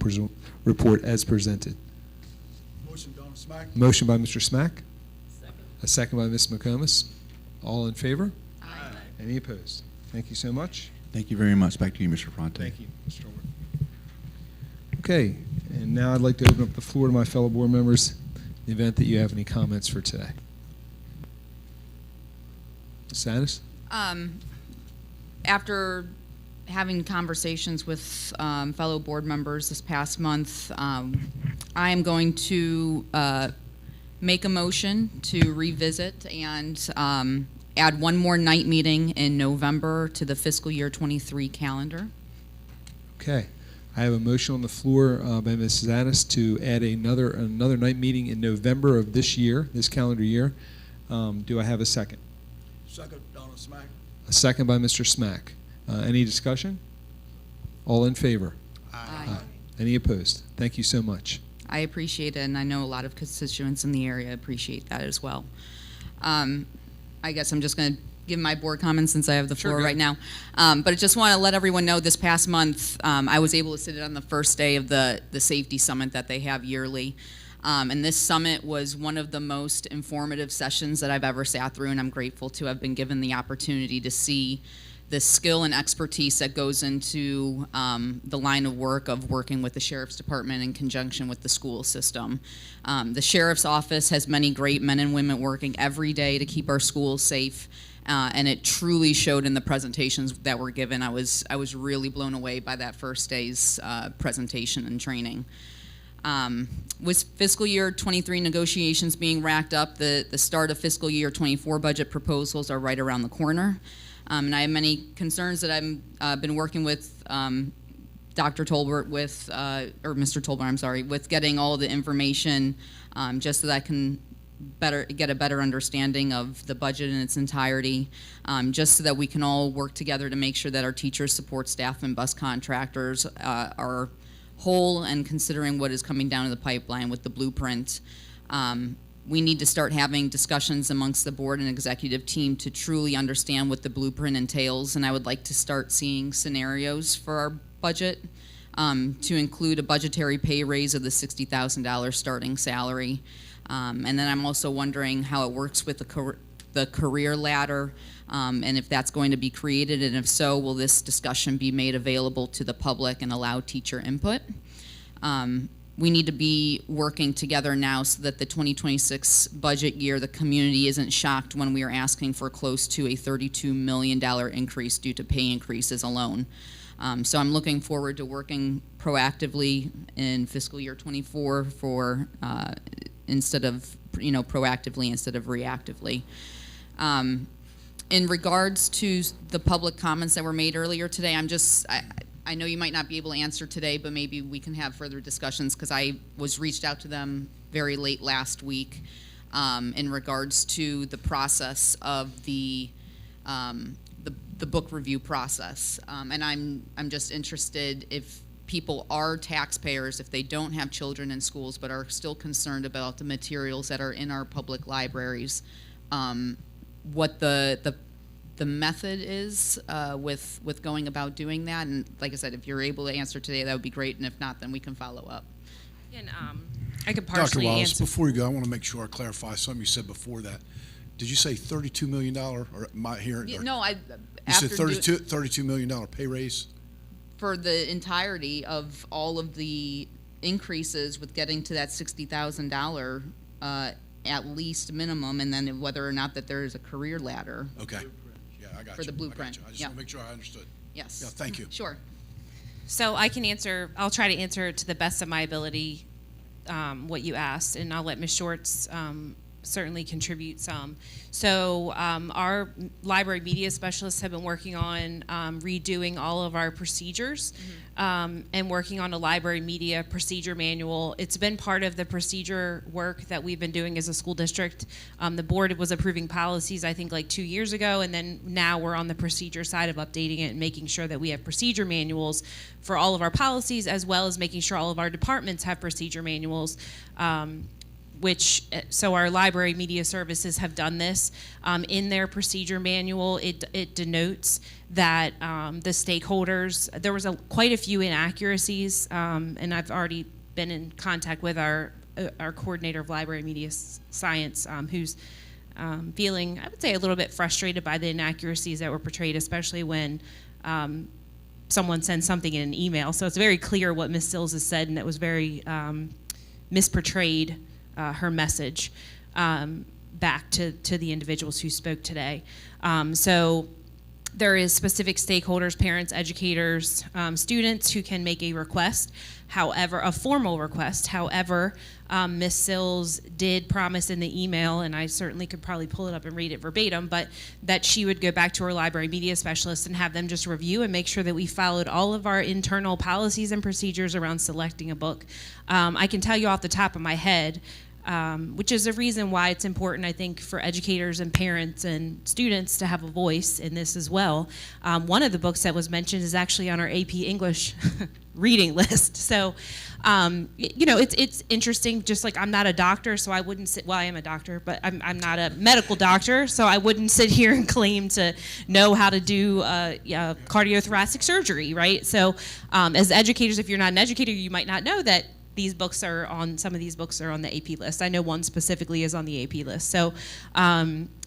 report as presented? Motion, Donna Smack. Motion by Mr. Smack. Second. A second by Ms. McComas. All in favor? Aye. Any opposed? Thank you so much. Thank you very much. Back to you, Mr. Fronte. Thank you, Mr. Tolbert. Okay, and now I'd like to open up the floor to my fellow board members in the event that you have any comments for today. Ms. Sanis? After having conversations with fellow board members this past month, I am going to make a motion to revisit and add one more night meeting in November to the fiscal year 23 calendar. Okay. I have a motion on the floor by Ms. Zanis to add another night meeting in November of this year, this calendar year. Do I have a second? Second, Donna Smack. A second by Mr. Smack. Any discussion? All in favor? Aye. Any opposed? Thank you so much. I appreciate it, and I know a lot of constituents in the area appreciate that as well. I guess I'm just going to give my board comments since I have the Sure, floor go right now. But I just want to let everyone know this past month, I was able to sit in on the first day of the safety summit that they have yearly. And this summit was one of the most informative sessions that I've ever sat through, and I'm grateful to have been given the opportunity to see the skill and expertise that goes into the line of work of working with the Sheriff's Department in conjunction with the school system. The Sheriff's Office has many great men and women working every day to keep our schools safe, and it truly showed in the presentations that were given. I was really blown away by that first day's presentation and training. With fiscal year 23 negotiations being racked up, the start of fiscal year 24 budget proposals are right around the corner. And I have many concerns that I've been working with Dr. Tolbert with, or Mr. Tolbert, I'm sorry, with getting all the information just so that I can get a better understanding of the budget in its entirety, just so that we can all work together to make sure that our teachers, support staff, and bus contractors are whole and considering what is coming down the pipeline with the blueprint. We need to start having discussions amongst the board and executive team to truly understand what the blueprint entails, and I would like to start seeing scenarios for our budget to include a budgetary pay raise of the $60,000 starting salary. And then I'm also wondering how it works with the career ladder, and if that's going to be created, and if so, will this discussion be made available to the public and allow teacher input? We need to be working together now so that the 2026 budget year, the community isn't shocked when we are asking for close to a $32 million increase due to pay increases alone. So I'm looking forward to working proactively in fiscal year 24 for instead of, proactively instead of reactively. In regards to the public comments that were made earlier today, I know you might not be able to answer today, but maybe we can have further discussions, because I was reached out to them very late last week in regards to the process of the book review process. And I'm just interested if people are taxpayers, if they don't have children in schools but are still concerned about the materials that are in our public libraries, what the method is with going about doing that. And like I said, if you're able to answer today, that would be great, and if not, then we can follow up. And I could partially Dr. Wallace, answer. before you go, I want to make sure I clarify something you said before that. Did you say $32 million, or am I hearing? Yeah, no, you said $32 million pay raise? For the entirety of all of the increases with getting to that $60,000 at least minimum, and then whether or not that there is a career ladder. Okay. Yeah, I got for the blueprint. I just want to make sure I understood. Yes. Yeah, thank you. Sure. So I can answer, I'll try to answer to the best of my ability what you asked, and I'll let Ms. Shorts certainly contribute some. So our library media specialists have been working on redoing all of our procedures and working on a library media procedure manual. It's been part of the procedure work that we've been doing as a school district. The board was approving policies, I think, like 2 years ago, and then now we're on the procedure side of updating it and making sure that we have procedure manuals for all of our policies, as well as making sure all of our departments have procedure manuals. So our library media services have done this. In their procedure manual, it denotes that the stakeholders, there was quite a few inaccuracies, and I've already been in contact with our coordinator of library media science, who's feeling, I would say, a little bit frustrated by the inaccuracies that were portrayed, especially when someone sends something in an email. So it's very clear what Ms. Sills has said, and it was very misportrayed. Her message back to the individuals who spoke today. So there is specific stakeholders, parents, educators, students who can make a request, however, a formal request. However, Ms. Sills did promise in the email, and I certainly could probably pull it up and read it verbatim, but that she would go back to her library media specialist and have them just review and make sure that we followed all of our internal policies and procedures around selecting a book. I can tell you off the top of my head, which is a reason why it's important, I think, for educators and parents and students to have a voice in this as well. One of the books that was mentioned is actually on our AP English reading list. So, you know, it's interesting. Just like I'm not a doctor, so I wouldn't sit. Well, I am a doctor, but I'm not a medical doctor, so I wouldn't sit here and claim to know how to do cardiothoracic surgery, right? So, as educators, if you're not an educator, you might not know that some of these books are on the AP list. I know one specifically is on the AP list. So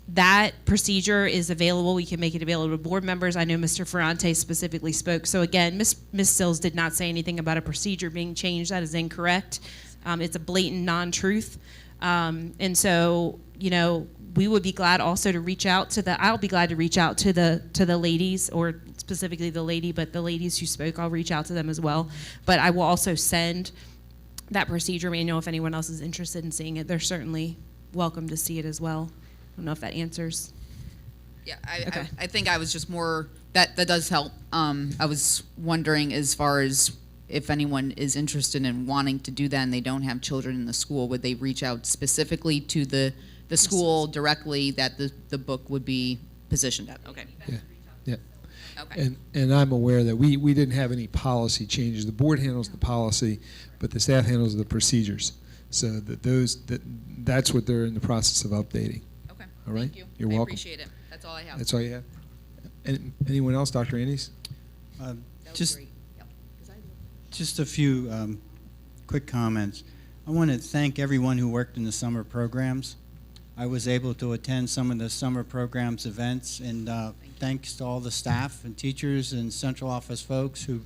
that procedure is available. We can make it available to board members. I know Mr. Ferrante specifically spoke. So again, Ms. Sills did not say anything about a procedure being changed. That is incorrect. It's a blatant non-truth. And so, you know, we would be glad also to reach out to I'll be glad to reach out to the ladies, or specifically the lady, but the ladies who spoke, I'll reach out to them as well. But I will also send that procedure manual if anyone else is interested in seeing it. They're certainly welcome to see it as well. I don't know if that answers. Yeah, Okay. I think I was just more, that does help. I was wondering, as far as if anyone is interested in wanting to do that and they don't have children in the school, would they reach out specifically to the school directly that the book would be positioned at? Okay. Yeah. Okay. And I'm aware that we didn't have any policy changes. The board handles the policy, but the staff handles the procedures. So that's what they're in the process of updating. Okay. All right? Thank you. You're I welcome. appreciate it. That's all I have. That's all you have? Anyone else, Dr. Andes? Just a few quick comments. I want to thank everyone who worked in the summer programs. I was able to attend some of the summer programs events, and thanks to all the staff and teachers and central office folks who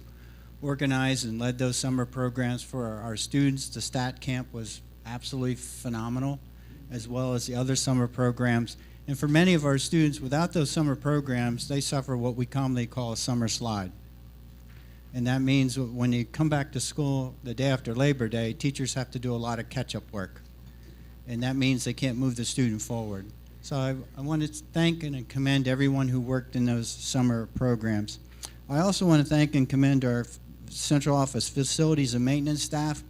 organized and led those summer programs for our students. The STAT camp was absolutely phenomenal, as well as the other summer programs. And for many of our students, without those summer programs, they suffer what we commonly call a summer slide. And that means when you come back to school the day after Labor Day, teachers have to do a lot of catch-up work. And that means they can't move the student forward. So I want to thank and commend everyone who worked in those summer programs. I also want to thank and commend our central office facilities and maintenance staff,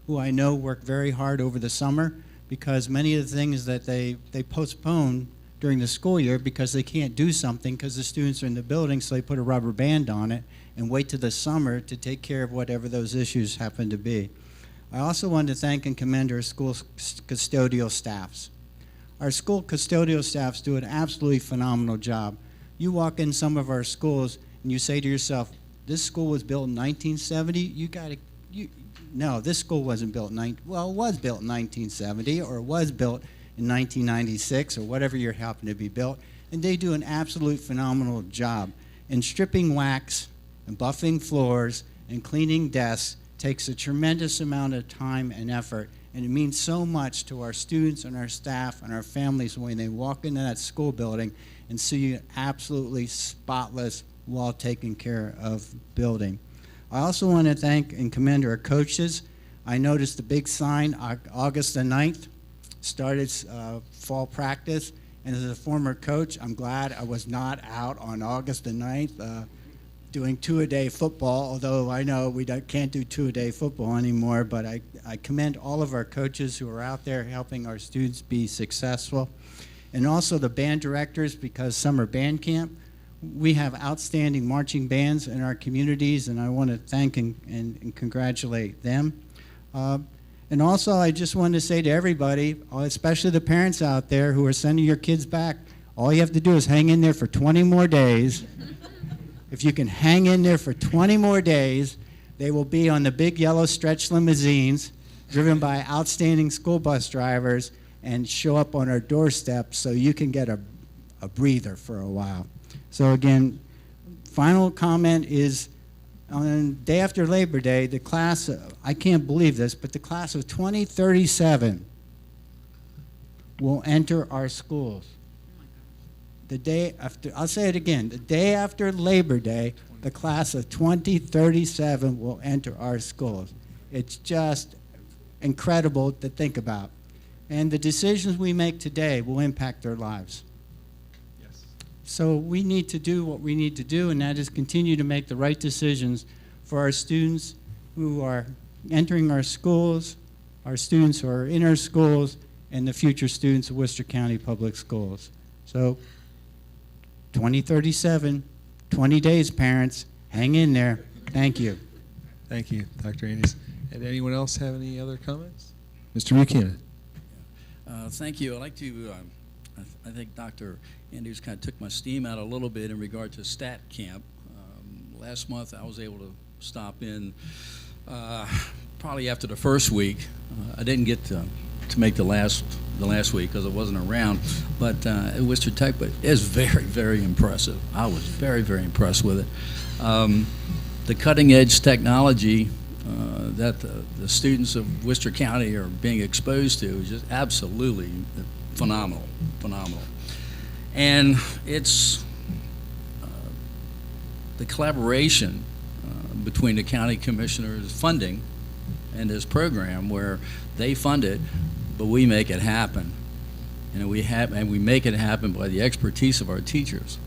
who I know worked very hard over the summer, because many of the things that they postpone during the school year because they can't do something because the students are in the building, so they put a rubber band on it and wait till the summer to take care of whatever those issues happen to be. I also want to thank and commend our school custodial staffs. Our school custodial staffs do an absolutely phenomenal job. You walk in some of our schools and you say to yourself, this school was built in 1970, no, this school wasn't built it was built in 1970, or it was built in 1996, or whatever year it happened to be built, and they do an absolute phenomenal job. And stripping wax and buffing floors and cleaning desks takes a tremendous amount of time and effort, and it means so much to our students and our staff and our families when they walk into that school building and see an absolutely spotless, well taken care of building. I also want to thank and commend our coaches. I noticed the big sign, August the 9th, started fall practice, and as a former coach, I'm glad I was not out on August the 9th doing two-a-day football, although I know we can't do two-a-day football anymore, but I commend all of our coaches who are out there helping our students be successful. And also the band directors, because summer band camp, we have outstanding marching bands in our communities, and I want to thank and congratulate them. And also, I just want to say to everybody, especially the parents out there who are sending your kids back, all you have to do is hang in there for 20 more days. If you can hang in there for 20 more days, they will be on the big yellow stretch limousines driven by outstanding school bus drivers and show up on our doorstep so you can get a breather for a while. So again, final comment is, on the day after Labor Day, the class, I can't believe this, but the class of 2037 will enter our schools. The day after, I'll say it again, the day after Labor Day, the class of 2037 will enter our schools. It's just incredible to think about. And the decisions we make today will impact their lives. So we need to do what we need to do, and that is continue to make the right decisions for our students who are entering our schools our students who are in our schools and the future students of Worcester County Public Schools. So 2037, 20 days, parents, hang in there. Thank you. Thank you, Dr. Andes. And anyone else have any other comments? Mr. Buchanan. Thank you. I'd like to, I think Dr. Andrews kind of took my steam out a little bit in regard to STAT camp. Last month I was able to stop in probably after the first week. I didn't get to make the last week because I wasn't around, but at Worcester Tech, but it's very, very impressive. I was very, very impressed with it. The cutting edge technology that the students of Worcester County are being exposed to is just absolutely phenomenal. And it's the collaboration between the county commissioners' funding and this program, where they fund it, but we make it happen. And we make it happen by the expertise of our teachers.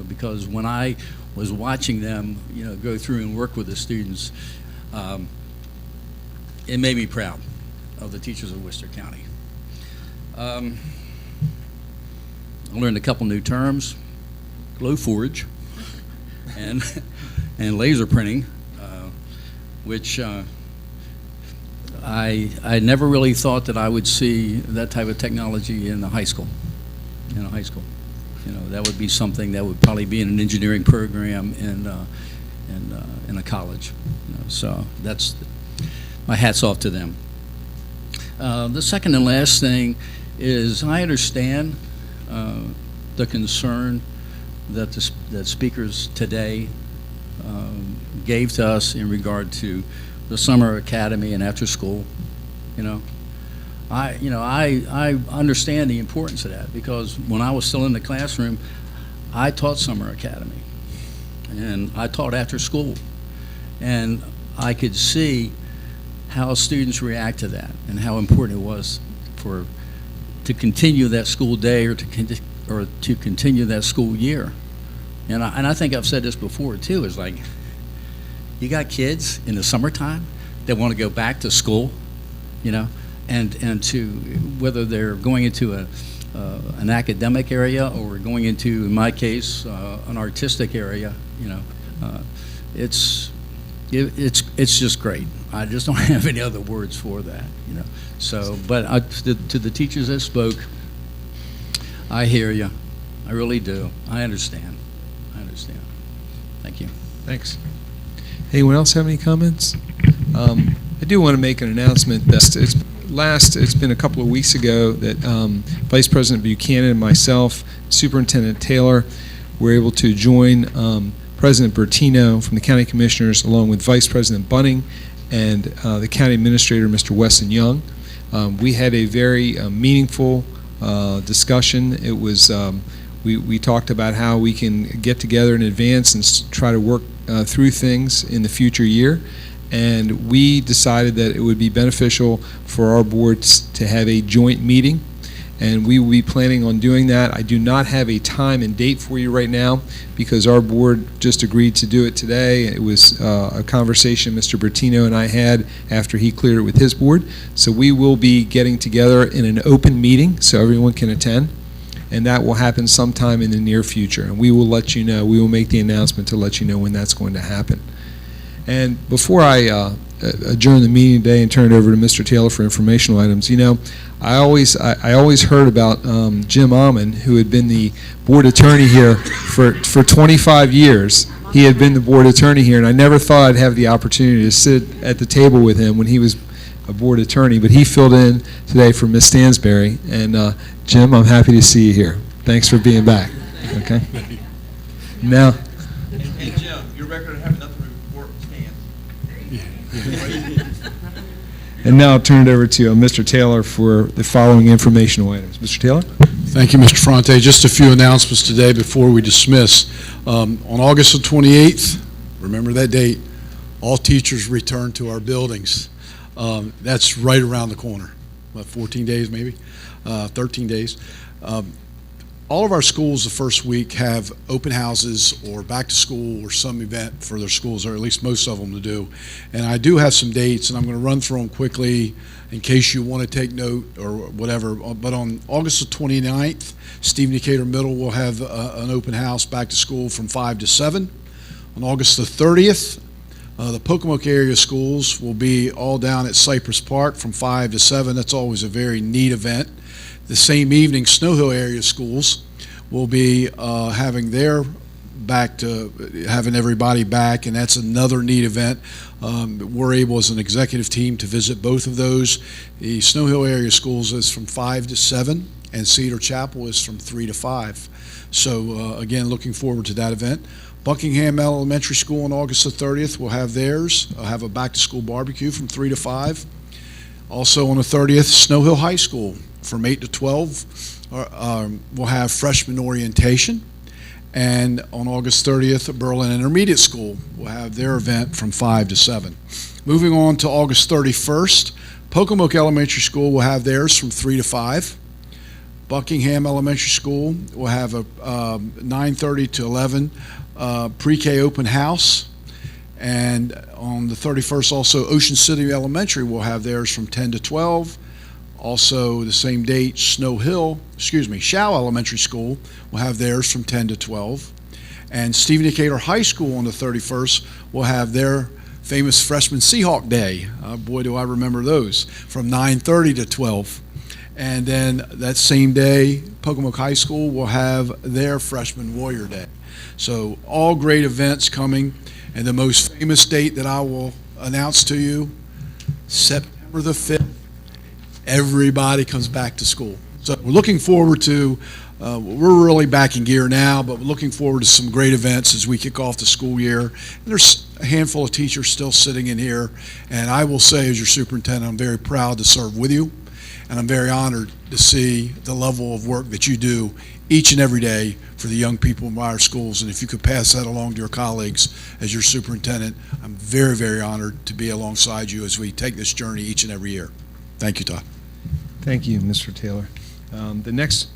Because when I was watching them, go through and work with the students, it made me proud of the teachers of Worcester County. I learned a couple new terms: Glowforge and laser printing, which I never really thought that I would see that type of technology in a high school. That would be something that would probably be in an engineering program in a college. So that's my hat's off to them. The second and last thing is I understand the concern that that speakers today gave to us in regard to the summer academy and after school. I understand the importance of that, because when I was still in the classroom, I taught summer academy and I taught after school, and I could see how students react to that and how important it was to continue that school day or to continue that school year. And I think I've said this before too, is like, you got kids in the summertime that want to go back to school, and to, whether they're going into an academic area or going into, in my case, an artistic area, it's just great. I just don't have any other words for that, So, but to the teachers that spoke, I hear you. I really do. I understand. Thank you. Thanks. Anyone else have any comments? I do want to make an announcement that it's been a couple of weeks ago that Vice President Buchanan and myself, Superintendent Taylor, were able to join President Bertino from the County Commissioners, along with Vice President Bunning and the County Administrator, Mr. Wesson Young. We had a very meaningful discussion. It was we talked about how we can get together in advance and try to work through things in the future year. And we decided that it would be beneficial for our boards to have a joint meeting, and we will be planning on doing that. I do not have a time and date for you right now because our board just agreed to do it today. It was a conversation Mr. Bertino and I had after he cleared it with his board. So we will be getting together in an open meeting so everyone can attend, and that will happen sometime in the near future. And we will let you know. We will make the announcement to let you know when that's going to happen. And before I adjourn the meeting today and turn it over to Mr. Taylor for informational items, I always heard about Jim Almond, who had been the board attorney here for 25 years. He had been the board attorney here, and I never thought I'd have the opportunity to sit at the table with him when he was a board attorney, but he filled in today for Ms. Stansberry. And Jim, I'm happy to see you here. Thanks for being back. Okay. Now. Hey Jim, your record have nothing to report stands. And now I'll turn it over to Mr. Taylor for the following informational items. Mr. Taylor? Thank you, Mr. Fronte. Just a few announcements today before we dismiss. On August the 28th, remember that date, all teachers return to our buildings. That's right around the corner. About 14 days maybe, 13 days. all of our schools the first week have open houses or back to school or some event for their schools, or at least most of them to do. And I do have some dates, and I'm going to run through them quickly in case you want to take note or whatever. But on August the 29th, Stephen Decatur Middle will have an open house back to school from 5 to 7. On August the 30th, the Pocomoke area schools will be all down at Cypress Park from 5 to 7. That's always a very neat event. The same evening, Snow Hill area schools will be having everybody back, and that's another neat event. We're able as an executive team to visit both of those. The Snow Hill area schools is from 5 to 7, and Cedar Chapel is from 3 to 5. So again, looking forward to that event. Buckingham Elementary School on August the 30th will have theirs. They'll have a back-to-school barbecue from 3 to 5. Also on the 30th, Snow Hill High School from 8 to 12 will have freshman orientation. And on August 30th, Berlin Intermediate School will have their event from 5 to 7. Moving on to August 31st, Pocomoke Elementary School will have theirs from 3 to 5. Buckingham Elementary School will have a 9:30 to 11 pre-K open house. And on the 31st, also Ocean City Elementary will have theirs from 10 to 12. Also, the same date, Shaw Elementary School will have theirs from 10 to 12. And Stephen Decatur High School on the 31st will have their famous Freshman Seahawk Day. Boy, do I remember those, from 9:30 to 12. And then that same day, Pocomoke High School will have their Freshman Warrior Day. So all great events coming. And the most famous date that I will announce to you, September the 5th. Everybody comes back to school. So we're looking forward to, we're really back in gear now, but we're looking forward to some great events as we kick off the school year. And there's a handful of teachers still sitting in here, and I will say as your superintendent, I'm very proud to serve with you, and I'm very honored to see the level of work that you do each and every day for the young people in our schools. And if you could pass that along to your colleagues as your superintendent, I'm very, very honored to be alongside you as we take this journey each and every year. Thank you, Todd. Thank you, Mr. Taylor. The next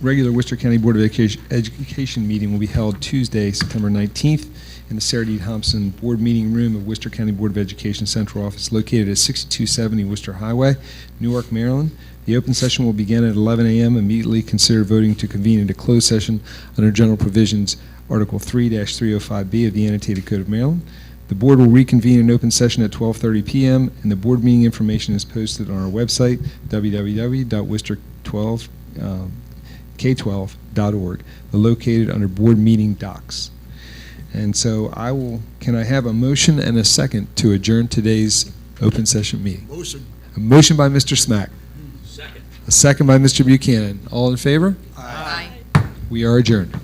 regular Worcester County Board of Education meeting will be held Tuesday, September 19th in the Sarah D. Thompson Board Meeting Room of Worcester County Board of Education Central Office, located at 6270 Worcester Highway, Newark, Maryland. The open session will begin at 11 a.m. Immediately consider voting to convene into closed session under General Provisions, Article 3-305B of the Annotated Code of Maryland. The board will reconvene in open session at 12:30 p.m., and the board meeting information is posted on our website, www.worcester12k12.org, located under board meeting docs. And so can I have a motion and a second to adjourn today's open session meeting? Motion. A motion by Mr. Smack. Second. A second by Mr. Buchanan. All in favor? Aye. We are adjourned.